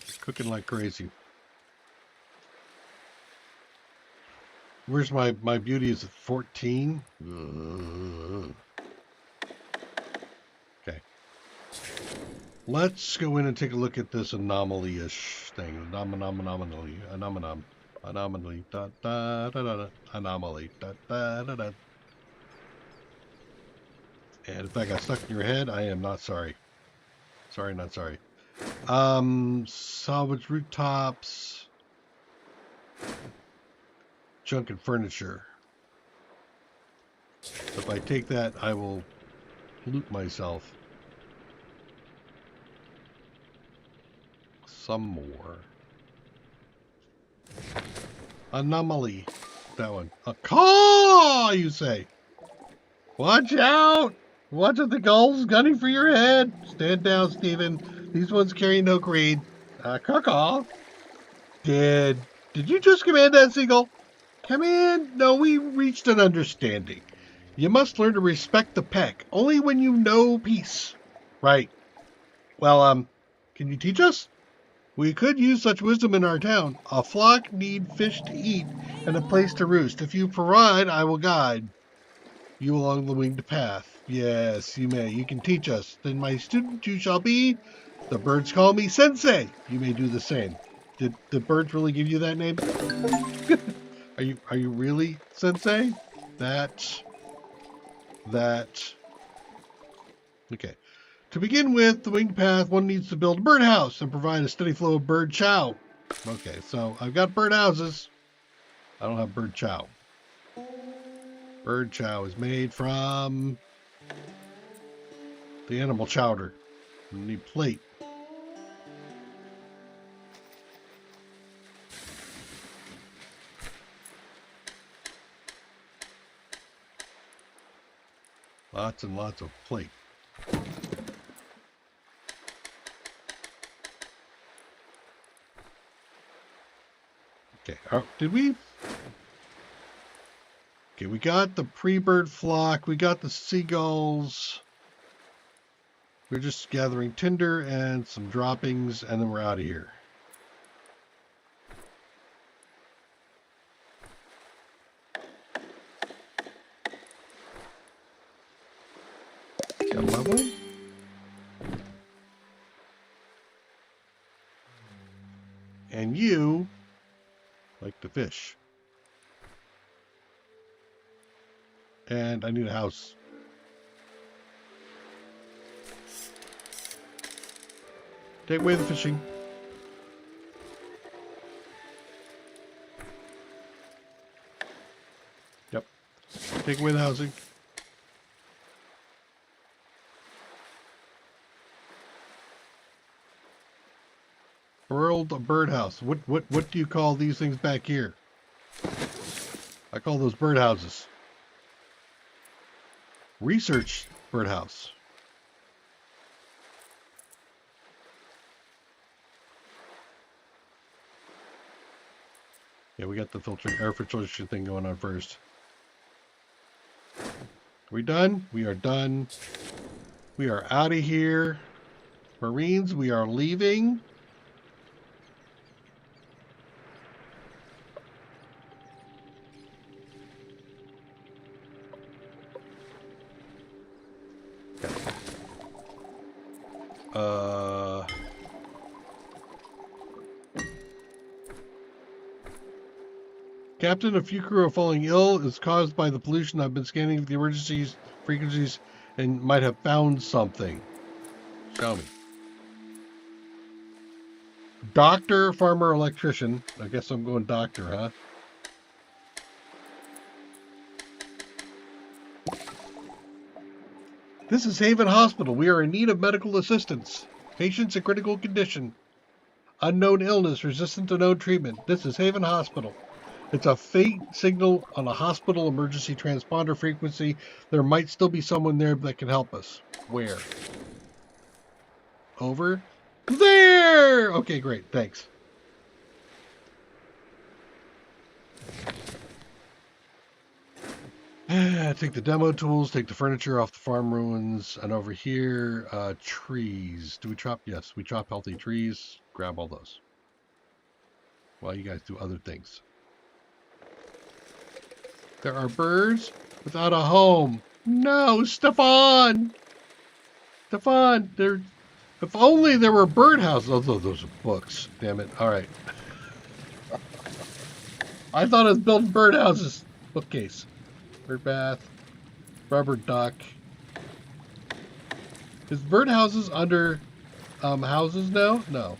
You're cooking like crazy. Where's my beauty? Is at 14? Okay. Let's go in and take a look at this anomaly-ish thing. Anomaly. Anomaly. Da, da, da, da, da. Anomaly. Da, da, da, da. And if that got stuck in your head, I am not sorry. Sorry, not sorry. Salvage rooftops. Junk and furniture. If I take that, I will loot myself. Some more. Anomaly. That one. A caw, you say. Watch out! Watch out, the gulls gunning for your head. Stand down, Stephen. These ones carry no creed. Caw. Did you just command that seagull? Command? No, we reached an understanding. You must learn to respect the pack, only when you know peace. Right. Well, can you teach us? We could use such wisdom in our town. A flock need fish to eat and a place to roost. If you provide, I will guide you along the winged path. Yes, you may. You can teach us. Then my student you shall be. The birds call me Sensei. You may do the same. Did the birds really give you that name? Are you really Sensei? That. Okay. To begin with, the winged path, one needs to build a birdhouse and provide a steady flow of bird chow. Okay, so I've got birdhouses. I don't have bird chow. Bird chow is made from the animal chowder. You need plate. Lots and lots of plate. Okay, did we? Okay, we got the pre-bird flock. We got the seagulls. We're just gathering tinder and some droppings, and then we're out of here. Got a level? And you like the fish. And I need a house. Take away the fishing. Yep. Take away the housing. World a birdhouse. What do you call these things back here? I call those birdhouses. Research birdhouse. Yeah, we got the air filtration thing going on first. Are we done? We are done. We are out of here. Marines, we are leaving. Captain, a few crew are falling ill. It's caused by the pollution. I've been scanning the emergencies, frequencies, and might have found something. Show me. Doctor, farmer, electrician. I guess I'm going doctor, huh? This is Haven Hospital. We are in need of medical assistance. Patients in critical condition. Unknown illness, resistant to known treatment. This is Haven Hospital. It's a faint signal on a hospital emergency transponder frequency. There might still be someone there that can help us. Where? Over? There! Okay, great. Thanks. Take the demo tools, take the furniture off the farm ruins, and over here, trees. Do we chop? Yes, we chop healthy trees. Grab all those. While you guys do other things. There are birds without a home. No, Stefan! Stefan, there. If only there were birdhouses. Oh, those are books. Damn it. All right. I thought I was building birdhouses. Bookcase. Bird bath. Rubber duck. Is birdhouses under houses now? No.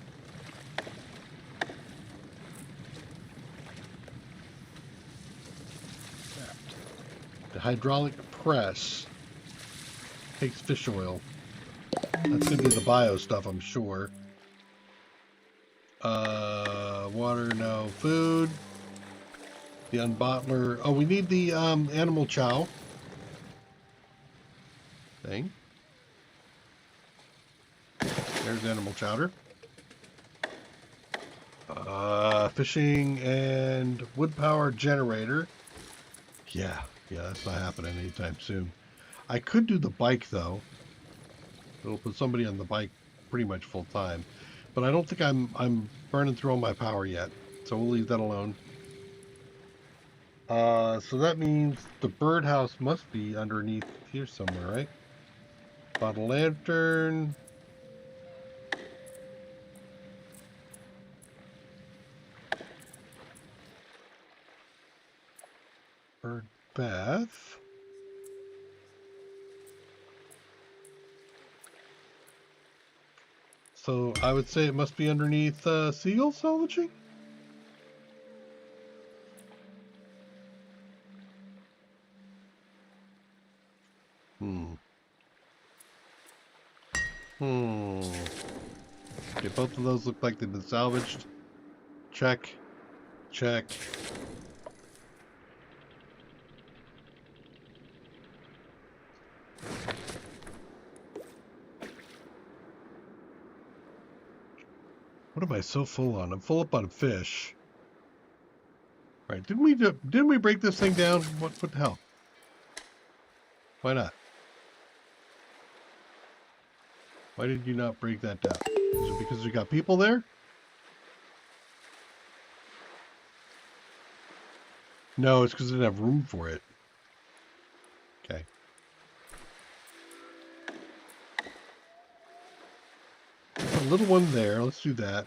The hydraulic press takes fish oil. That's going to be the bio stuff, I'm sure. Water, no. Food. The unbottler. Oh, we need the animal chow thing. There's animal chowder. Fishing and wood power generator. Yeah, that's not happening anytime soon. I could do the bike though. It'll put somebody on the bike pretty much full time. But I don't think I'm burning through all my power yet. So we'll leave that alone. So that means the birdhouse must be underneath here somewhere, right? Bottle lantern. Bird bath. So I would say it must be underneath seagull salvaging? Okay, both of those look like they've been salvaged. Check. Check. What am I so full on? I'm full up on fish. Right, didn't we break this thing down? What the hell? Why not? Why did you not break that down? Is it because we got people there? No, it's because I didn't have room for it. Okay. A little one there. Let's do that.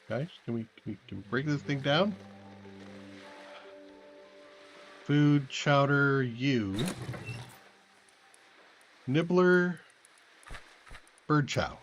Guys, can we break this thing down? Food, chowder, you. Nibbler, bird chow.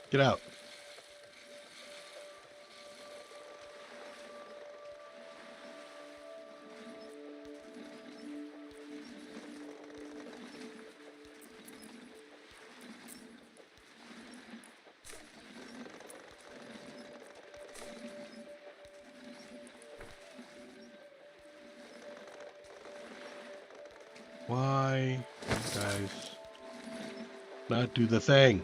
Get out. Why, guys, not do the thing?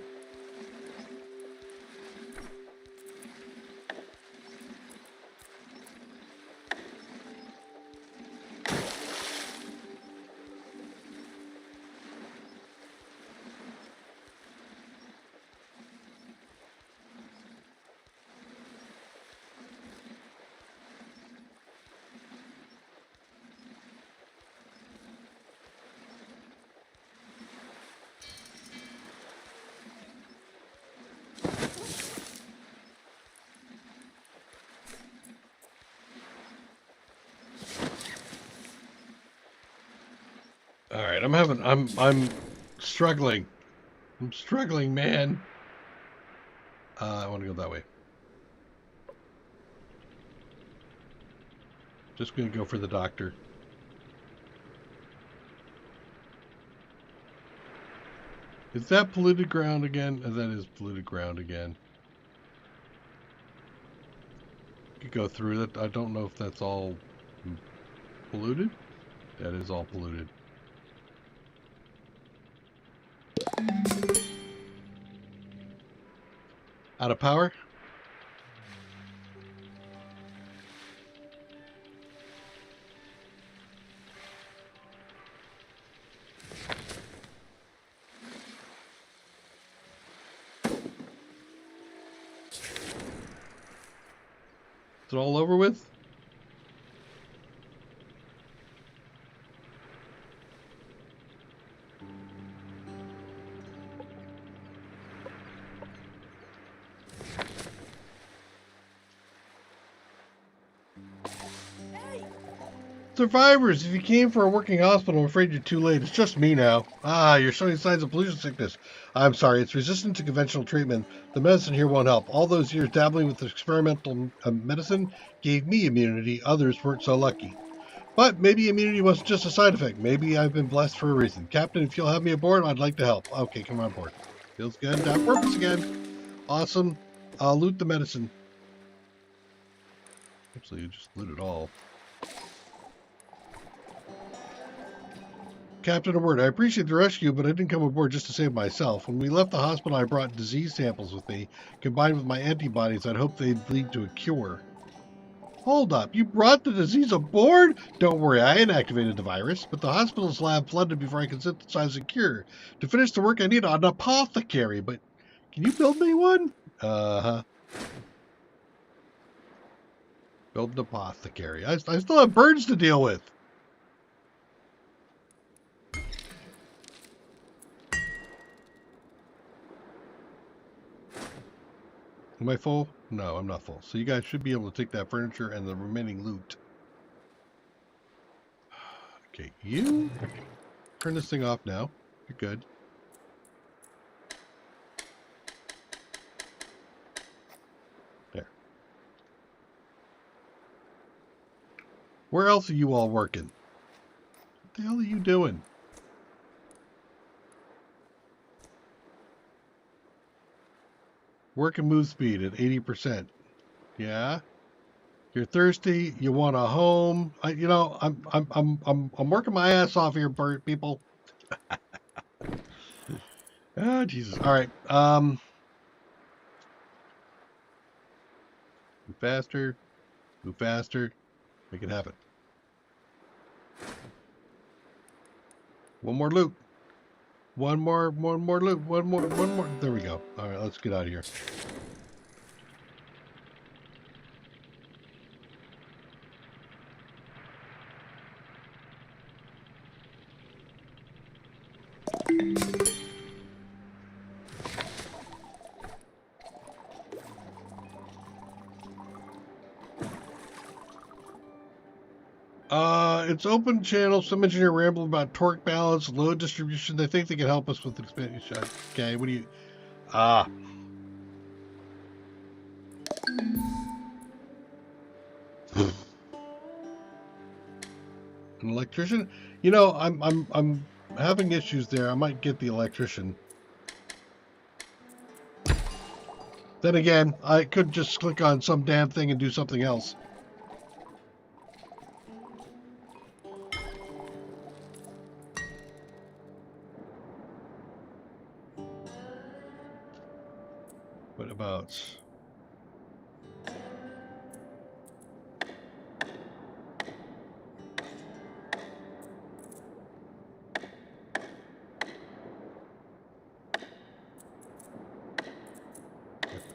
All right, I'm struggling. I'm struggling, man. I want to go that way. Just going to go for the doctor. Is that polluted ground again? That is polluted ground again. You could go through that. I don't know if that's all polluted. That is all polluted. Out of power? Is it all over with? Survivors, if you came for a working hospital, I'm afraid you're too late. It's just me now. Ah, you're showing signs of pollution sickness. I'm sorry, it's resistant to conventional treatment. The medicine here won't help. All those years dabbling with experimental medicine gave me immunity. Others weren't so lucky. But maybe immunity wasn't just a side effect. Maybe I've been blessed for a reason. Captain, if you'll have me aboard, I'd like to help. Okay, come on board. Feels good. Down purpose again. Awesome. I'll loot the medicine. Actually, you just loot it all. Captain, a word. I appreciate the rescue, but I didn't come aboard just to save myself. When we left the hospital, I brought disease samples with me. Combined with my antibodies, I'd hoped they'd lead to a cure. Hold up. You brought the disease aboard? Don't worry, I inactivated the virus, but the hospital's lab flooded before I could synthesize a cure. To finish the work, I need an apothecary, but can you build me one? Uh-huh. Build an apothecary. I still have birds to deal with. Am I full? No, I'm not full. So you guys should be able to take that furniture and the remaining loot. Okay, you turn this thing off now. You're good. There. Where else are you all working? What the hell are you doing? Work and move speed at 80%. Yeah. You're thirsty. You want a home. I'm working my ass off here, people. Oh, Jesus. All right. Move faster. Move faster. Make it happen. One more loop. One more loop. One more. There we go. All right, let's get out of here. It's open channel. Some engineer rambled about torque balance, load distribution. They think they can help us with expansion. Okay, what do you... Ah. An electrician? You know, I'm having issues there. I might get the electrician. Then again, I could just click on some damn thing and do something else. What about...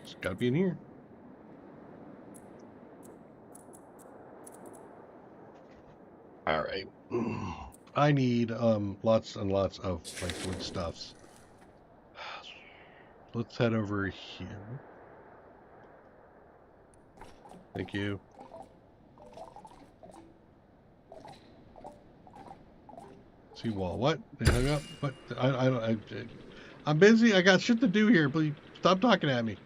It's got to be in here. All right. I need lots and lots of like wood stuffs. Let's head over here. Thank you. Seawall. What? They hung up? What? I'm busy. I got shit to do here. Please stop talking at me.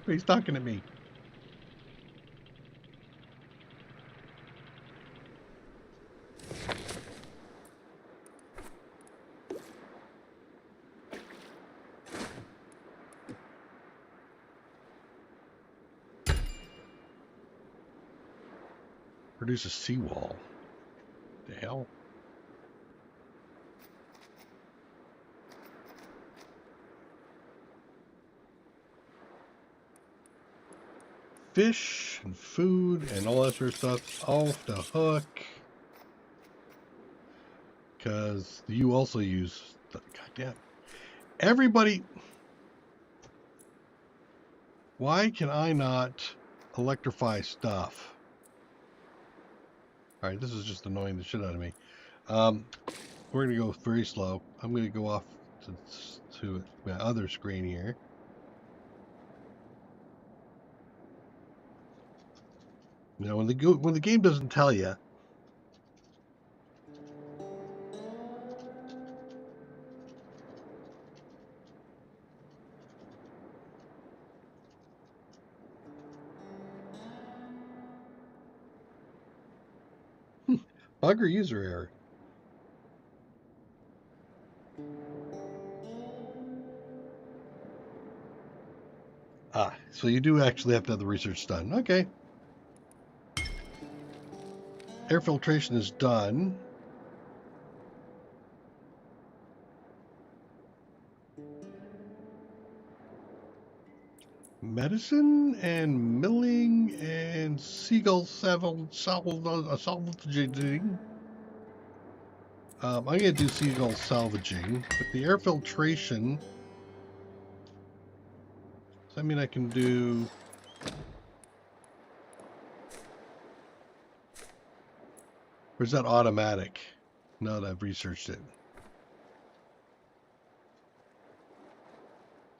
He's talking to me. Produce a seawall. The hell? Fish and food and all that sort of stuff off the hook. Because you also use the goddamn everybody. Why can I not electrify stuff? All right, this is just annoying the shit out of me. We're gonna go very slow. I'm gonna go off to my other screen here. You know, when the game doesn't tell you. Bug or user error. Ah, so you do actually have to have the research done. Okay. Air filtration is done. Medicine and milling and seagull salvaging. I'm going to do seagull salvaging, but the air filtration. Does that mean I can do... Or is that automatic? Now that I've researched it.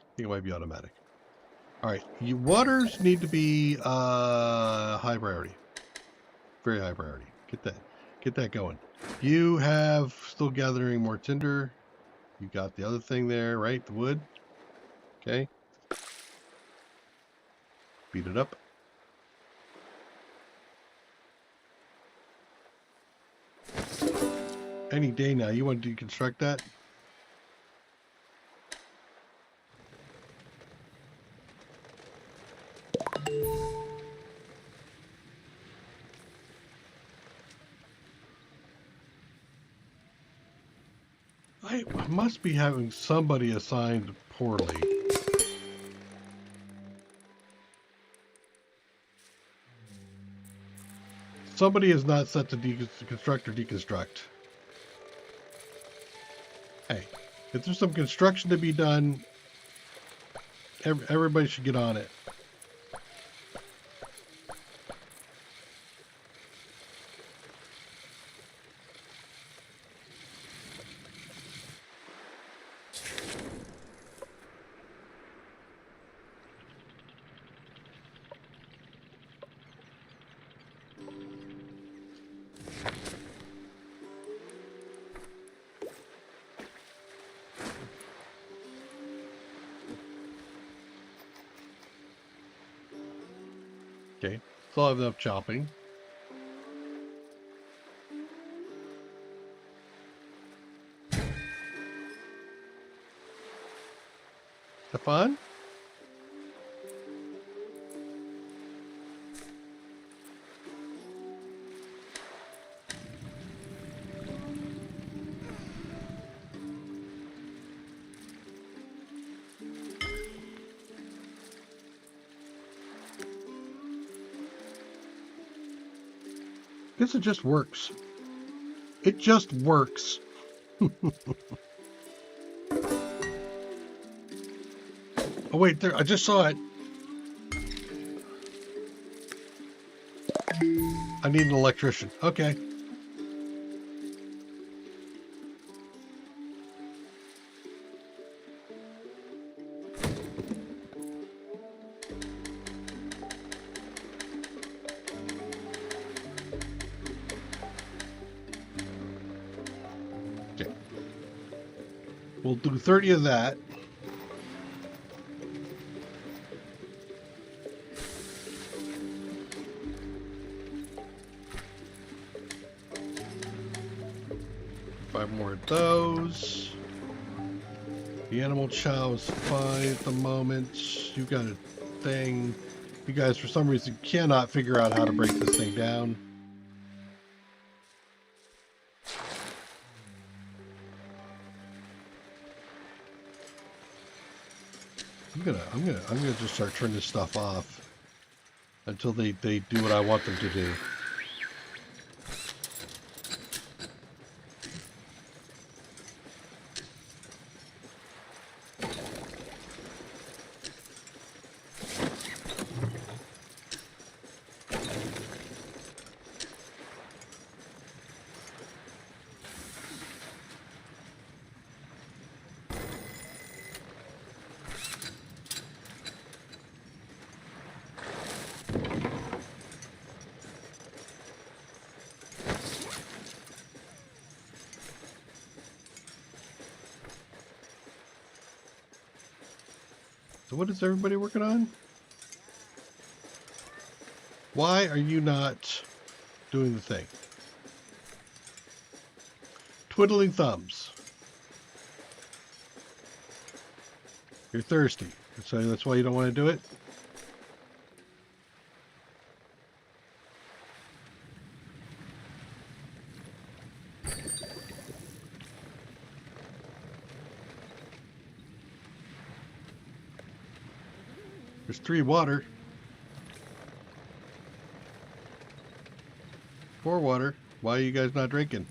I think it might be automatic. Alright, waters need to be high priority. Very high priority. Get that going. You have still gathering more tinder. You got the other thing there, right? The wood. Okay. Beat it up. Any day now. You want to deconstruct that? I must be having somebody assigned poorly. Somebody is not set to construct or deconstruct. Hey, if there's some construction to be done, everybody should get on it. Okay, so I have enough chopping. Stefan? Guess it just works. It just works. Oh wait, there! I just saw it. I need an electrician. Okay. Okay. We'll do 30 of that. 5 more of those. The animal chow is fine at the moment. You got a thing. You guys, for some reason, cannot figure out how to break this thing down. I'm gonna just start turning this stuff off until they do what I want them to do. So what is everybody working on? Why are you not doing the thing? Twiddling thumbs. You're thirsty. So that's why you don't want to do it? There's 3 water. 4 water. Why are you guys not drinking?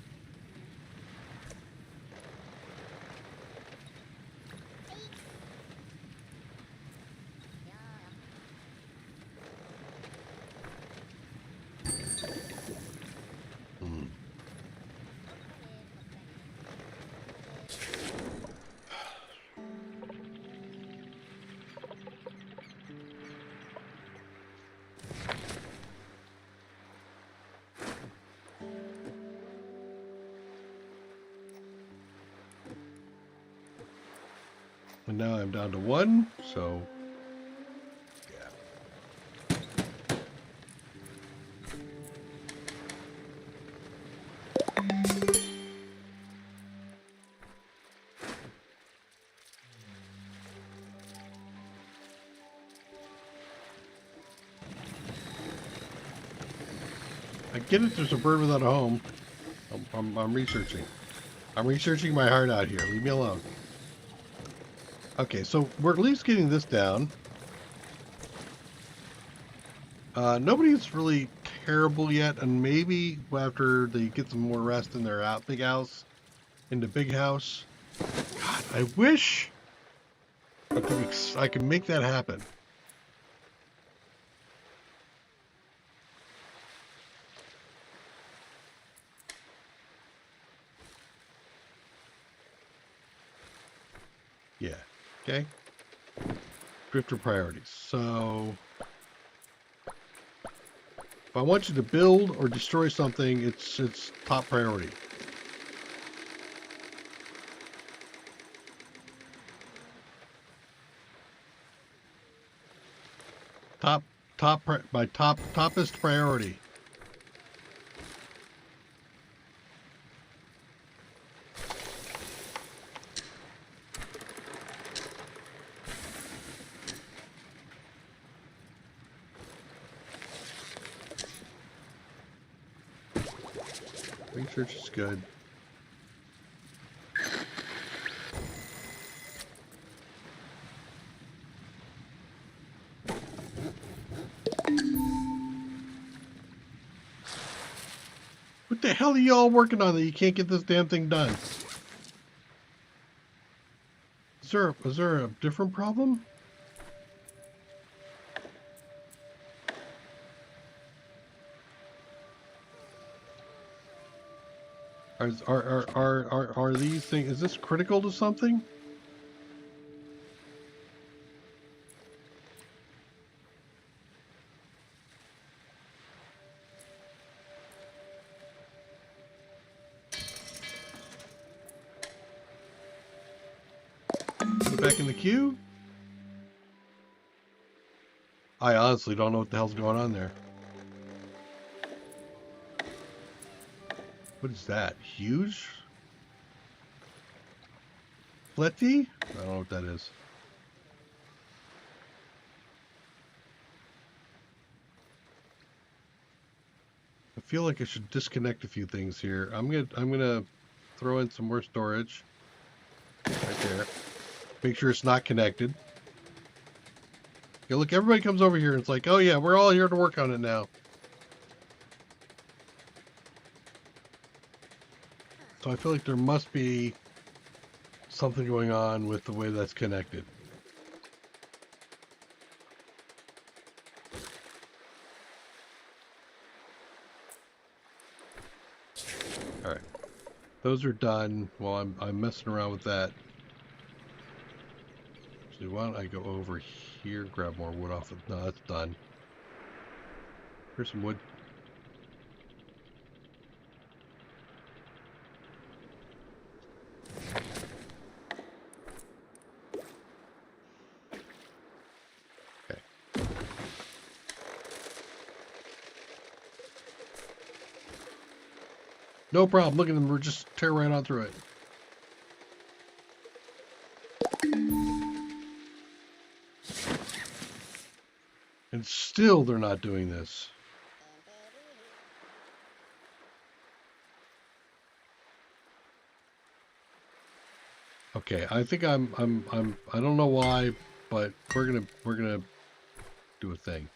And now I'm down to 1, so yeah. I get it, there's a bird without a home. I'm researching. I'm researching my heart out here. Leave me alone. Okay, so we're at least getting this down. Nobody's really terrible yet, and maybe after they get some more rest in their big house, in the big house. God, I wish I could make that happen. Yeah. Okay. Drifter priorities. So if I want you to build or destroy something, it's top priority. Toppest priority. Research is good. What the hell are you all working on that you can't get this damn thing done? Is there a different problem? Are these things, is this critical to something? Put it back in the queue? I honestly don't know what the hell's going on there. What is that? Huge? Fletty? I don't know what that is. I feel like I should disconnect a few things here. I'm gonna throw in some more storage right there. Make sure it's not connected. Yeah, look, everybody comes over here and it's like, oh yeah, we're all here to work on it now. So I feel like there must be something going on with the way that's connected. All right, those are done. While I'm messing around with that. So why don't I go over here, grab more wood off of? No, that's done. Here's some wood. Okay. No problem. Look at them. We're just tear right on through it. And still they're not doing this. Okay, I think I don't know why, but we're gonna do a thing.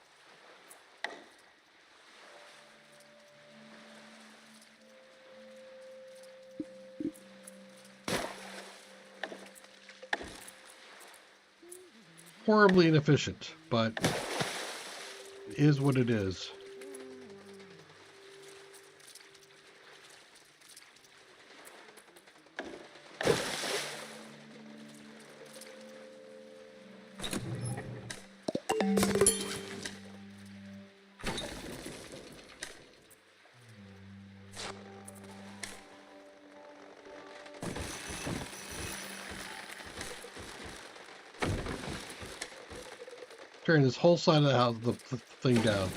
Horribly inefficient, but it is what it is. Tearing this whole side of the house, the thing down.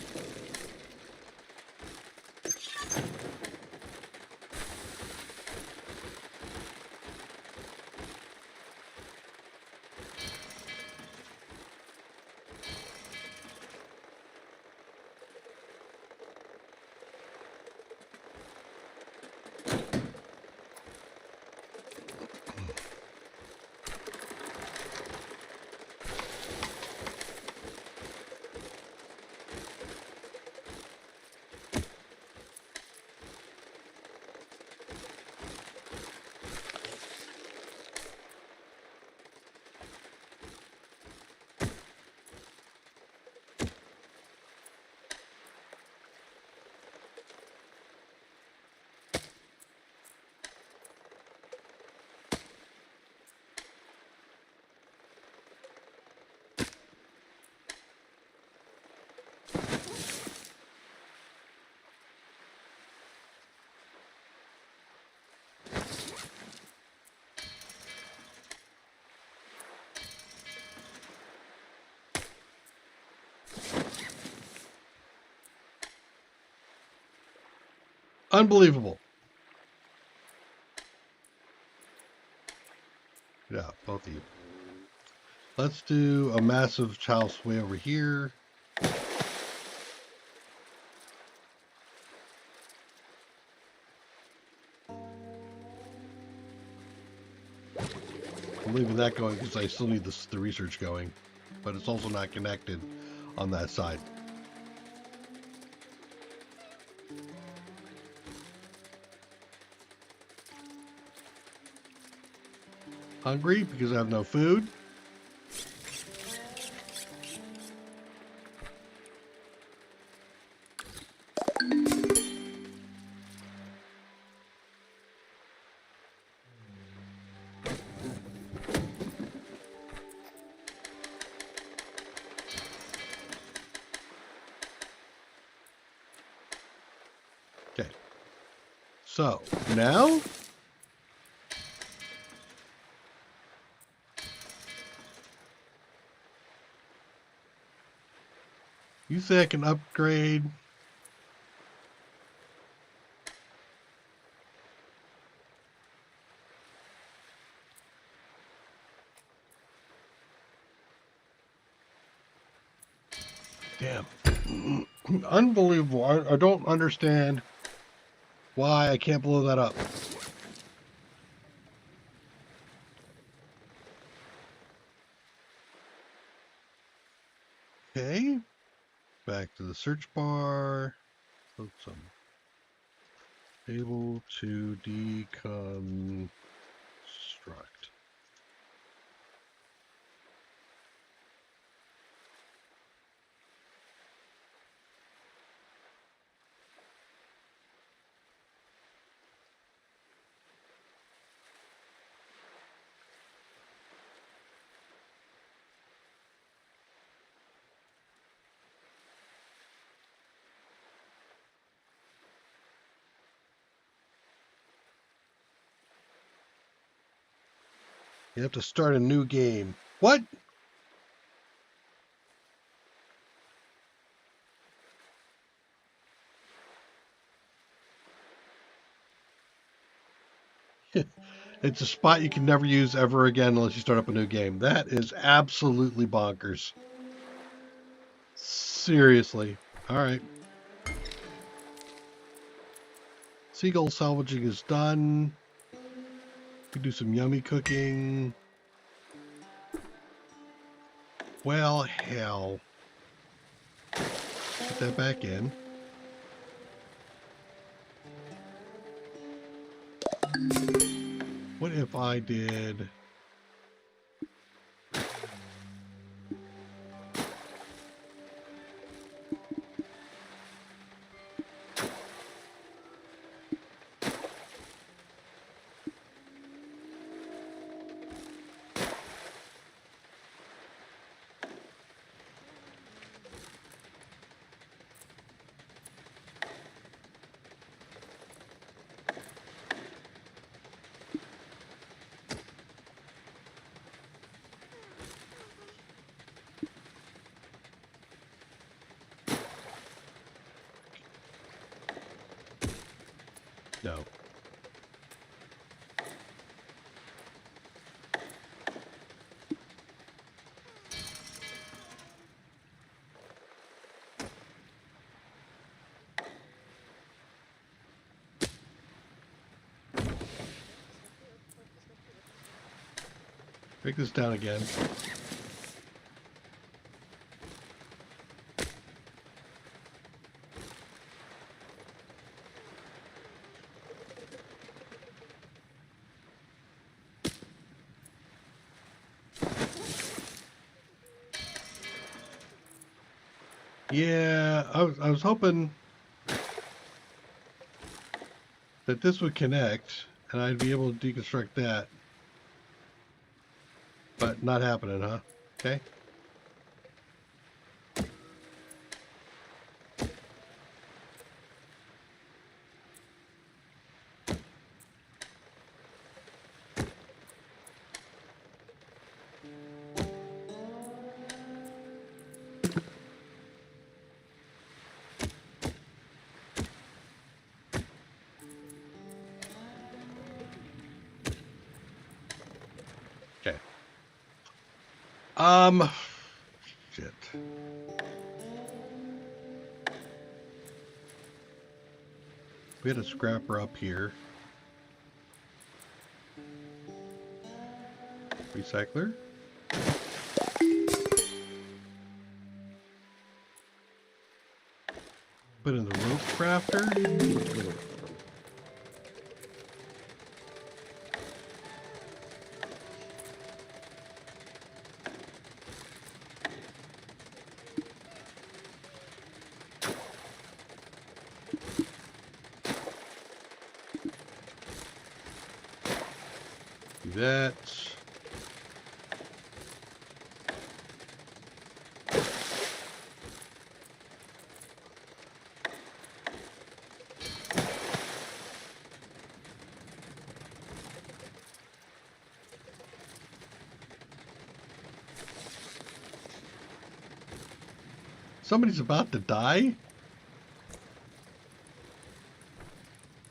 Unbelievable. Yeah, both of you. Let's do a massive house way over here. I'm leaving that going because I still need the research going, but it's also not connected on that side. Hungry because I have no food. Okay. So now you say I can upgrade. Damn. Unbelievable. I don't understand why I can't blow that up. Okay. Back to the search bar. Flotsam. Able to deconstruct. You have to start a new game. What? It's a spot you can never use ever again unless you start up a new game. That is absolutely bonkers. Seriously. All right. Seagull salvaging is done. We do some yummy cooking. Well, hell. Put that back in. What if I did... No. Break this down again. Yeah, I was hoping that this would connect and I'd be able to deconstruct that. But not happening, huh? Okay. Okay. Shit. We had a scrapper up here. Recycler. Put in the rope crafter. Do that. Somebody's about to die?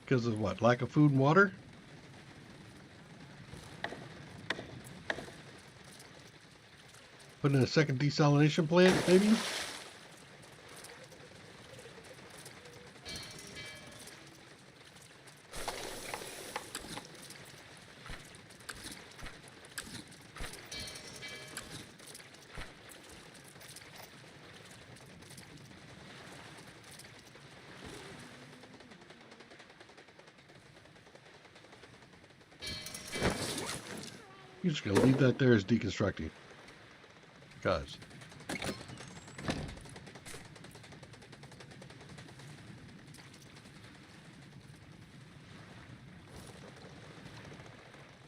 Because of what? Lack of food and water? Put in a second desalination plant, maybe? You're just gonna leave that there as deconstructing. Because.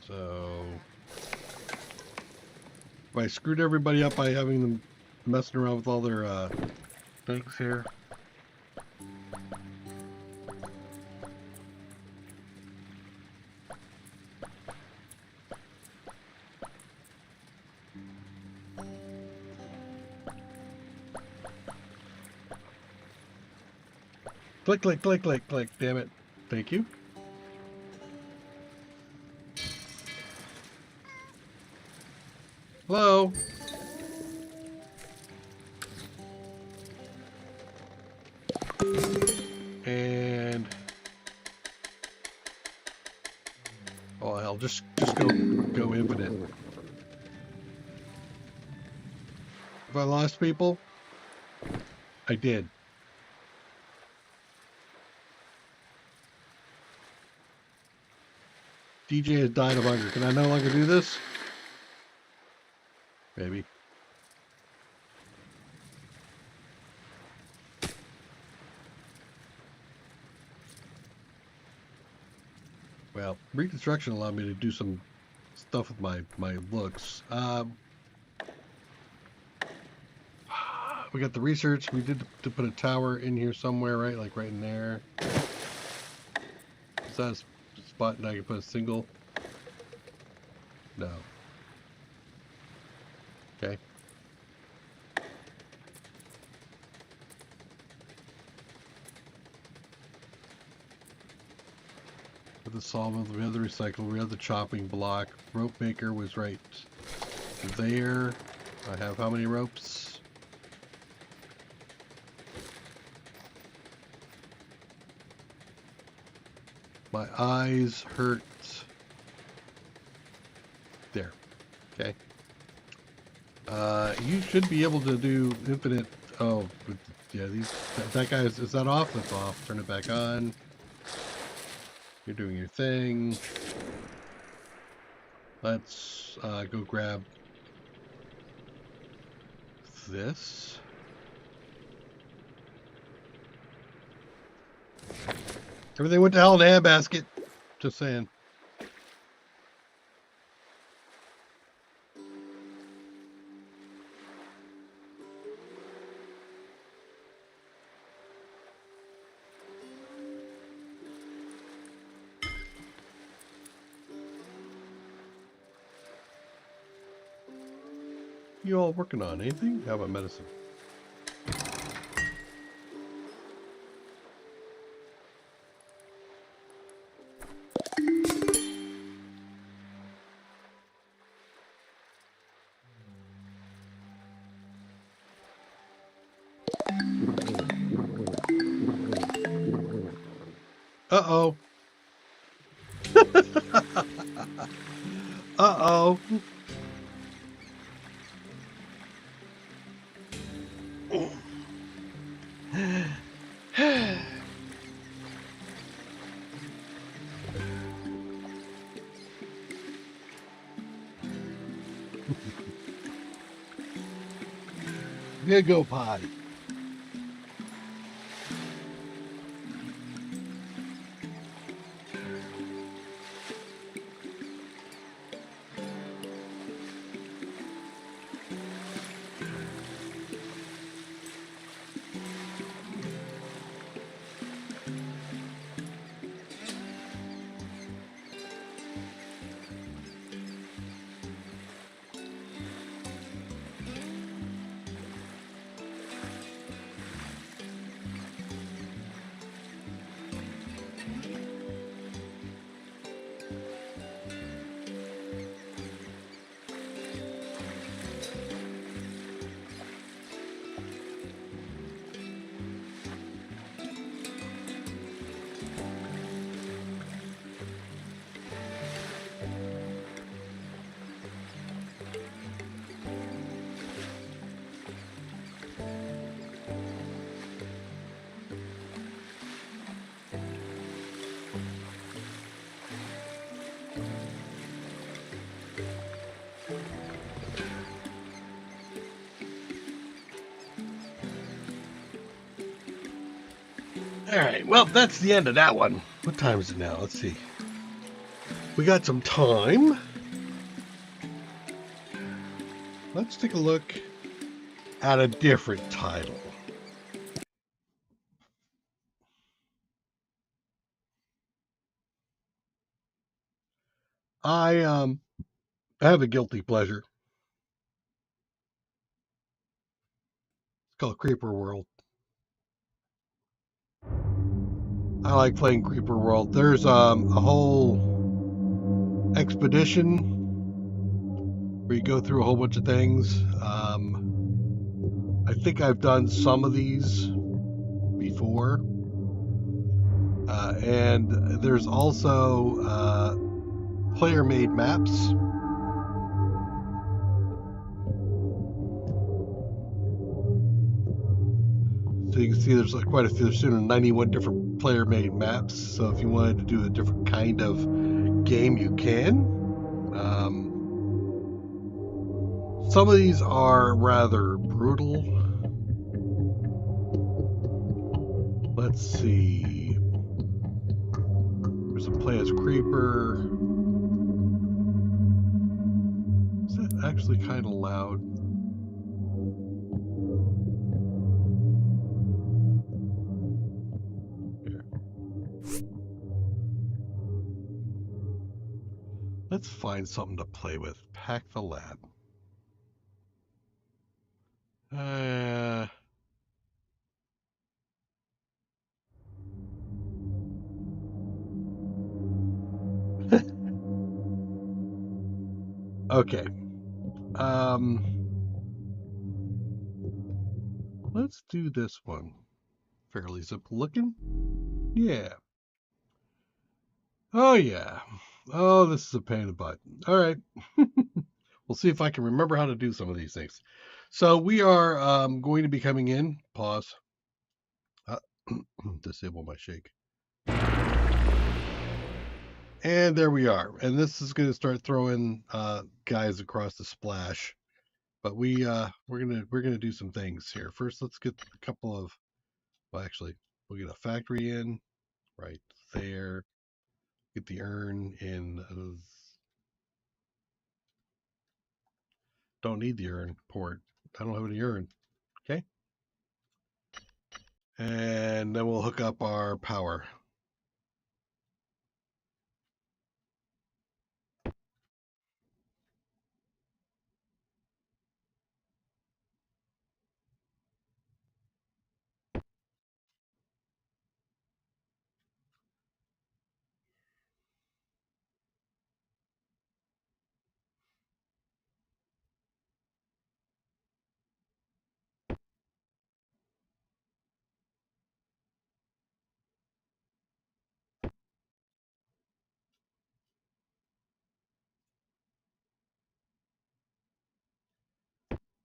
So if I screwed everybody up by having them messing around with all their things here. Click, click, click, click, click. Damn it. Thank you. Hello. And oh hell, just go infinite. If I lost people, I did. DJ has died of hunger. Can I no longer do this? Maybe. Well, reconstruction allowed me to do some stuff with my looks. We got the research. We did to put a tower in here somewhere, right? Like right in there. Is that a spot and I can put a single? No. Okay. With the solvent, we have the recycle, we have the chopping block. Rope maker was right there. I have how many ropes? My eyes hurt. There. Okay. You should be able to do infinite. Oh, yeah. That guy is that off? That's off. Turn it back on. You're doing your thing. Let's go grab this. Everything went to hell in a handbasket. Just saying. You all working on anything? How about medicine? Uh-oh. Uh-oh. Yeah, go potty. All right, well, that's the end of that one. What time is it now? Let's see. We got some time. Let's take a look at a different title. I have a guilty pleasure. It's called Creeper World. I like playing Creeper World. There's a whole expedition where you go through a whole bunch of things. I think I've done some of these before. And there's also player made maps. So you can see there's quite a few. There's 91 different player made maps. So if you wanted to do a different kind of game, you can. Some of these are rather brutal. Let's see. There's a play as Creeper. Is that actually kind of loud? Here. Let's find something to play with. Pack the lab. Uh, okay. Let's do this one. Fairly simple looking. Yeah. Oh, yeah. Oh, this is a pain in the butt. All right. We'll see if I can remember how to do some of these things. So we are going to be coming in. Pause. Disable my shake. And there we are. And this is going to start throwing guys across the splash. But we're gonna do some things here. First, let's get a couple of. Well, actually, we'll get a factory in right there. Get the urn in. Don't need the urn port. I don't have any urn. Okay. And then we'll hook up our power.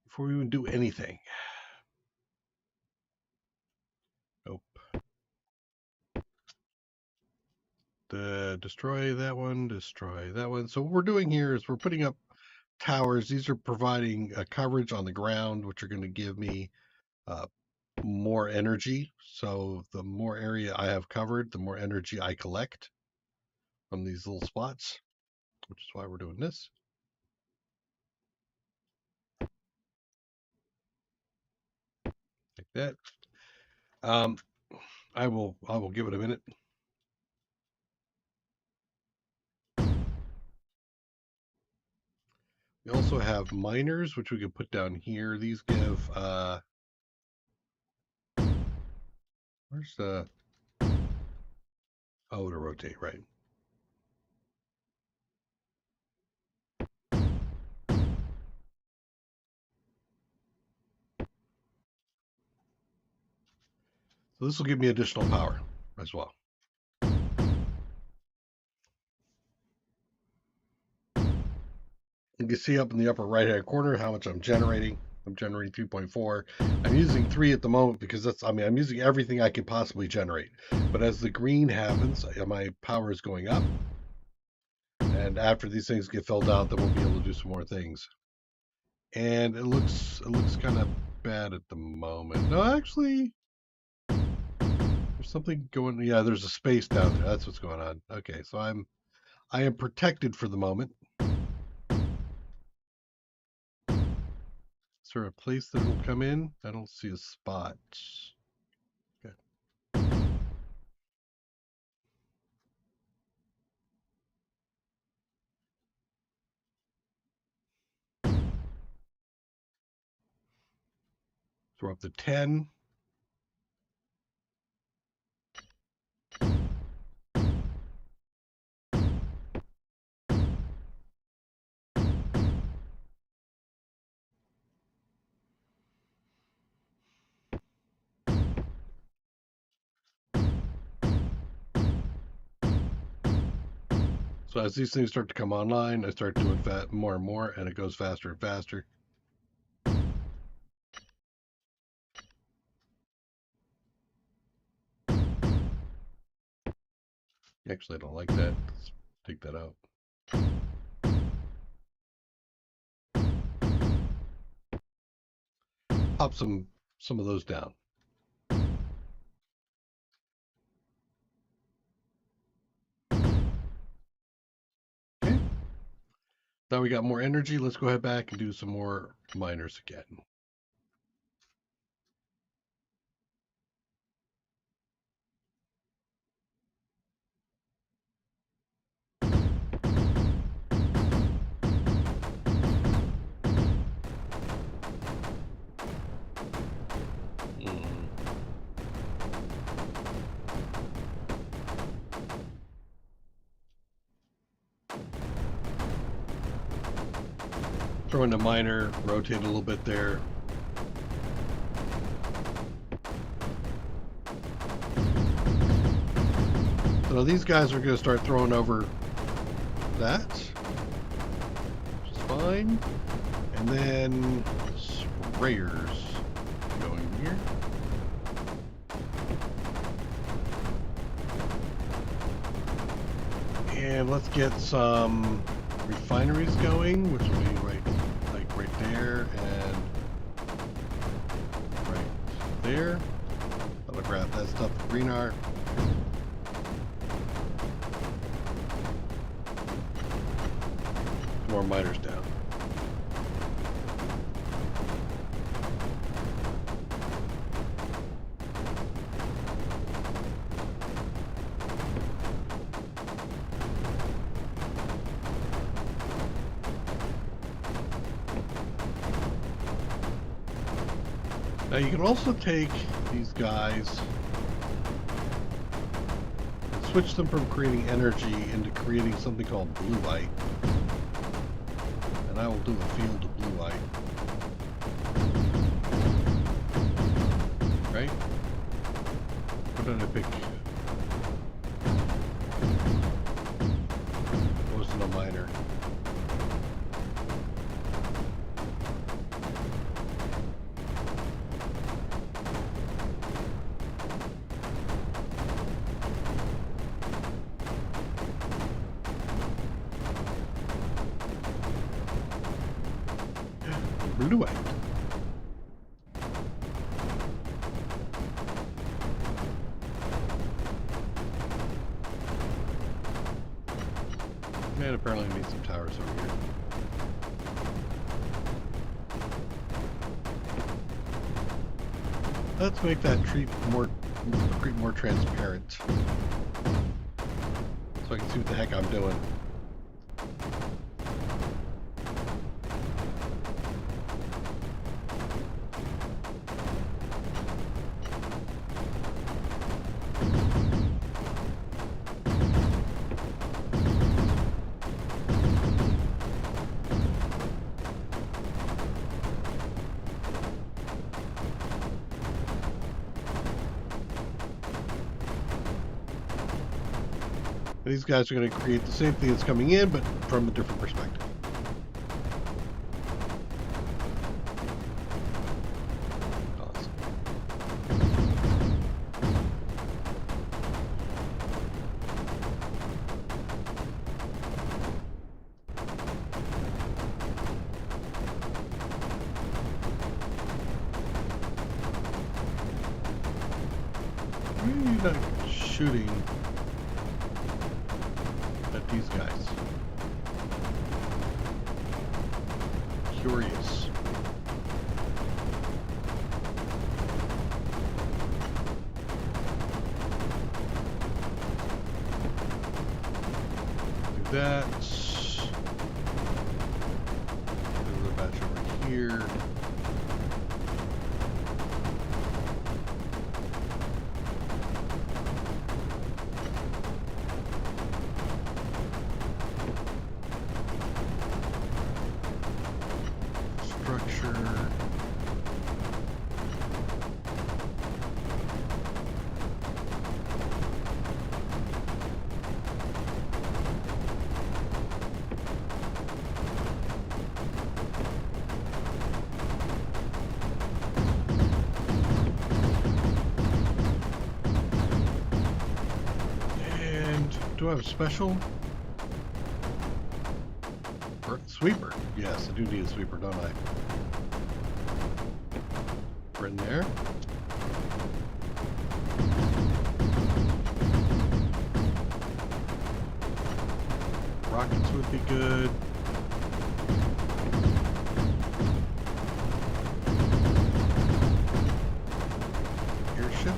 Before we even do anything. Nope. Destroy that one, destroy that one. So what we're doing here is we're putting up towers. These are providing coverage on the ground, which are going to give me uh, more energy. So the more area I have covered, the more energy I collect from these little spots, which is why we're doing this. Like that. I will give it a minute. We also have miners, which we can put down here. These give where's the to rotate, right? So this will give me additional power as well. You can see up in the upper right hand corner how much I'm generating. I'm generating 3.4. I'm using 3 at the moment because I'm using everything I can possibly generate. But as the green happens, my power is going up. And after these things get filled out, then we'll be able to do some more things. And it looks kind of bad at the moment. No, actually, there There's something going. Yeah, there's a space down there. That's what's going on. Okay, so I am protected for the moment. Is there a place that will come in? I don't see a spot. Okay. So we're up to 10. So as these things start to come online, I start doing more and more, and it goes faster and faster. Actually, I don't like that. Let's take that out. Pop some of those down. Okay. Now we got more energy. Let's go ahead back and do some more miners again. Throw in a miner, rotate a little bit there. So these guys are going to start throwing over that, which is fine. And then sprayers going here. And let's get some refineries going, which will be right there and right there. I'll grab that stuff with green art. More miners down. Now you can also take these guys and switch them from creating energy into creating something called blue light. And I will do a field of blue light. Right? What did I pick? Wasn't a miner. Blue light. And apparently need some towers over here. Let's make that tree more transparent, so I can see what the heck I'm doing. These guys are going to create the same thing that's coming in, but from a different perspective. Awesome. not shooting at these guys? Curious. Do that. There's a batch over here. Do I have a special? Or sweeper? Yes, I do need a sweeper, don't I? We're in there. Rockets would be good. Airship.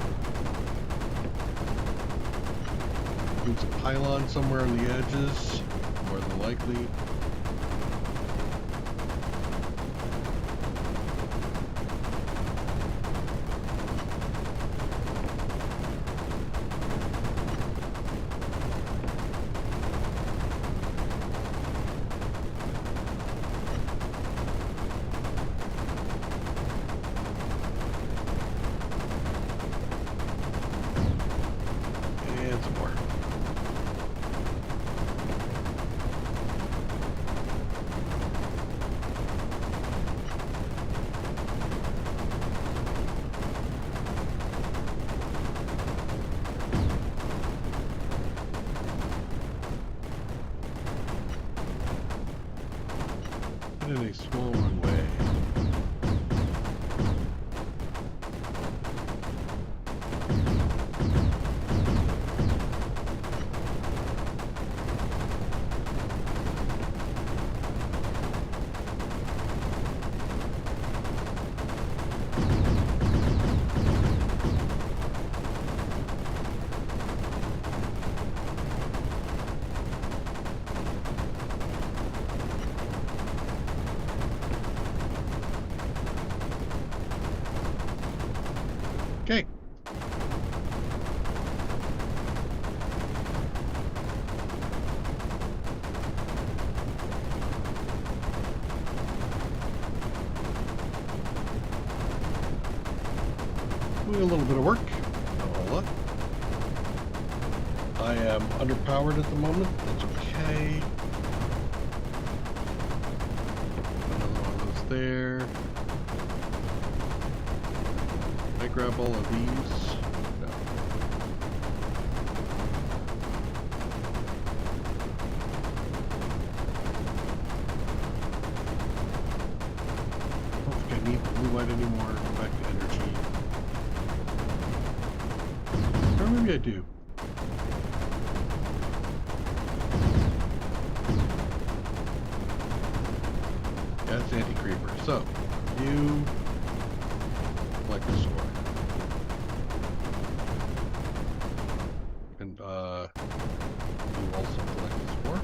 There's a pylon somewhere on the edges, more than likely. And some more. In a small runway. Okay. Doing a little bit of work. Not a lot. I am underpowered at the moment. That's okay. Another one of those there. I grab all of these. No. I don't think I need the blue light anymore. Go back to energy. Or maybe I do. Yeah, it's anti-creeper. So, you like the sword. And you also collect the spore.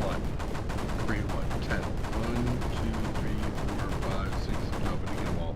One. Create one. 10. 1, 2, 3, 4, 5, 6. I'm opening them all.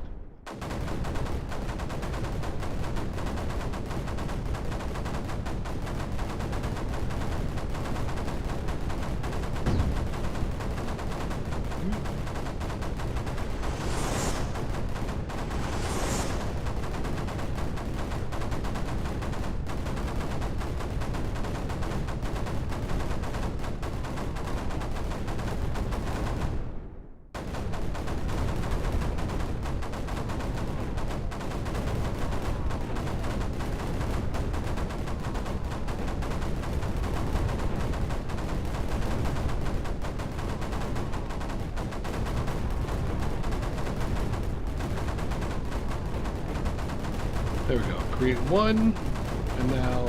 create one, and now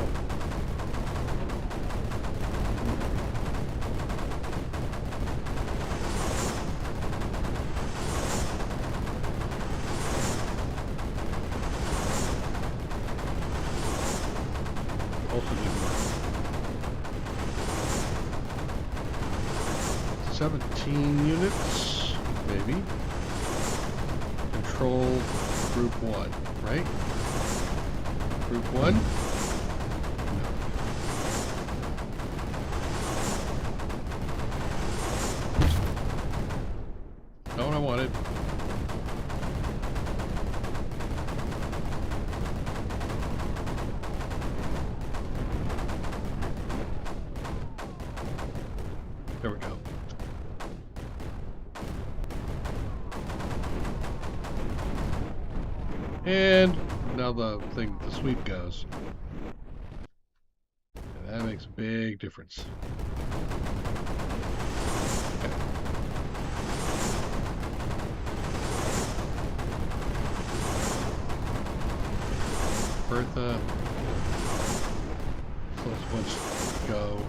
also do 17 units, maybe. Control group 1, right? Group 1? No. Not what I wanted. There we go. And now the sweep goes. And that makes a big difference. Okay. Bertha. So let's go.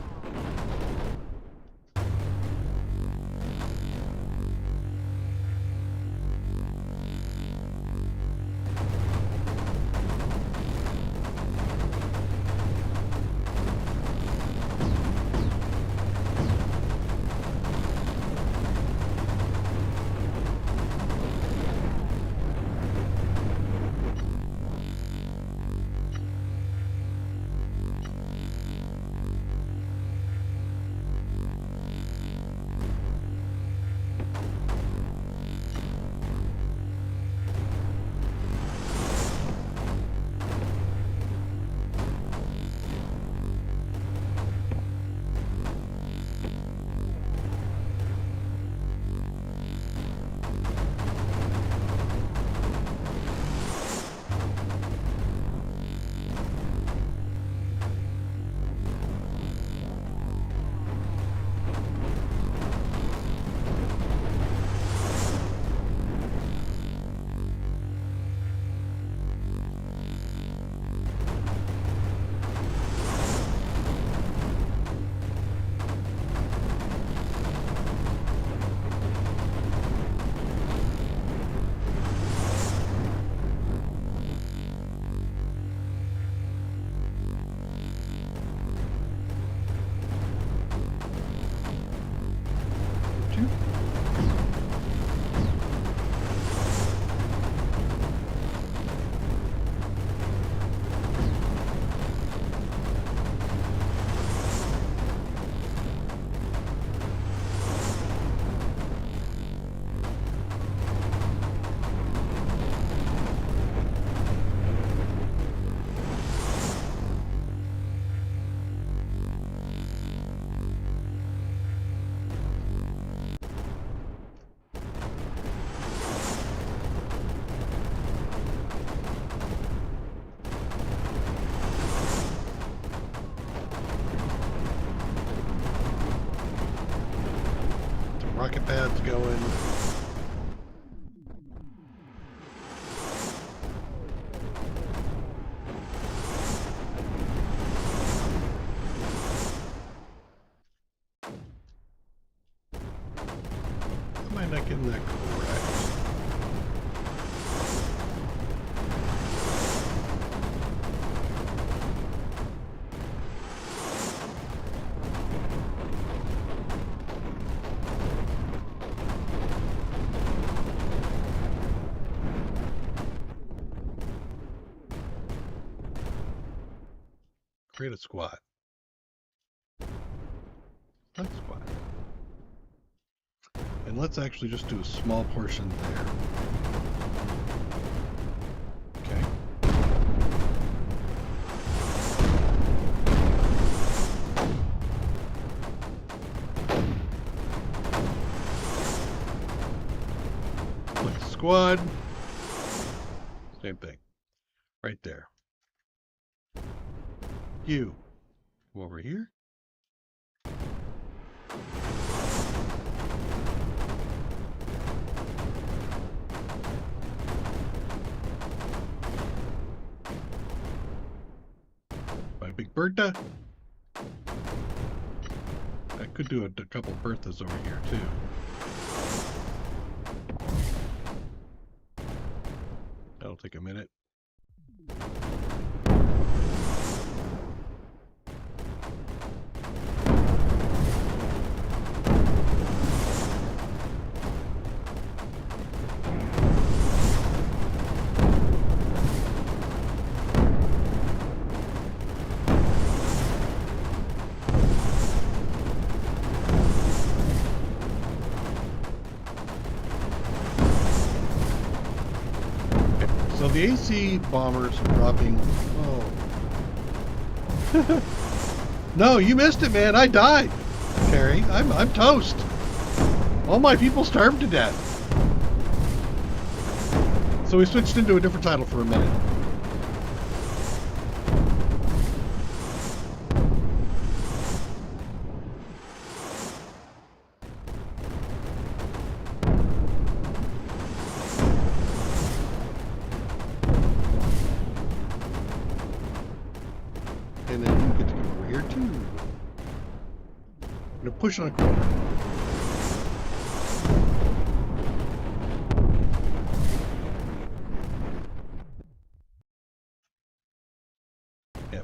Rocket pad's going. Am I not getting that correct? Create a squad. Let's squad. And let's actually just do a small portion there. Okay. Click squad. Same thing. Right there. You. Come over here. Bertha. I could do a couple Berthas over here too. That'll take a minute. So the AC bombers are dropping. Oh. No, you missed it, man. I died, Terry. I'm toast. All my people starved to death. So we switched into a different title for a minute. And then you get to come over here too. I'm gonna push on a corner. Yeah.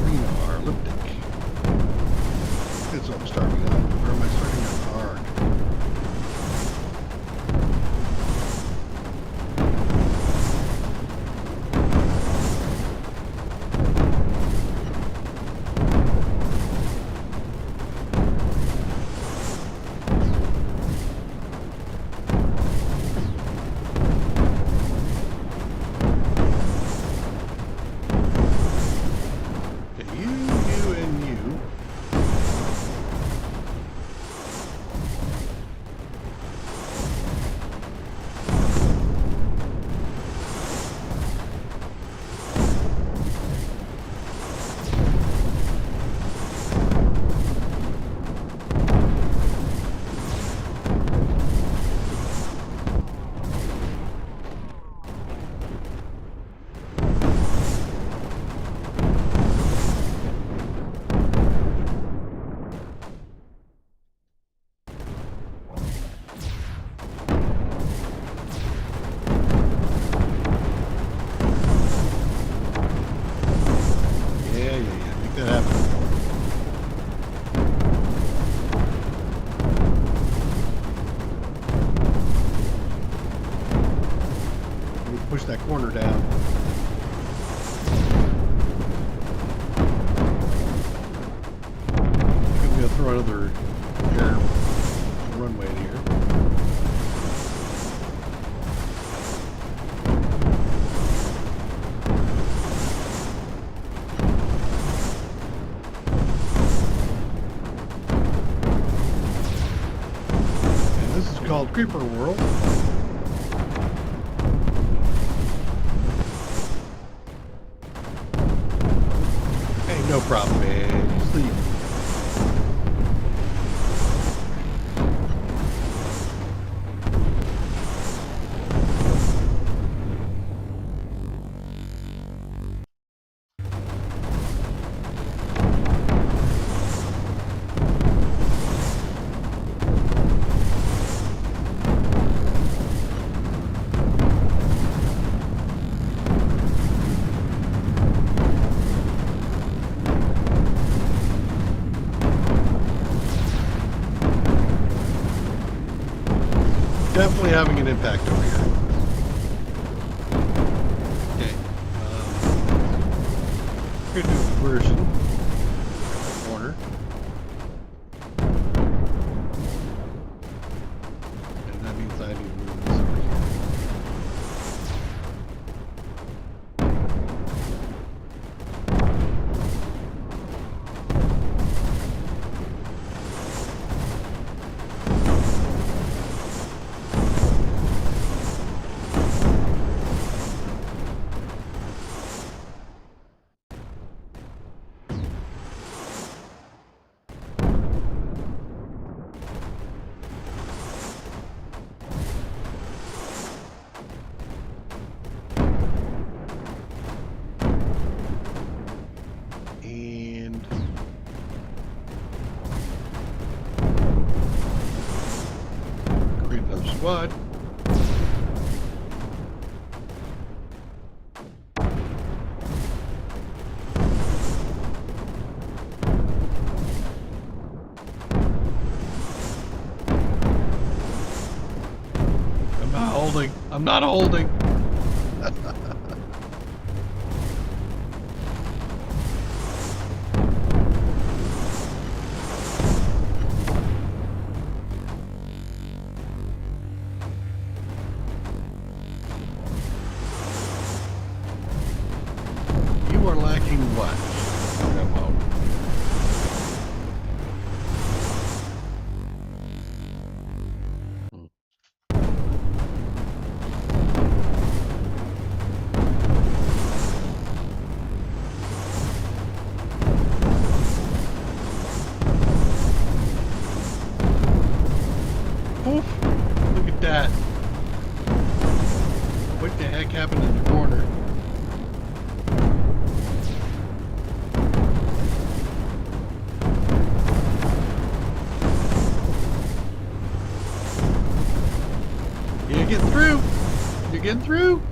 Renar elliptic. That's what I'm starting on. Or am I starting on hard? Push that corner down. I'm going to throw another air runway in here. And this is called Creeper World. No problem, man. You sleep. Definitely having an impact over here. Okay. We're going to do a conversion. Corner. And that means I need to move this over here. What? I'm not holding. I'm not holding. You are lacking what? Memo. Oof. Look at that. What the heck happened in the corner? You get through. You getting through?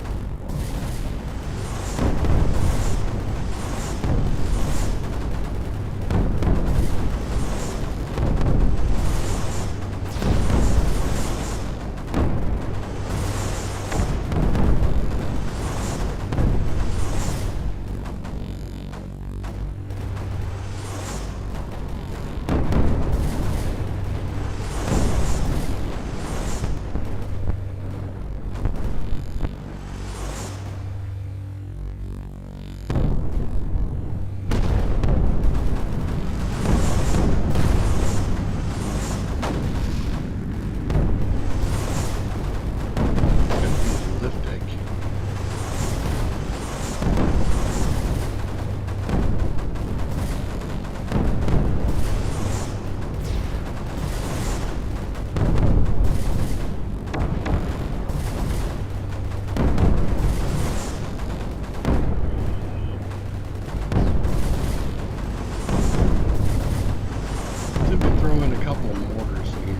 Throw in a couple of mortars here.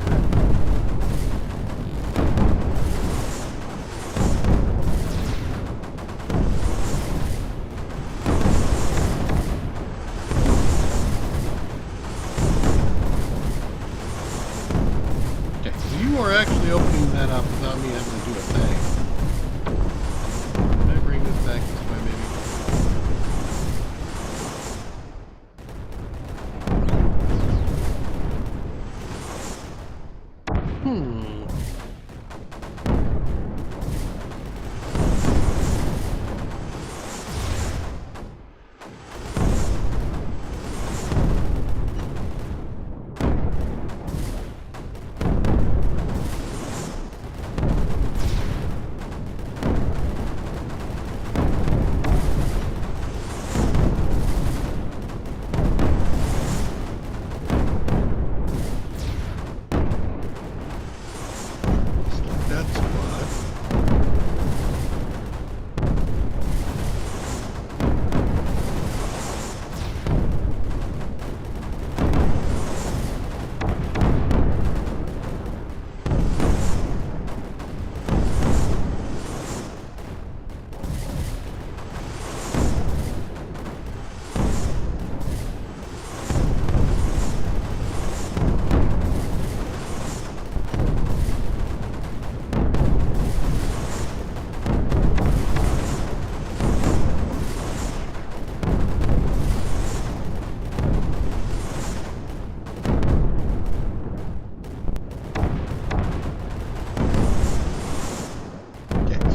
Okay, so you are actually opening that up without me having to do a thing. Can I bring this back this way, maybe?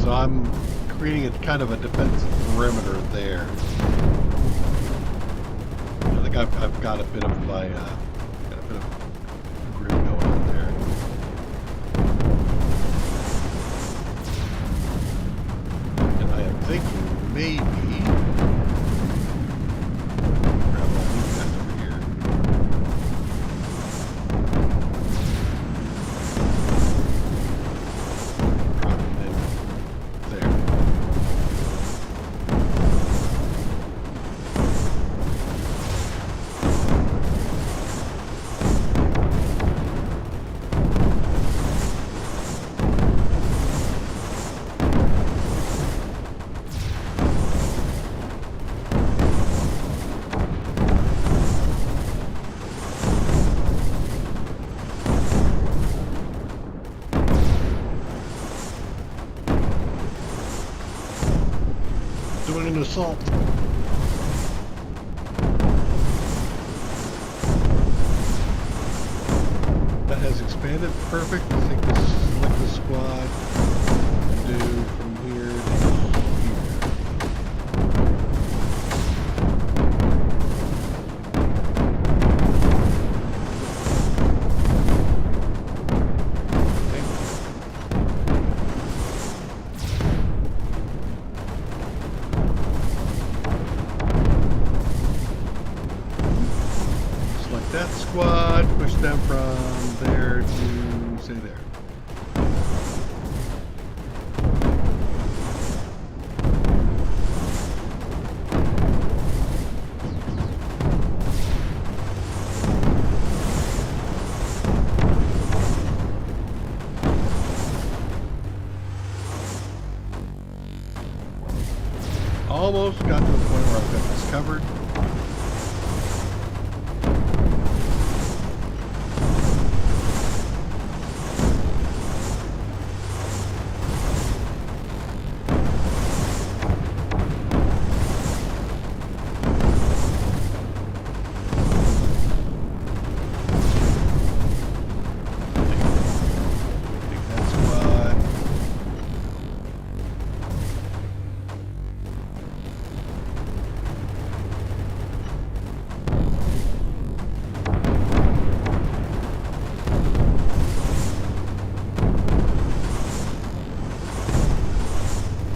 So I'm creating a kind of a defensive perimeter there. I think I've got a bit of my got a bit of grid going on there. And I am thinking maybe grab all these guys over here. Drop them in there. assault. That has expanded. Perfect. I think this is like the squad can do from here to here. That squad, push them from there to, say, there. Almost got to the point where I've got this covered.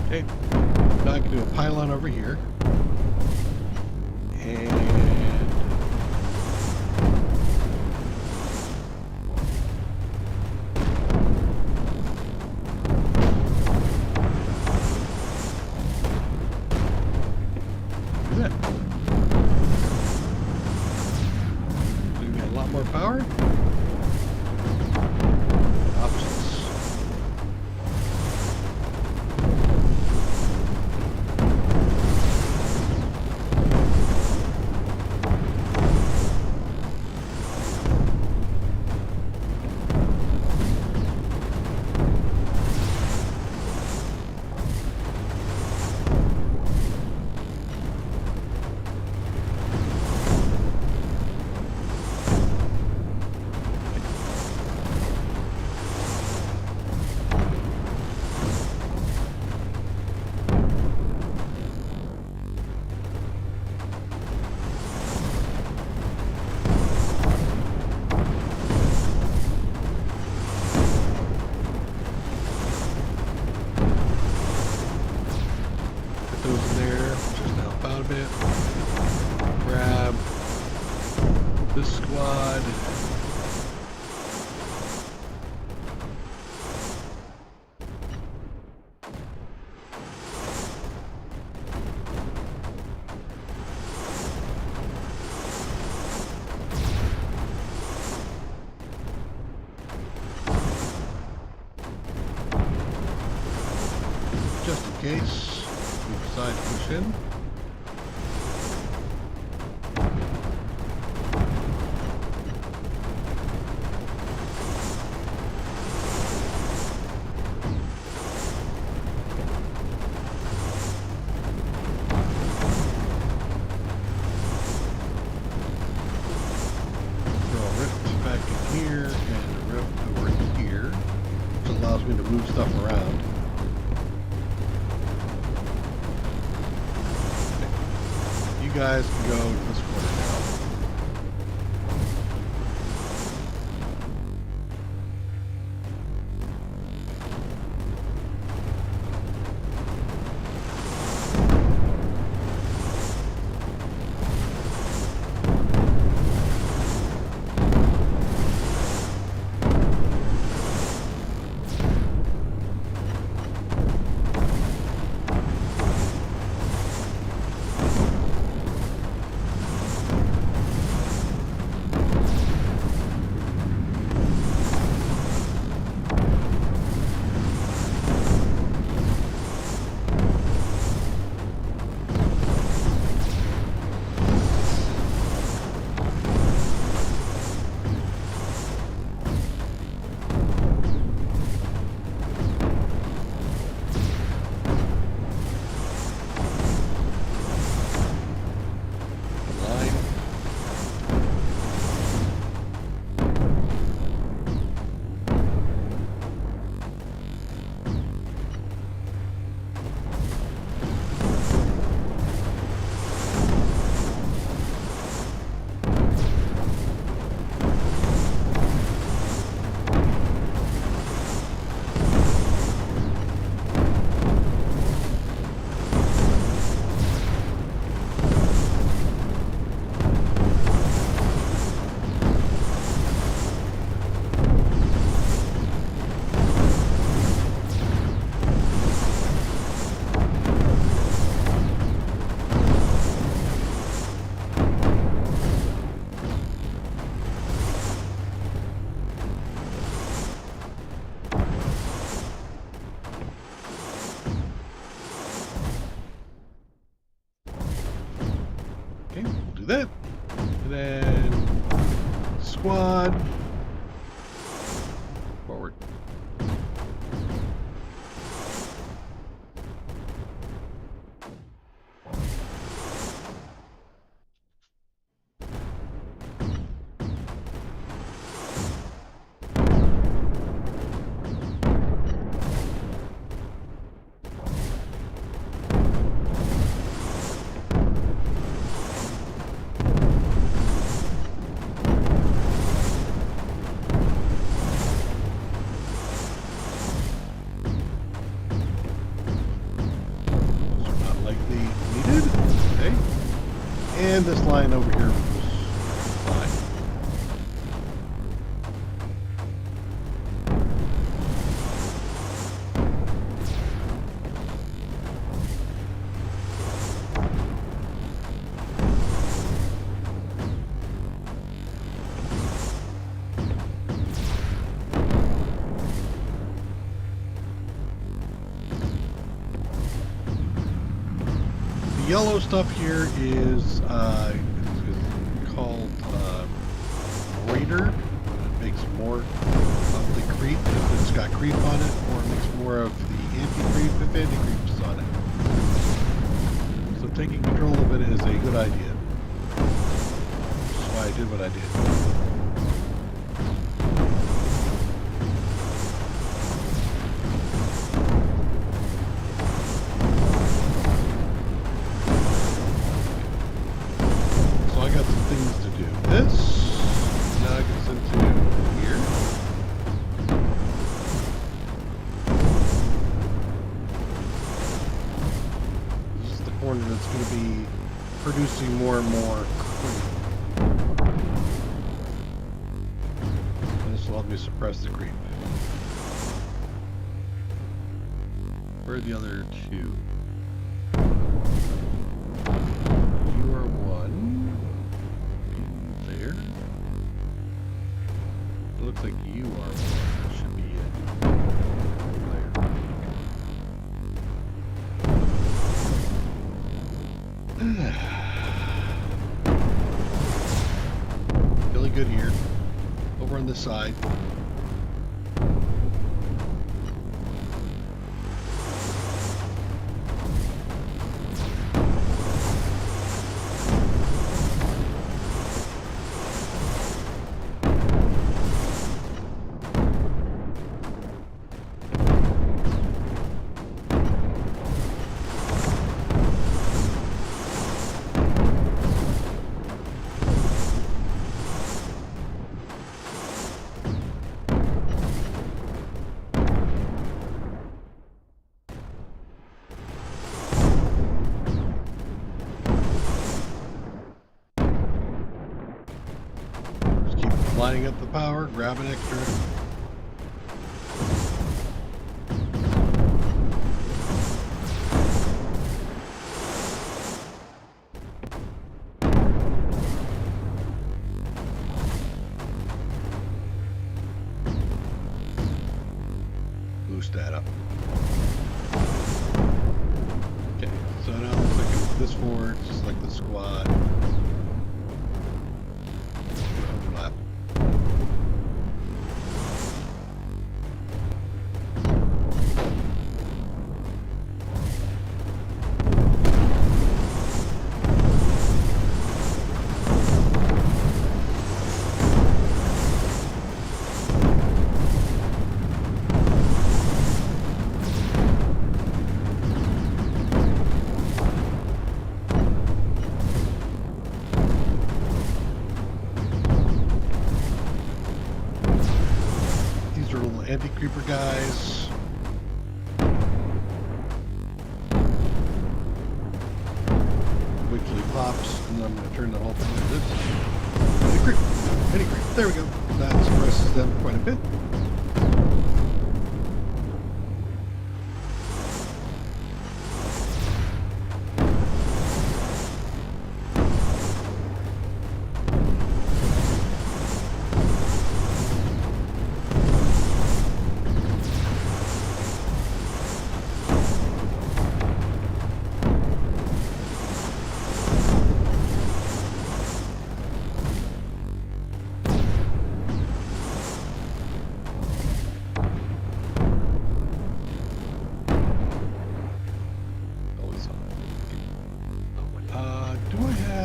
Okay, now I can do a pylon over here. And look at that. Give me a lot more power. Options. Those in there, just help out a bit. Grab this squad. Just in case we decide to push in. Throw a rift back in here and a rift over here, which allows me to move stuff around. You guys can go to this corner now. Okay, we'll do that. And then squad forward. And this line over here was fine. The yellow stuff here is called Raider. It makes more of the creep if it's got creep on it, or it makes more of the anti-creep if anti-creep is on it. So taking control of it is a good idea. That's why I did what I did. That's going to be producing more and more creep. And this will help me suppress the creep. Where are the other two? You are one. There. It looks like you are one. That should be it. Really good here. Over on this side. Lining up the power, grab an extra. Boost that up. Okay, so now it looks like it's this forward, just like the squad. Overlap. Anti-creeper guys. Wait till he pops, and then I'm going to turn the whole thing into this. Anti-creep. Anti-creep. There we go. That suppresses them quite a bit.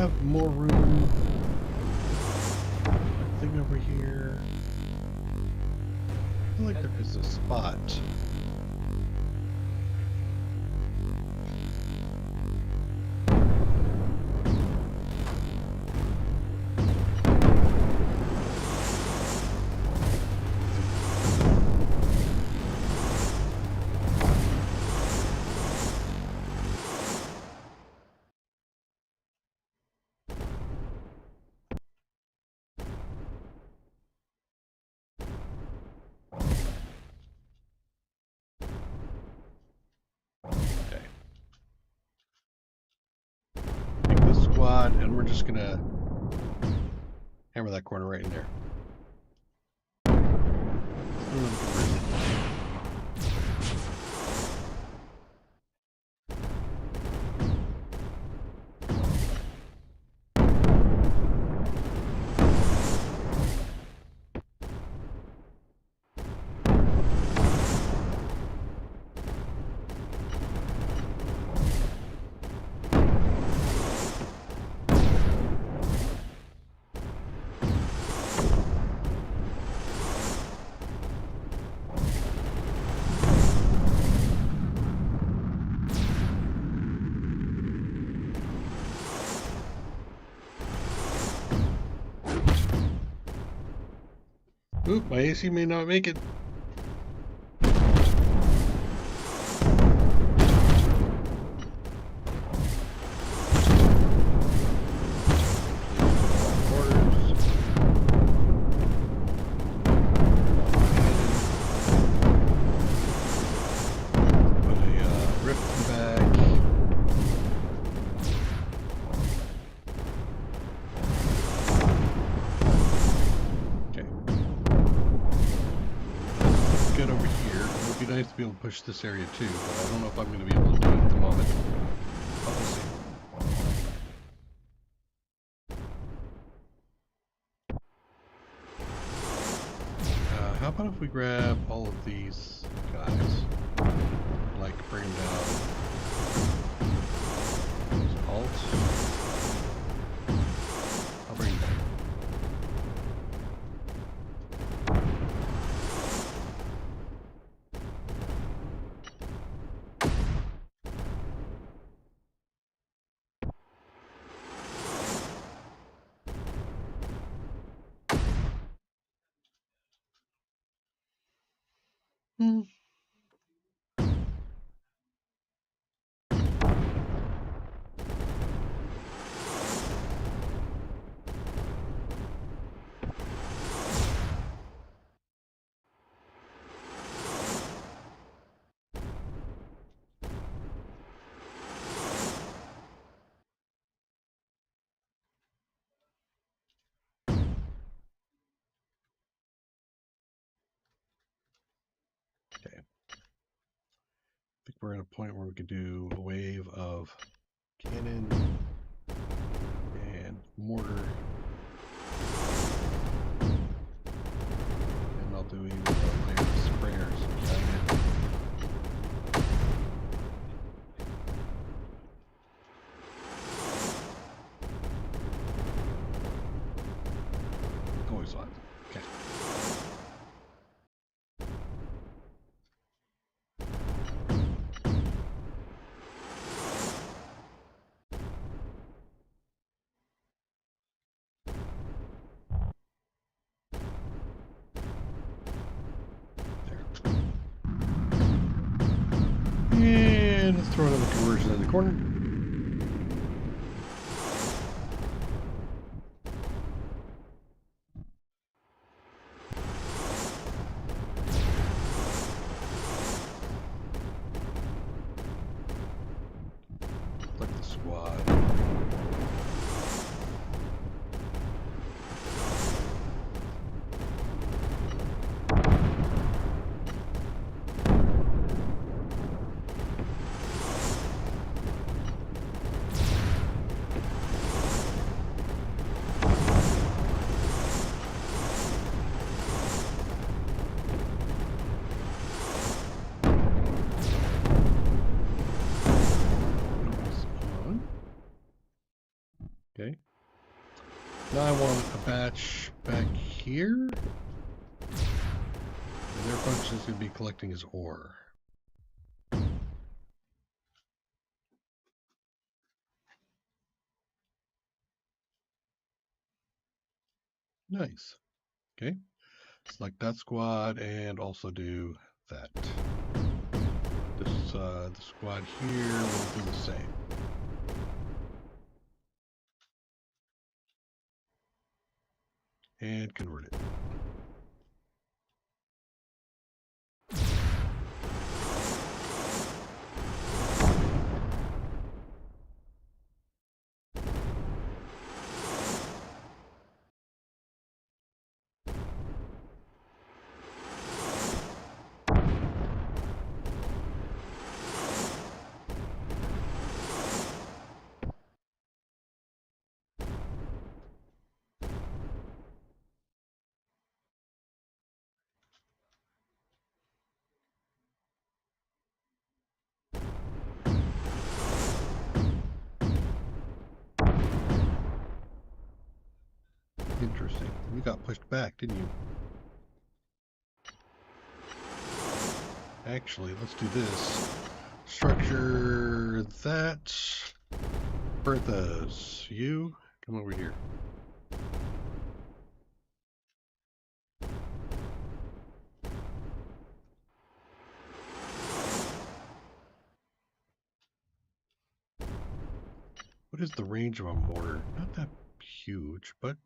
have more room. Thing over here. I feel like there is a spot. And we're just gonna hammer that corner right in there. Oop, my AC may not make it. Nice to be able to push this area too, but I don't know if I'm going to be able to do it at the moment. But we'll see. How about if we grab all of these guys, like bring them down. Alt. I'll bring them down. Okay. I think we're at a point where we could do a wave of cannon and mortar. And I'll do even a layer of sprayers. Always on. Okay. And let's throw another conversion in the corner. Like the squad. Now I want a batch back here. And their function is going to be collecting his ore. Nice. Okay. Select that squad and also do that. This the squad here will do the same. And convert it. Interesting. You got pushed back, didn't you? Actually, let's do this. Structure that. Berthas, you come over here. What is the range of a mortar? Not that huge, but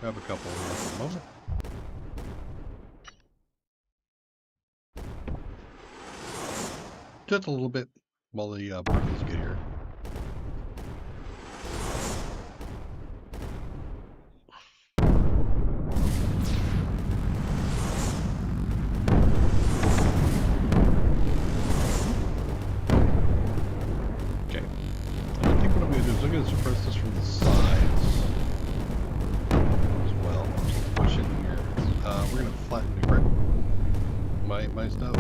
grab a couple here for a moment. Just a little bit while the Berthas get here. I'm going to suppress this from the sides as well. Just push it here. We're going to flatten the grip. My stuff.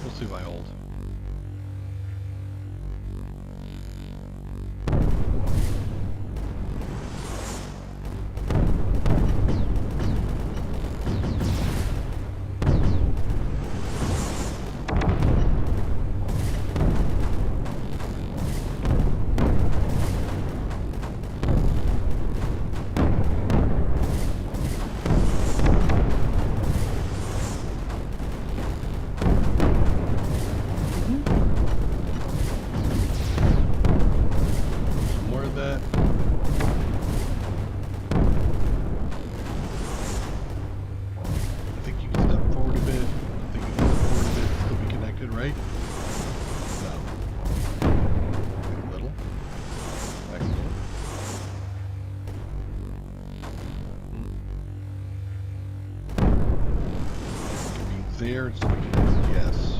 We'll see if I hold. There, so yes.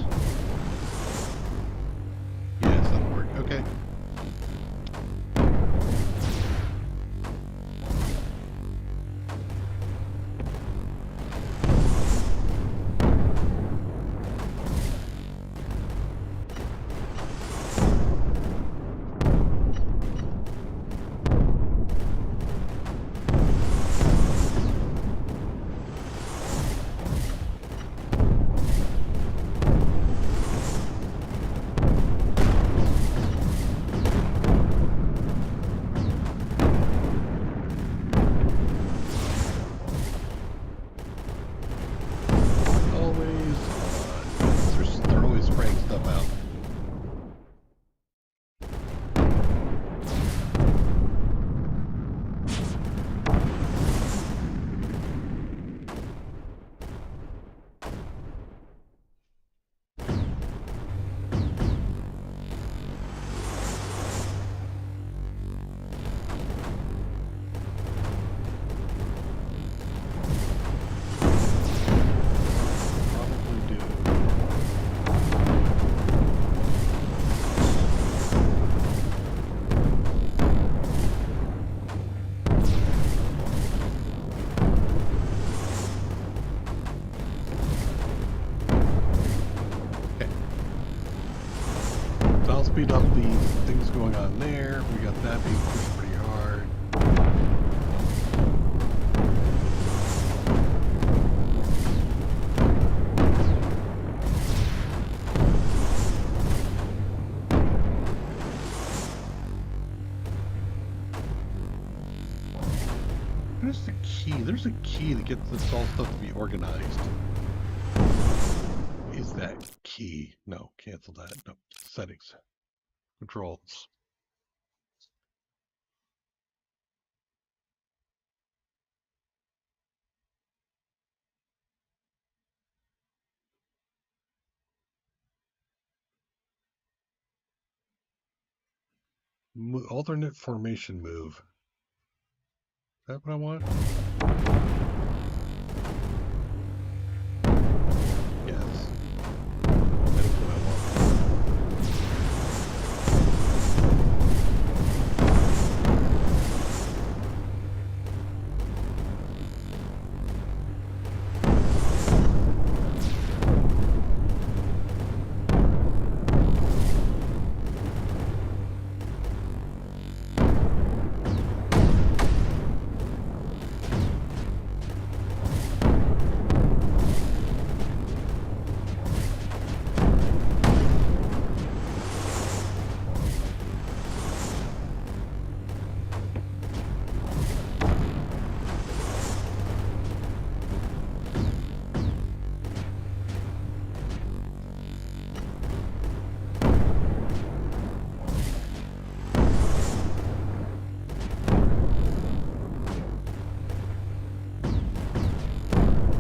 Yes, that'll work. Okay. I'll speed up the things going on there. We got that being pushed pretty hard. Where's the key? There's a key to get this all stuff to be organized. Is that key? No, cancel that. No, settings. Controls. Alternate formation move. Is that what I want? Yes. That is what I want.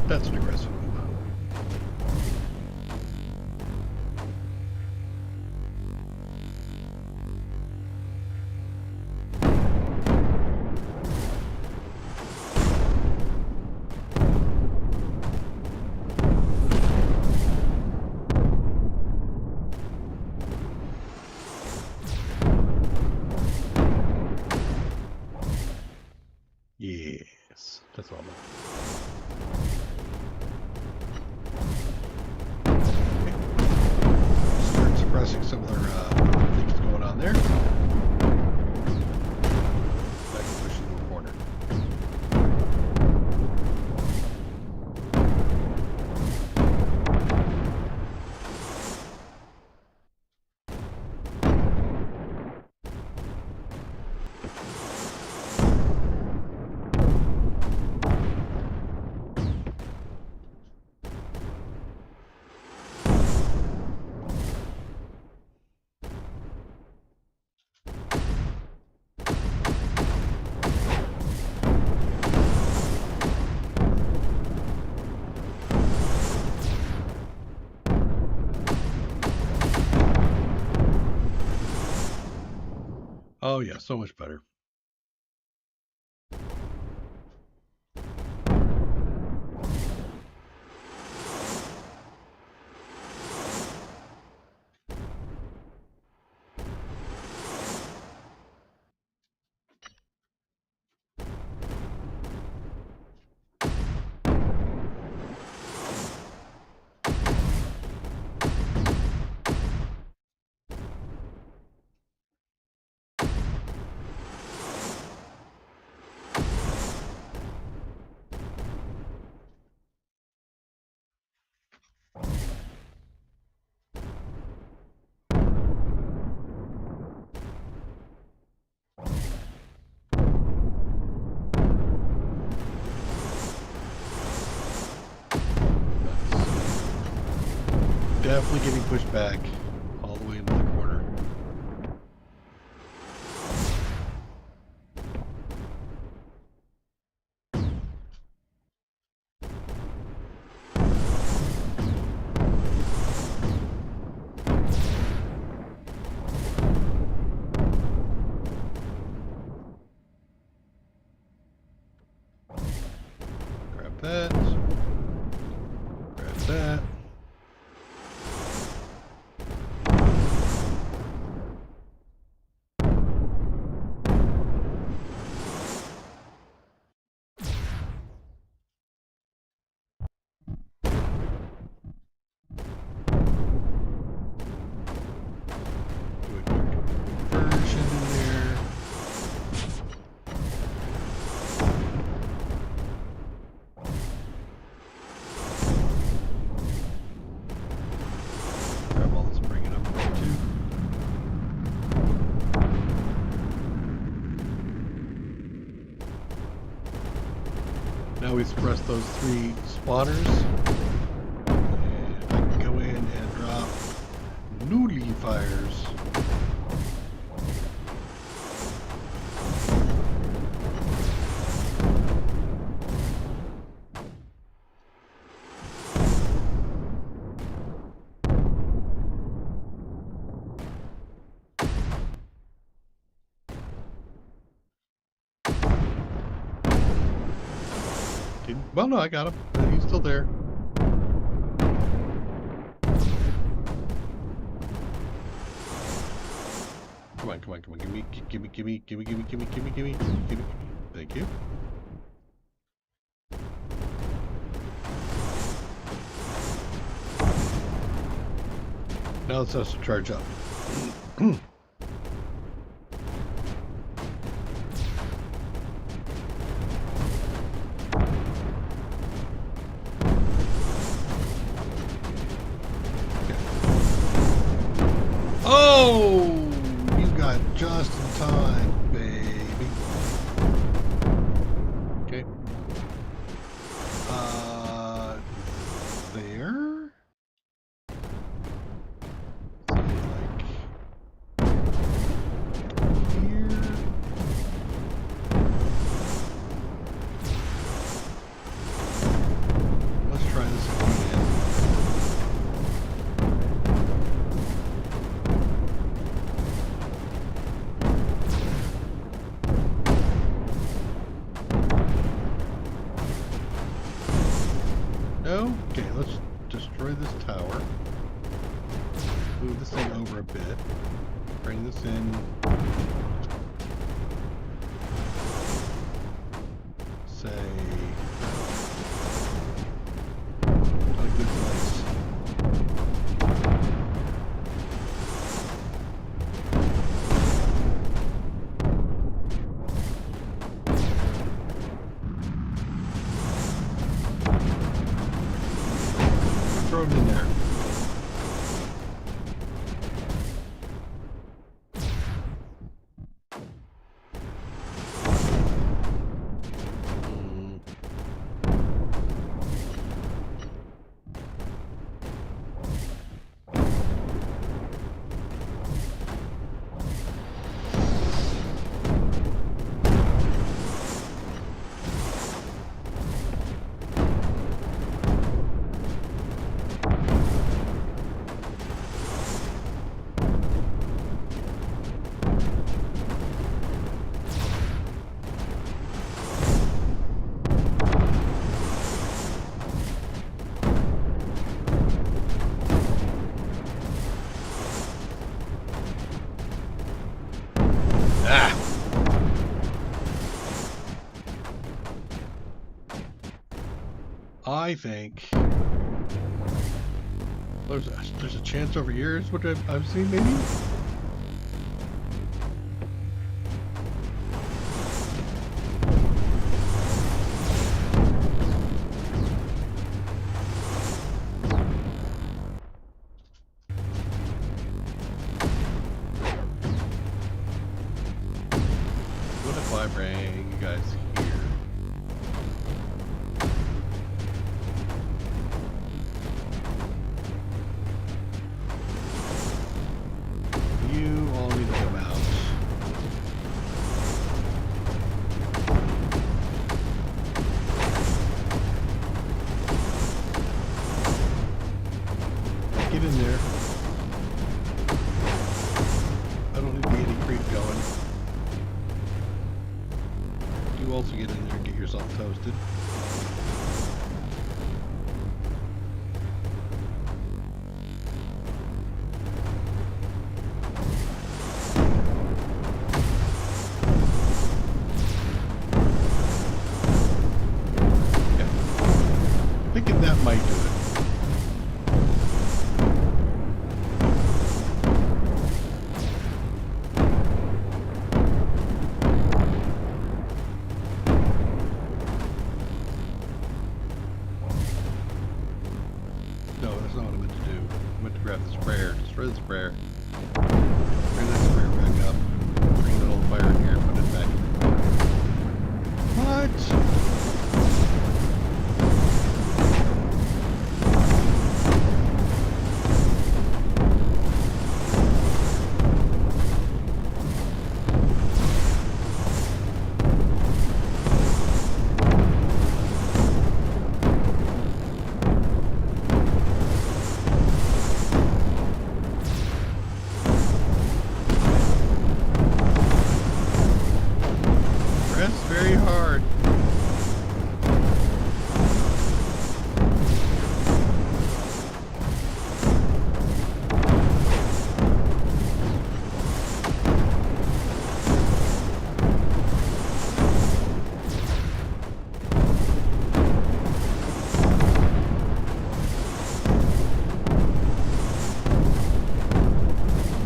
That's an aggressive move. Yes, that's all about. Start suppressing some of their things going on there. That can push into a corner. Oh yeah, so much better. Definitely getting pushed back all the way into the corner. Grab that. Grab that. we suppress those 3 spawners. And I can go in and drop noodly fires. Well, no, I got him. He's still there. Come on, come on, come on. Gimme. Thank you. Now let's have to charge up. Oh, you got just in time, baby. Okay. There. Say like here. Let's try this again. Okay, let's destroy this tower. Move this thing over a bit. Bring this in. Say, a good place. Throw it in there. I think there's a chance over here is what I've seen maybe. What if I bring you guys here? You all need to come out. Get in there. I don't need to get any creep going. You also get in there and get yourself toasted. Thinking that might do it. No, that's not what I meant to do. I meant to grab the sprayer, destroy the sprayer, bring that sprayer back up, bring the little fire in here, put it back. What?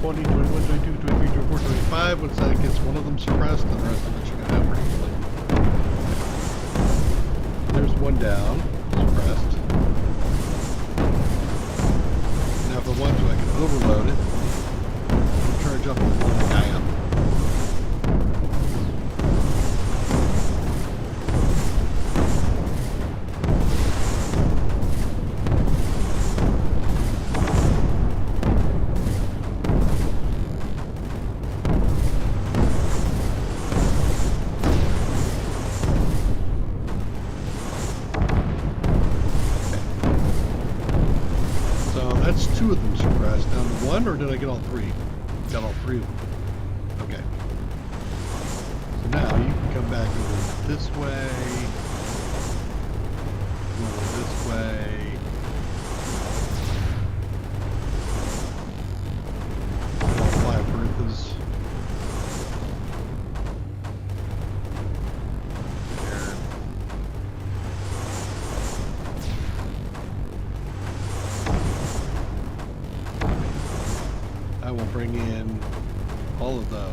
20, 21, 22, 23, 24, 25. Once that gets one of them suppressed, then the rest of it should go down pretty easily. There's one down, suppressed. Now if I want to, I can overload it. Charge up and blow the guy up. That's two of them suppressed. Down to one, or did I get all three? Got all three of them. Okay. So now you can come back over this way. Over this way. All 5 Berthas. I will bring in all of those.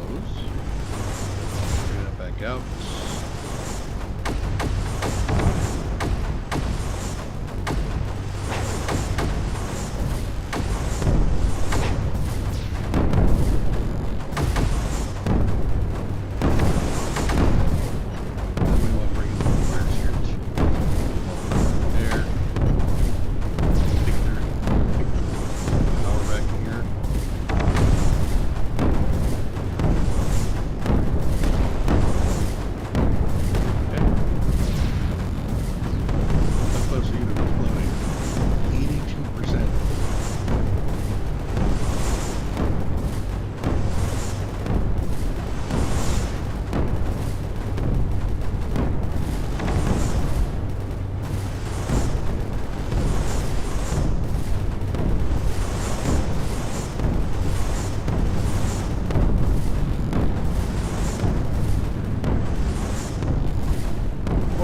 Bring that back out. Then we want to bring in the wires here too. There. Take the power back here.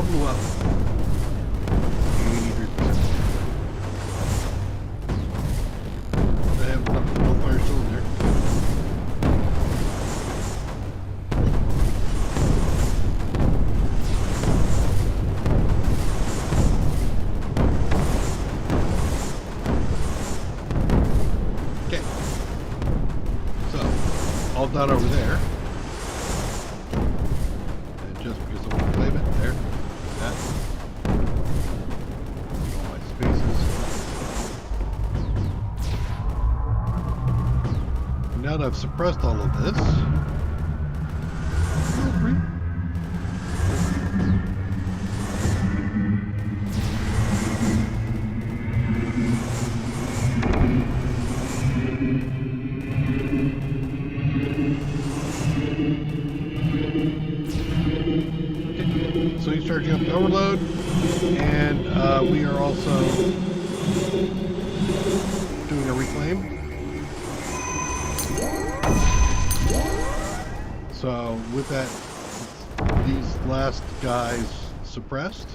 Blew up. 83%. I have enough fire still in there. Okay. So, all done over there. And just because I want to claim it there. That. All my spaces. Now that I've suppressed all of this, feel free. So he's charging up the overload, and we are also doing a reclaim. So with that, these last guys suppressed,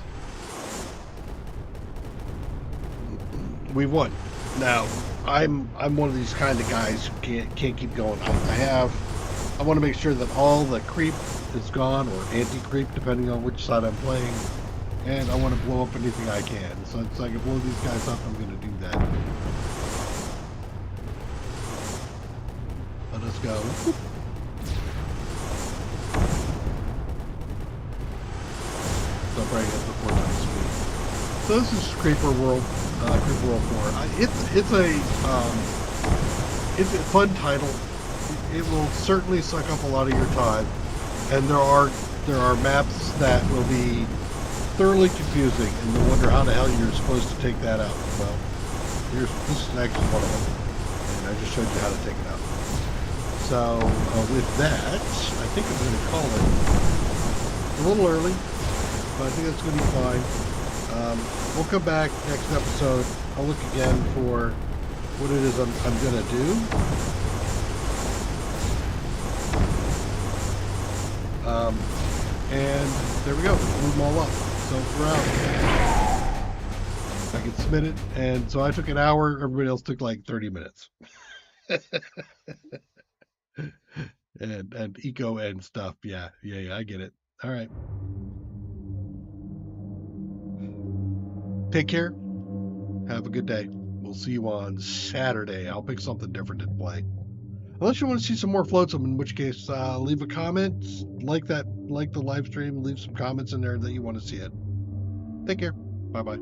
we've won. Now I'm one of these kind of guys who can't keep going. I want to make sure that all the creep is gone, or anti-creep, depending on which side I'm playing, and I want to blow up anything I can. So it's like I can blow these guys up, I'm going to do that. Let us go. So I'm bringing up the 4 times speed. So this is Creeper World 4. It's a fun title. It will certainly suck up a lot of your time. And there are maps that will be thoroughly confusing, and you'll wonder how the hell you're supposed to take that out. Well, this is actually one of them, and I just showed you how to take it out. So with that, I think I'm going to call it a little early, but I think that's going to be fine. We'll come back next episode. I'll look again for what it is I'm going to do. And there we go. Move them all up. So we're out. I can submit it. And so I took an hour. Everybody else took like 30 minutes. and eco and stuff. Yeah, yeah, yeah. I get it. All right. Take care. Have a good day. We'll see you on Saturday. I'll pick something different to play. Unless you want to see some more Flotsam, in which case, leave a comment, like the live stream, leave some comments in there that you want to see it. Take care. Bye bye.